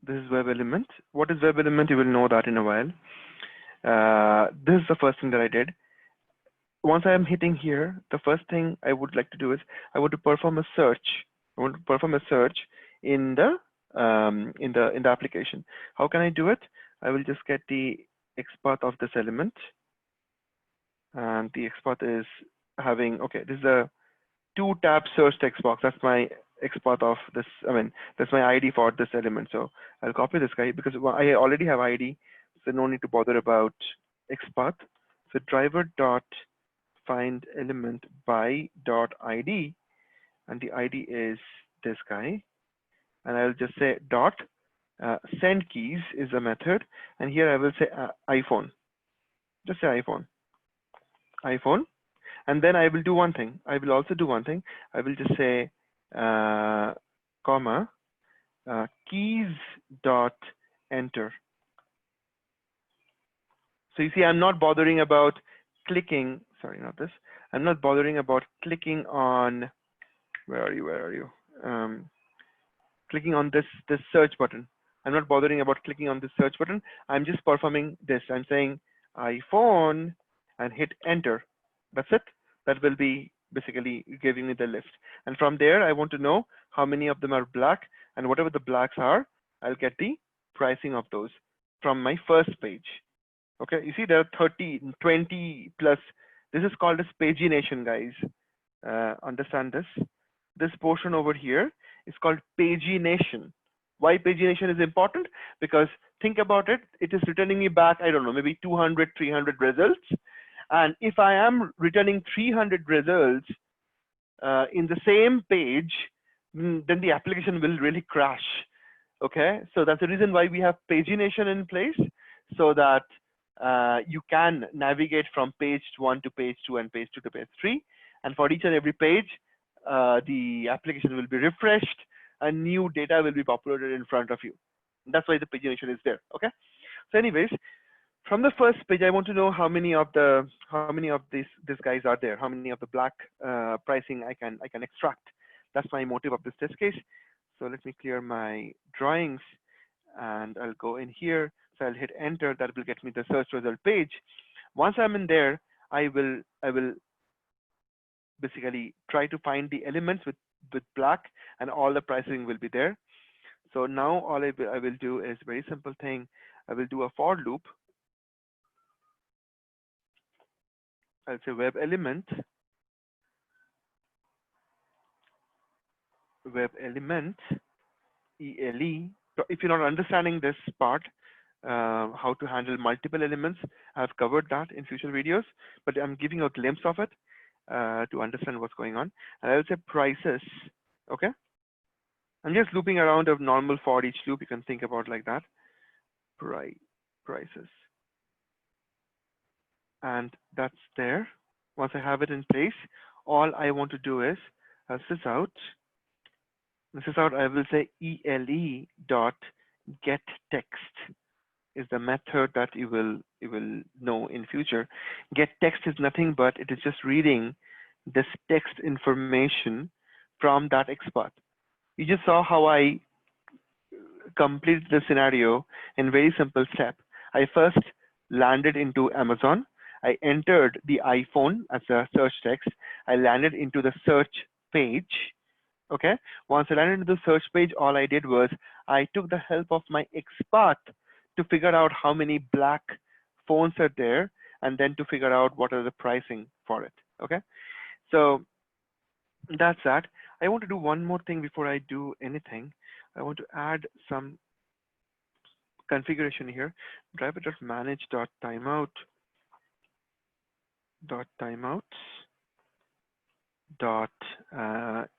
This is web element. What is web element? You will know that in a while. This is the first thing that I did. Once I am hitting here, the first thing I would like to do is I want to perform a search. I want to perform a search in the application. How can I do it? I will just get the XPath of this element, and the XPath is having, okay, this is a 2-tab search text box. That's my XPath of this. I mean, that's my ID for this element. So I'll copy this guy because I already have ID, so no need to bother about XPath. So driver dot find element by dot ID, and the ID is this guy, and I'll just say dot send keys is a method, and here I will say iPhone. Just say iPhone, and then I will do one thing. I will also do one thing. I will just say comma keys dot enter. So you see, I'm not bothering about clicking. Sorry, not this. I'm not bothering about clicking on. Where are you? Clicking on this search button. I'm not bothering about clicking on this search button. I'm just performing this. I'm saying iPhone and hit enter. That's it. That will be basically giving me the list. And from there, I want to know how many of them are black, and whatever the blacks are, I'll get the pricing of those from my first page. Okay, you see there are 30, 20 plus. This is called as pagination, guys. Understand this? This portion over here is called pagination. Why pagination is important? Because think about it, it is returning me back, I don't know, maybe 200, 300 results. And if I am returning 300 results in the same page, then the application will really crash. Okay, so that's the reason why we have pagination in place, so that you can navigate from page 1 to page 2 and page 2 to page 3. And for each and every page, the application will be refreshed and new data will be populated in front of you. That's why the pagination is there. Okay. So anyways, from the first page, I want to know how many of these guys are there, how many of the black pricing I can extract. That's my motive of this test case. So let me clear my drawings, and I'll go in here. So I'll hit enter. That will get me the search result page. Once I'm in there, I will basically try to find the elements with black, and all the pricing will be there. So now all I will do is very simple thing. I will do a for loop. I'll say web element ELE. If you're not understanding this part, how to handle multiple elements, I've covered that in future videos, but I'm giving a glimpse of it to understand what's going on. And I'll say prices. Okay, I'm just looping around a normal for each loop. You can think about like that. Prices, and that's there. Once I have it in place, all I want to do is this out. I will say ELE dot get text is the method that you will know in future. Get text is nothing but it is just reading this text information from that XPath. You just saw how I completed the scenario in very simple step. I first landed into Amazon. I entered the iPhone as a search text. I landed into the search page. Okay. Once I landed into the search page, all I did was I took the help of my XPath to figure out how many black phones are there, and then to figure out what are the pricing for it. Okay. So that's that. I want to do one more thing before I do anything. I want to add some configuration here. Driver.manage.timeout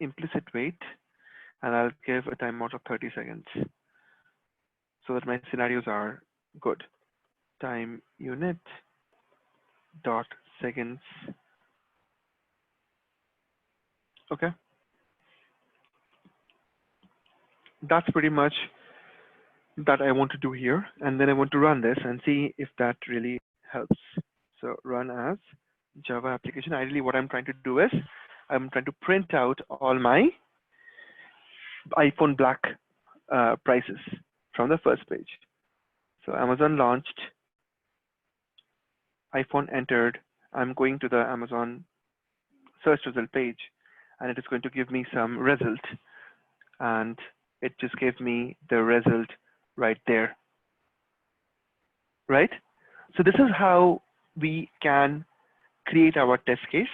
implicit wait. and I'll give a timeout of 30 seconds so that my scenarios are good. Time unit dot seconds. Okay. That's pretty much that I want to do here. And then I want to run this and see if that really helps. So run as Java application. Ideally, what I'm trying to do is I'm trying to print out all my iPhone black prices from the first page. So Amazon launched, iPhone entered. I'm going to the Amazon search result page, and it is going to give me some result. And it just gave me the result right there. Right? So this is how we can create our test case.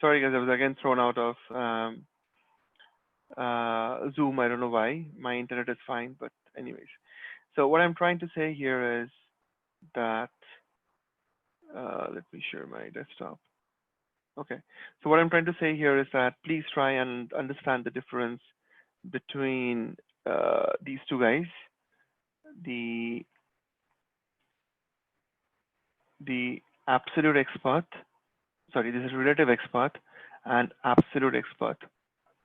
Sorry guys, I was again thrown out of Zoom. I don't know why. My internet is fine, but anyways. So what I'm trying to say here is that, let me share my desktop. Okay. So what I'm trying to say here is that please try and understand the difference between these two guys, the absolute expert, sorry, this is relative expert and absolute expert.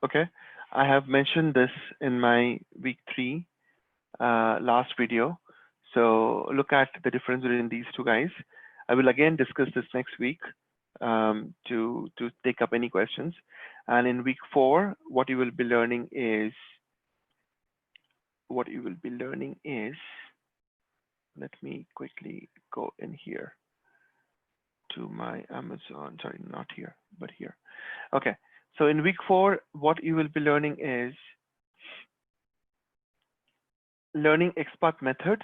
Okay. I have mentioned this in my week 3 last video. So look at the difference between these two guys. I will again discuss this next week to take up any questions. And in week 4, what you will be learning is, let me quickly go in here to my Amazon, sorry, not here, but here. Okay, so in week 4, what you will be learning is learning expert methods.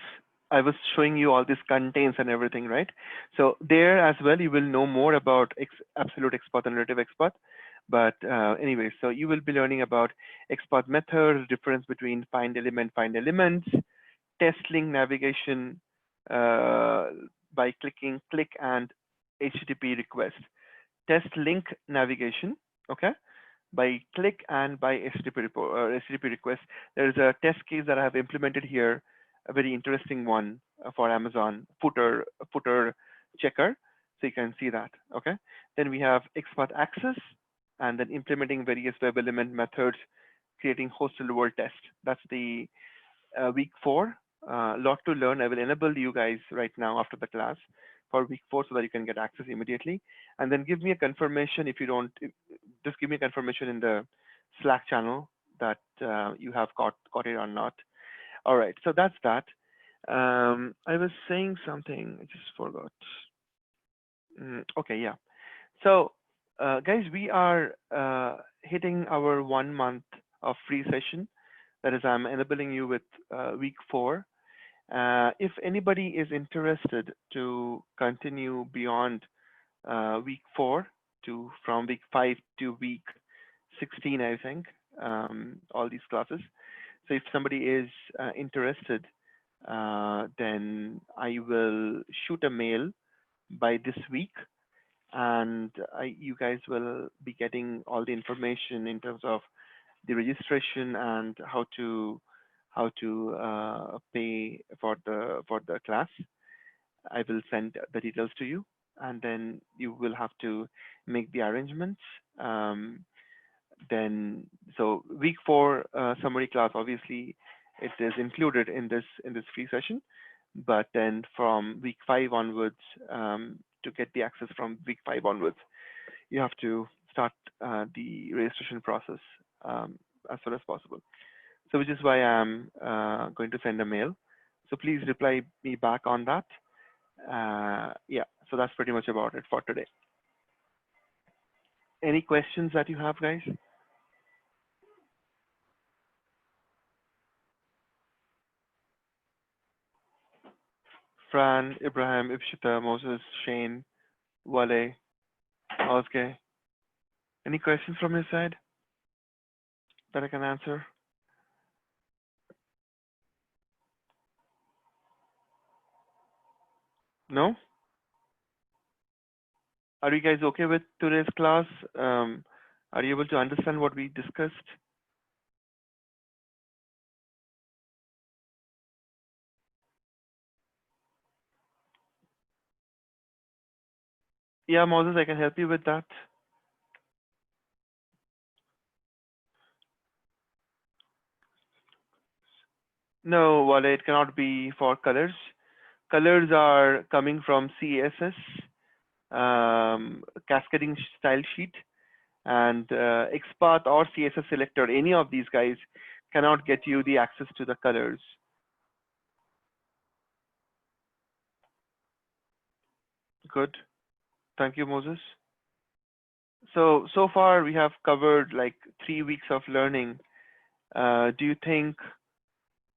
I was showing you all these contains and everything, right? So there as well, you will know more about absolute expert and relative expert. But anyway, so you will be learning about expert methods, difference between find elements, test link navigation by clicking click and HTTP request. Test link navigation, okay? By click and by HTTP request. There is a test case that I have implemented here, a very interesting one for Amazon footer checker. So you can see that, okay? Then we have expert access and then implementing various web element methods, creating hosted world test. That's the week 4. Lot to learn. I will enable you guys right now after the class for week 4 so that you can get access immediately. And then give me a confirmation if you don't, just give me a confirmation in the Slack channel that you have got it or not. All right, so that's that. I was saying something, I just forgot. Okay, yeah. So guys, we are hitting our 1 month of free session. That is, I'm enabling you with week 4. If anybody is interested to continue beyond week 4, from week 5 to week 16, I think, all these classes. So if somebody is interested, then I will shoot a mail by this week, and you guys will be getting all the information in terms of the registration and how to pay for the class. I will send the details to you, and then you will have to make the arrangements. Then, so week 4 summary class, obviously it is included in this free session, but then from week 5 onwards, to get the access from week 5 onwards, you have to start the registration process as soon as possible. So which is why I'm going to send a mail. So please reply me back on that. Yeah, so that's pretty much about it for today. Any questions that you have, guys? Fran, Ibrahim, Ibshita, Moses, Shane, Wale, Ozge. Any questions from your side that I can answer? No? Are you guys okay with today's class? Are you able to understand what we discussed? Yeah, Moses, I can help you with that. No, Wale, it cannot be for colors. Colors are coming from CSS, cascading style sheet, and XPath or CSS selector, any of these guys cannot get you the access to the colors. Good. Thank you, Moses. So far we have covered like 3 weeks of learning. Do you think,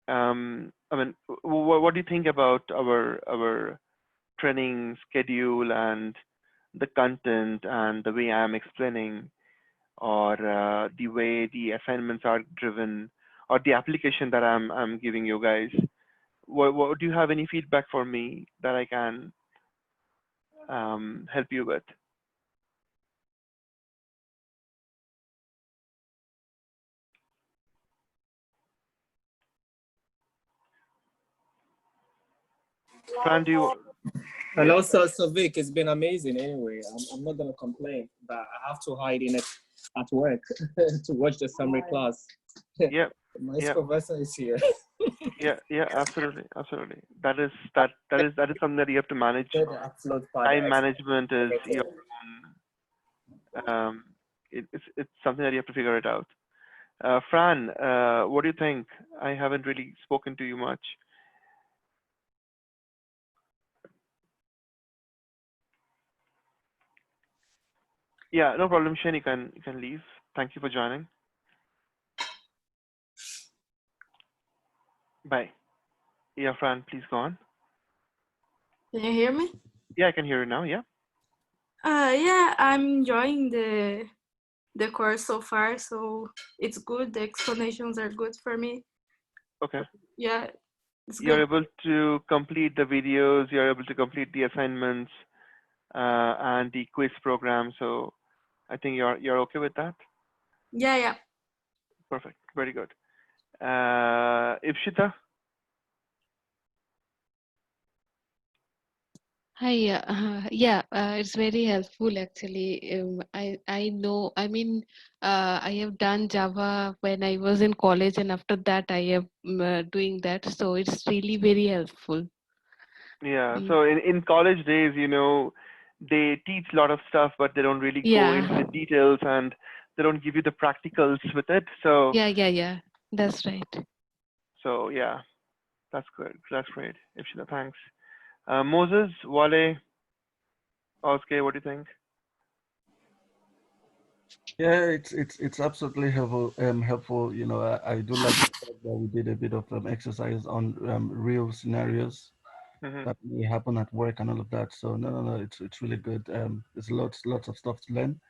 I mean, what do you think about our training schedule and the content and the way I'm explaining, or the way the assignments are driven, or the application that I'm giving you guys? What do you have any feedback for me that I can help you with? Fran, do you? Hello, so Vic, it's been amazing anyway. I'm not gonna complain, but I have to hide in it at work to watch the summary class. Yeah. My supervisor is here. Yeah, absolutely. That is something that you have to manage. Time management is your own, it's something that you have to figure it out. Fran, what do you think? I haven't really spoken to you much. Yeah, no problem, Shane. You can leave. Thank you for joining. Bye. Yeah, Fran, please go on. Can you hear me? Yeah, I can hear you now. Yeah. Yeah, I'm enjoying the course so far, so it's good. The explanations are good for me. Okay. Yeah, it's You're good. able to complete the videos. You're able to complete the assignments and the quiz program. So I think you're okay with that. Yeah. Perfect. Very good. Ibshita. Hi, it's very helpful actually. I know, I mean, I have done Java when I was in college, and after that I am doing that. So it's really very helpful. Yeah. So in college days, you know, they teach a lot of stuff, but they don't really go into the details, and they don't give you the practicals with it. So yeah, that's right. So yeah, that's good. That's great. Ibshita, thanks. Moses, Wale, Oskar, what do you think? Yeah, it's absolutely helpful. Helpful. You know, I do like the fact that we did a bit of exercise on real scenarios. that may happen at work and all of that. So no, it's really good. There's lots of stuff to learn.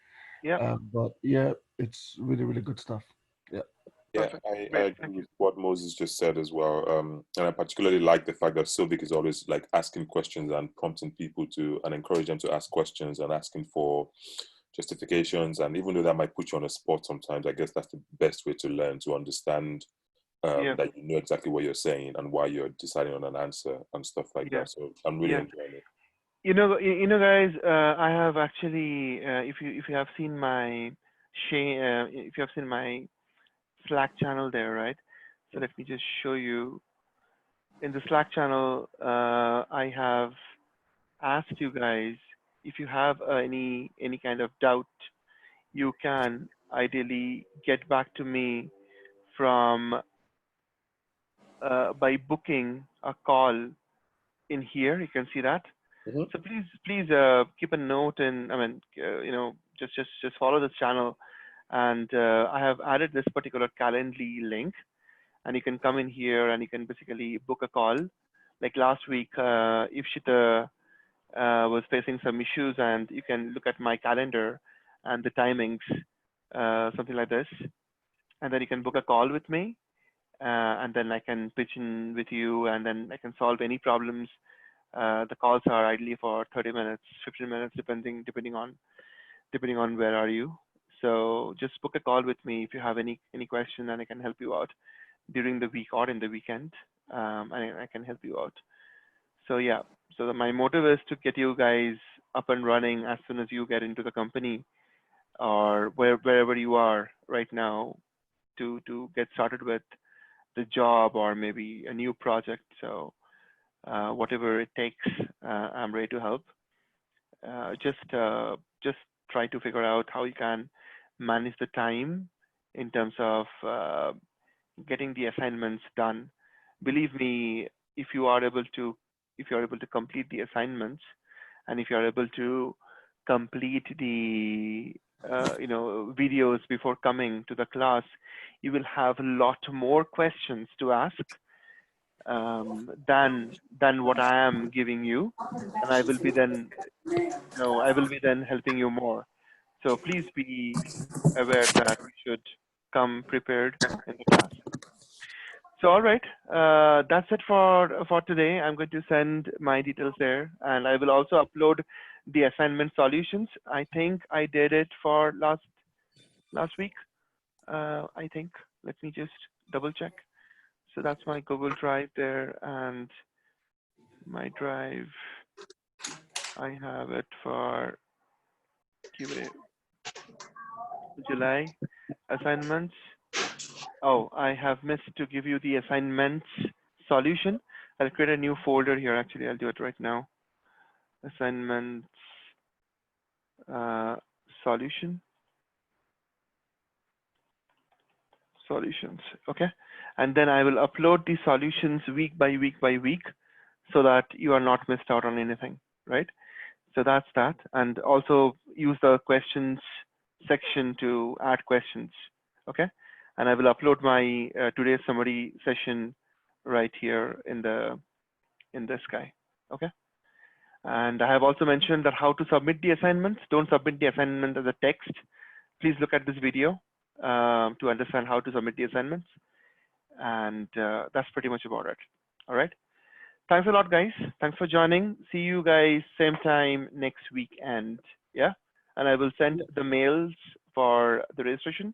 Yeah. But yeah, it's really good stuff. Yeah. Yeah, I agree with what Moses just said as well. And I particularly like the fact that Sylvic is always like asking questions and prompting people to and encourage them to ask questions and asking for justifications. And even though that might put you on a spot sometimes, I guess that's the best way to learn, to understand that you know exactly what you're saying and why you're deciding on an answer and stuff like that. So I'm really enjoying it. You know, guys, I have actually, if you have seen my Slack channel there, right? So let me just show you. In the Slack channel, I have asked you guys if you have any kind of doubt, you can ideally get back to me from by booking a call in here. You can see that. So please keep a note, and just follow this channel. And I have added this particular Calendly link, and you can come in here and you can basically book a call. Like last week, Ifshita was facing some issues, and you can look at my calendar and the timings, something like this, and then you can book a call with me, and then I can pitch in with you, and then I can solve any problems. The calls are ideally for 30 minutes, 15 minutes, depending on where are you. So just book a call with me if you have any question, and I can help you out during the week or in the weekend, and I can help you out. So yeah, so my motive is to get you guys up and running as soon as you get into the company or wherever you are right now, to get started with the job or maybe a new project. So whatever it takes, I'm ready to help. Just try to figure out how you can manage the time in terms of getting the assignments done. Believe me, if you are able to complete the assignments, and if you are able to complete the videos before coming to the class, you will have a lot more questions to ask than what I am giving you, and I will be then helping you more. So please be aware that we should come prepared in the class. So all right, that's it for today. I'm going to send my details there, and I will also upload the assignment solutions. I think I did it for last week. I think. Let me just double check. So that's my Google Drive there, and my Drive. I have it for July assignments. Oh, I have missed to give you the assignments solution. I'll create a new folder here. Actually, I'll do it right now. Assignments solutions. Okay, and then I will upload the solutions week by week, so that you are not missed out on anything, right? So that's that, and also use the questions section to add questions. Okay, and I will upload my today's summary session right here in this guy. Okay, and I have also mentioned that how to submit the assignments. Don't submit the assignment as a text. Please look at this video to understand how to submit the assignments, and that's pretty much about it. All right, thanks a lot, guys. Thanks for joining. See you guys same time next weekend. Yeah, and I will send the mails for the registration.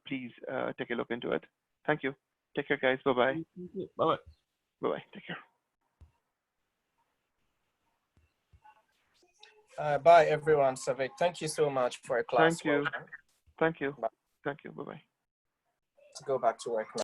Please take a look into it. Thank you. Take care, guys. Bye-bye. Bye-bye. Bye-bye. Take care. Bye, everyone. Savik, thank you so much for a class. Thank you. Thank you. Bye. Thank you. Bye-bye. Let's go back to work now.